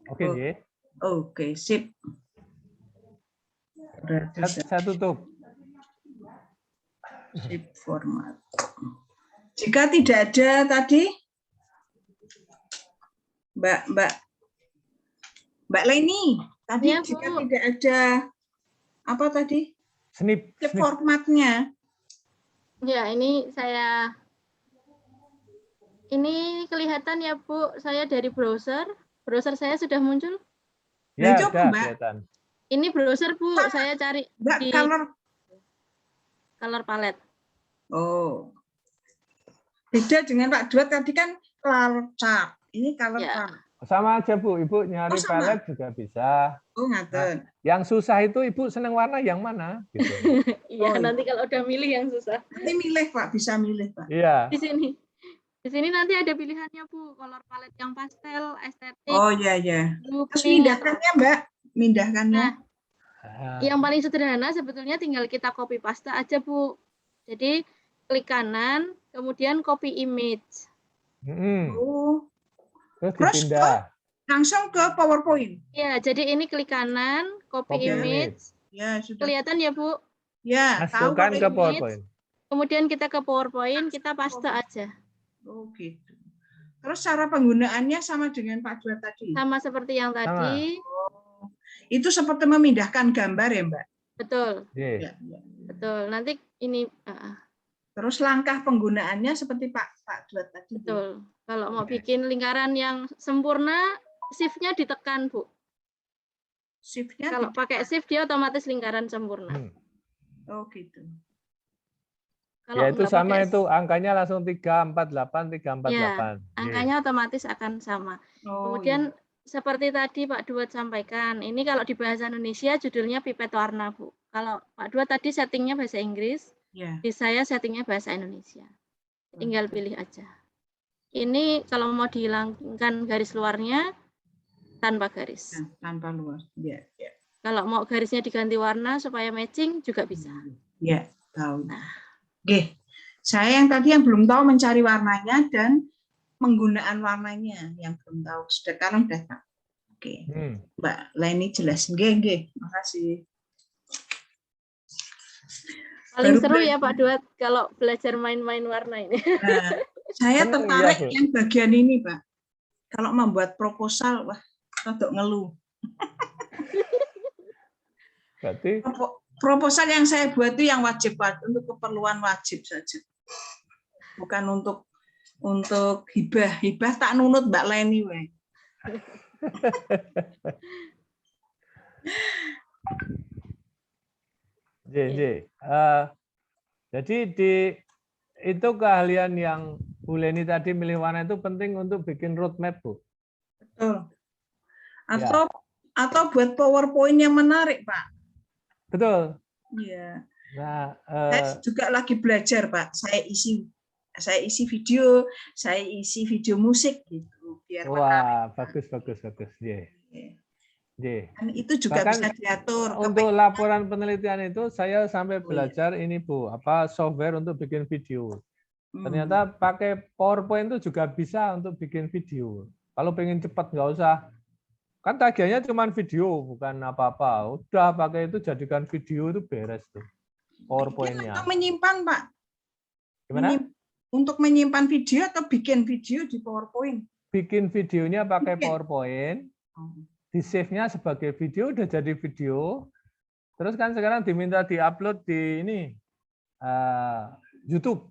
Oke, Ye. Oke, sip. Saya tutup. Sip format. Jika tidak ada tadi, Mbak Leni, tadi Ya, jika Bu. tidak ada apa tadi? Snip. Formatnya. Ya, ini kelihatan ya, Bu. Saya dari browser. Browser saya sudah muncul. Ya, Nah, sudah Mbak. kelihatan. Ini browser, Bu. Saya cari Mbak, di color palette. Oh. Beda dengan Pak Duet tadi kan color chart. Ini color Ya. chart. Sama aja, Bu. Ibu nyari sama. palette juga bisa. Oh, ngaten. Yang susah itu Ibu seneng warna yang mana? Gitu. Iya, Oh, nanti kalau udah milih yang susah. Nanti milih, Pak. Bisa milih, Pak. Iya. Di sini. Di sini nanti ada pilihannya, Bu. Color palette yang pastel, estetik, Oh, iya, iya. blue, Terus pink, mindahkannya, Mbak. Mindahkannya. Nah, yang paling sederhana sebetulnya tinggal kita copy paste aja, Bu. Jadi klik kanan, kemudian copy image. Oh. Terus Terus dipindah. langsung ke PowerPoint. Ya, jadi ini klik kanan, copy Copy image. Ya, sudah. Kelihatan ya, Bu? Ya, tahu Masukkan copy ke image. PowerPoint. Kemudian kita ke PowerPoint, kita paste aja. Oh, gitu. Terus cara penggunaannya sama dengan Pak Duet tadi? Sama seperti yang tadi. Oh. Itu seperti memindahkan gambar ya, Mbak? Betul, Ye. Ya, ya. betul. Nanti ini Terus langkah penggunaannya seperti Pak Duet tadi. betul. Kalau mau bikin lingkaran yang sempurna, shift-nya ditekan, Bu. Shift-nya Kalau pakai shift dia otomatis lingkaran sempurna. Oh, gitu. Kalau Ya itu nggak sama pakai itu angkanya langsung 348 348. Ya, angkanya otomatis akan sama. Oh, Kemudian seperti tadi Pak Duet sampaikan, ini kalau di bahasa Indonesia judulnya pipet warna, Bu. Kalau Pak Duet tadi settingnya bahasa Inggris, ya. di saya settingnya bahasa Indonesia. Tinggal pilih aja. Ini kalau mau dihilangkan garis luarnya tanpa garis. Nah, tanpa luar. Ya, ya. Kalau mau garisnya diganti warna supaya matching juga bisa. Ya, tahu. Nah. Oke. Saya yang tadi yang belum tahu mencari warnanya dan penggunaan warnanya yang belum tahu. Sekarang sudah tahu. Oke. Mbak Leni jelasin. Oke, makasih. Paling seru ya Pak Duet kalau belajar main-main warna ini. Nah, saya tertarik yang bagian ini, Pak. Kalau membuat proposal, wah, rodok ngeluh. Berarti proposal yang saya buat itu yang wajib, Pak, untuk keperluan wajib saja. Bukan untuk hibah. Hibah tak nunut Mbak Leni, we. Jadi itu keahlian yang Bu Leni tadi milih warna itu penting untuk bikin roadmap, Bu. Betul. Atau buat PowerPoint yang menarik, Pak. Betul. Iya. Nah, saya juga lagi belajar, Pak. Saya isi video, saya isi video musik gitu biar wah, bagus. Yeah. Dan itu juga bahkan bisa diatur. Untuk laporan penelitian itu saya sampai belajar ini, Bu, apa software untuk bikin video. Ternyata pakai PowerPoint itu juga bisa untuk bikin video. Kalau pengen cepat nggak usah Kan tagihannya cuma video, bukan apa-apa. Udah pakai itu jadikan video itu beres tuh. PowerPoint-nya. Untuk menyimpan, Pak. Gimana? Untuk menyimpan video atau bikin video di PowerPoint? Bikin videonya pakai PowerPoint. Di save-nya sebagai video, udah jadi video. Terus kan sekarang diminta di-upload di ini YouTube.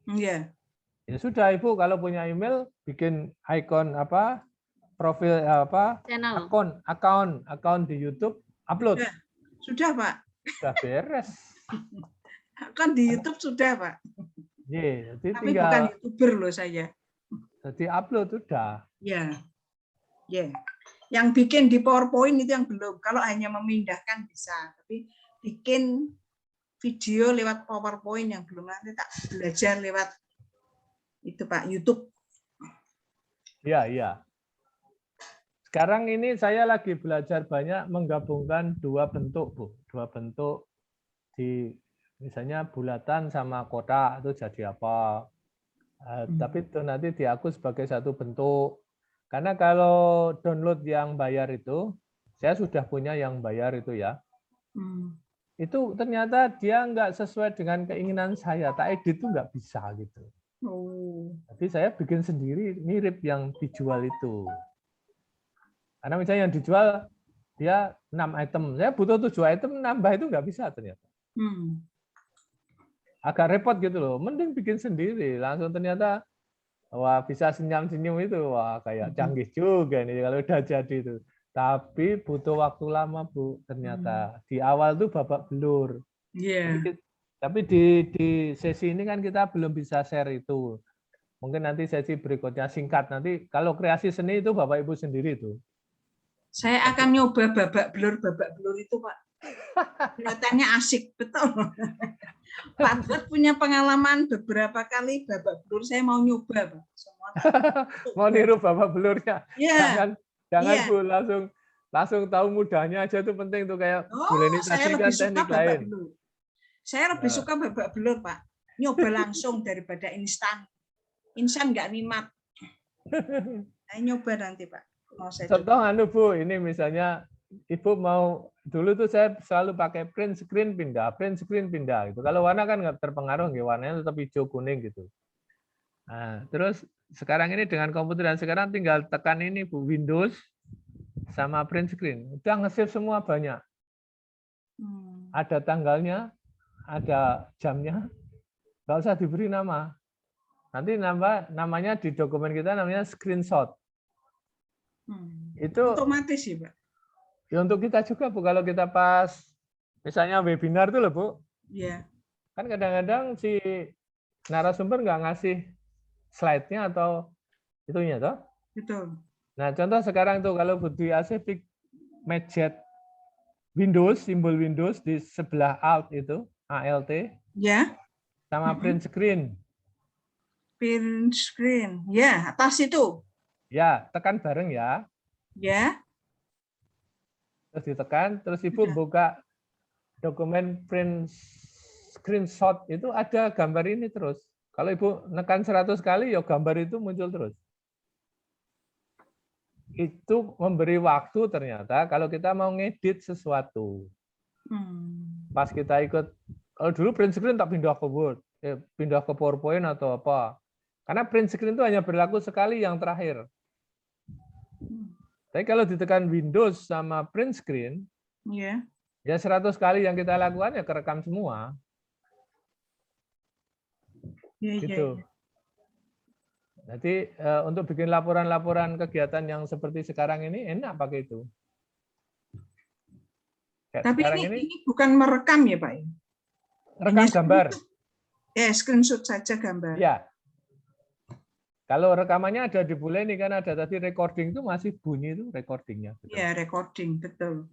Iya. Ya sudah Ibu, kalau punya email bikin icon apa? Profil apa? Channel. Account di YouTube, upload. Sudah, Pak. Sudah beres. Kan di YouTube sudah, Pak. Iya, jadi Tapi tinggal bukan YouTuber loh saya. jadi upload udah. Ya. Ya. Yang bikin di PowerPoint itu yang belum. Kalau hanya memindahkan bisa, tapi bikin video lewat PowerPoint yang belum, nanti tak belajar lewat itu, Pak, YouTube. Iya, iya. Sekarang ini saya lagi belajar banyak menggabungkan dua bentuk, Bu. Dua bentuk di misalnya bulatan sama kotak itu jadi apa. Tapi itu nanti di aku sebagai satu bentuk. Karena kalau download yang bayar itu, saya sudah punya yang bayar itu ya. Itu ternyata dia nggak sesuai dengan keinginan saya. Tak edit itu nggak bisa gitu. Tapi saya bikin sendiri mirip yang dijual itu. Karena misalnya yang dijual dia 6 item, saya butuh 7 item, nambah itu nggak bisa ternyata. Agak repot gitu loh. Mending bikin sendiri, langsung ternyata wah bisa senyum-senyum itu, wah kayak canggih juga nih kalau udah jadi itu. Tapi butuh waktu lama Bu, ternyata di awal tuh babak belur. Tapi di sesi ini kan kita belum bisa share itu. Mungkin nanti sesi berikutnya singkat. Nanti kalau kreasi seni itu Bapak Ibu sendiri tuh. Saya akan nyoba babak belur itu, Pak. Kelihatannya asik, betul. Pak Dut punya pengalaman beberapa kali babak belur, saya mau nyoba, Pak. Semua. Mau niru babak belurnya. Yeah. Jangan Bu, langsung tahu mudahnya aja itu penting tuh, kayak Bu Leni tadi kan teknik lain. Saya lebih suka babak belur, Pak. Nyoba langsung daripada instan. Instan nggak nimat. Saya nyoba nanti, Pak. Contoh Bu, ini misalnya Ibu mau, dulu tuh saya selalu pakai print screen pindah gitu. Kalau warna kan nggak terpengaruh, warnanya tetap hijau kuning gitu. Nah, terus sekarang ini dengan komputer dan sekarang tinggal tekan ini Bu, Windows sama print screen. Udah nge-save semua banyak. Ada tanggalnya, ada jamnya, nggak usah diberi nama. Nanti namanya di dokumen kita namanya screenshot. Itu otomatis sih, Pak. Ya untuk kita juga Bu, kalau kita pas misalnya webinar tuh loh Bu. Iya. Kan kadang-kadang si narasumber nggak ngasih slide-nya atau itunya toh. Betul. Nah, contoh sekarang tuh kalau Bu di Acevik Medjet Windows, simbol Windows di sebelah Alt itu, ALT. Ya. Sama print screen. Print screen. Ya, atas itu. Ya, tekan bareng ya. Ya. Terus ditekan, terus Ibu buka dokumen print screenshot, itu ada gambar ini terus. Kalau Ibu nekan 100 kali, ya gambar itu muncul terus. Itu memberi waktu ternyata kalau kita mau ngedit sesuatu. Pas kita ikut, kalau dulu print screen tak pindah ke Word, pindah ke PowerPoint atau apa. Karena print screen itu hanya berlaku sekali yang terakhir. Tapi kalau ditekan Windows sama print screen, ya 100 kali yang kita lakukan ya kerekam semua. Gitu. Jadi untuk bikin laporan-laporan kegiatan yang seperti sekarang ini enak pakai itu. Tapi ini bukan merekam ya Pak? Rekam gambar. Ya, screenshot saja gambar. Ya. Kalau rekamannya ada di Bu Leni kan ada tadi recording itu masih bunyi itu recordingnya. Iya, recording, betul.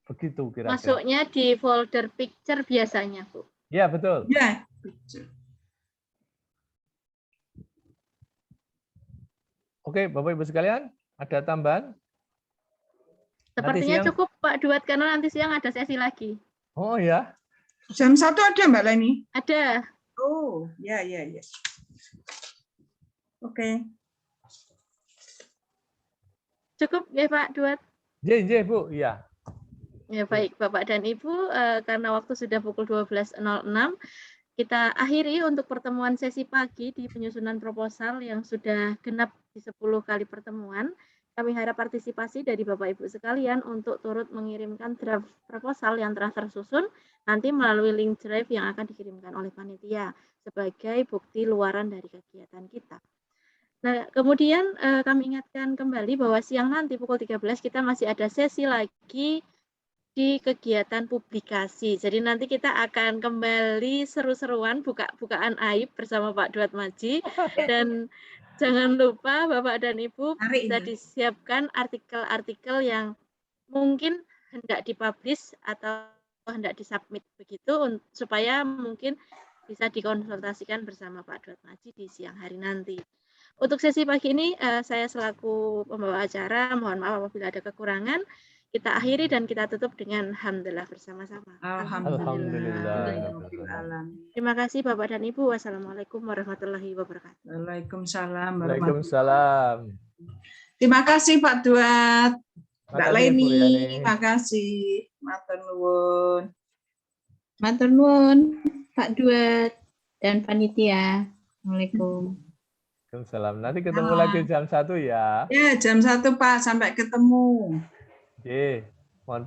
Begitu kira-kira. Masuknya di folder picture biasanya, Bu. Ya, betul. Ya, picture. Oke, Bapak Ibu sekalian, ada tambahan? Sepertinya cukup Pak Duat karena nanti siang ada sesi lagi. Oh ya. Jam 1 ada Mbak Leni? Ada. Oh, ya. Oke. Cukup ya Pak Duat? J, Bu, iya. Ya baik Bapak dan Ibu, karena waktu sudah pukul 12.06, kita akhiri untuk pertemuan sesi pagi di penyusunan proposal yang sudah genap di 10 kali pertemuan. Kami harap partisipasi dari Bapak Ibu sekalian untuk turut mengirimkan draft proposal yang telah tersusun nanti melalui link drive yang akan dikirimkan oleh panitia sebagai bukti luaran dari kegiatan kita. Nah, kemudian kami ingatkan kembali bahwa siang nanti pukul 13 kita masih ada sesi lagi di kegiatan publikasi. Jadi nanti kita akan kembali seru-seruan bukaan aib bersama Pak Duat Maji. Dan jangan lupa Bapak dan Ibu bisa disiapkan artikel-artikel yang mungkin hendak dipublish atau hendak disubmit begitu supaya mungkin bisa dikonsultasikan bersama Pak Duat Maji di siang hari nanti. Untuk sesi pagi ini saya selaku pembawa acara mohon maaf apabila ada kekurangan. Kita akhiri dan kita tutup dengan alhamdulillah bersama-sama. Alhamdulillah. Terima kasih Bapak dan Ibu. Wassalamualaikum warahmatullahi wabarakatuh. Waalaikumsalam. Waalaikumsalam. Terima kasih Pak Duat. Mbak Leni, terima kasih. Matur nuwun. Matur nuwun Pak Duat dan panitia. Assalamualaikum. Waalaikumsalam. Nanti ketemu lagi jam 1 ya. Ya, jam 1 Pak, sampai ketemu. Oke.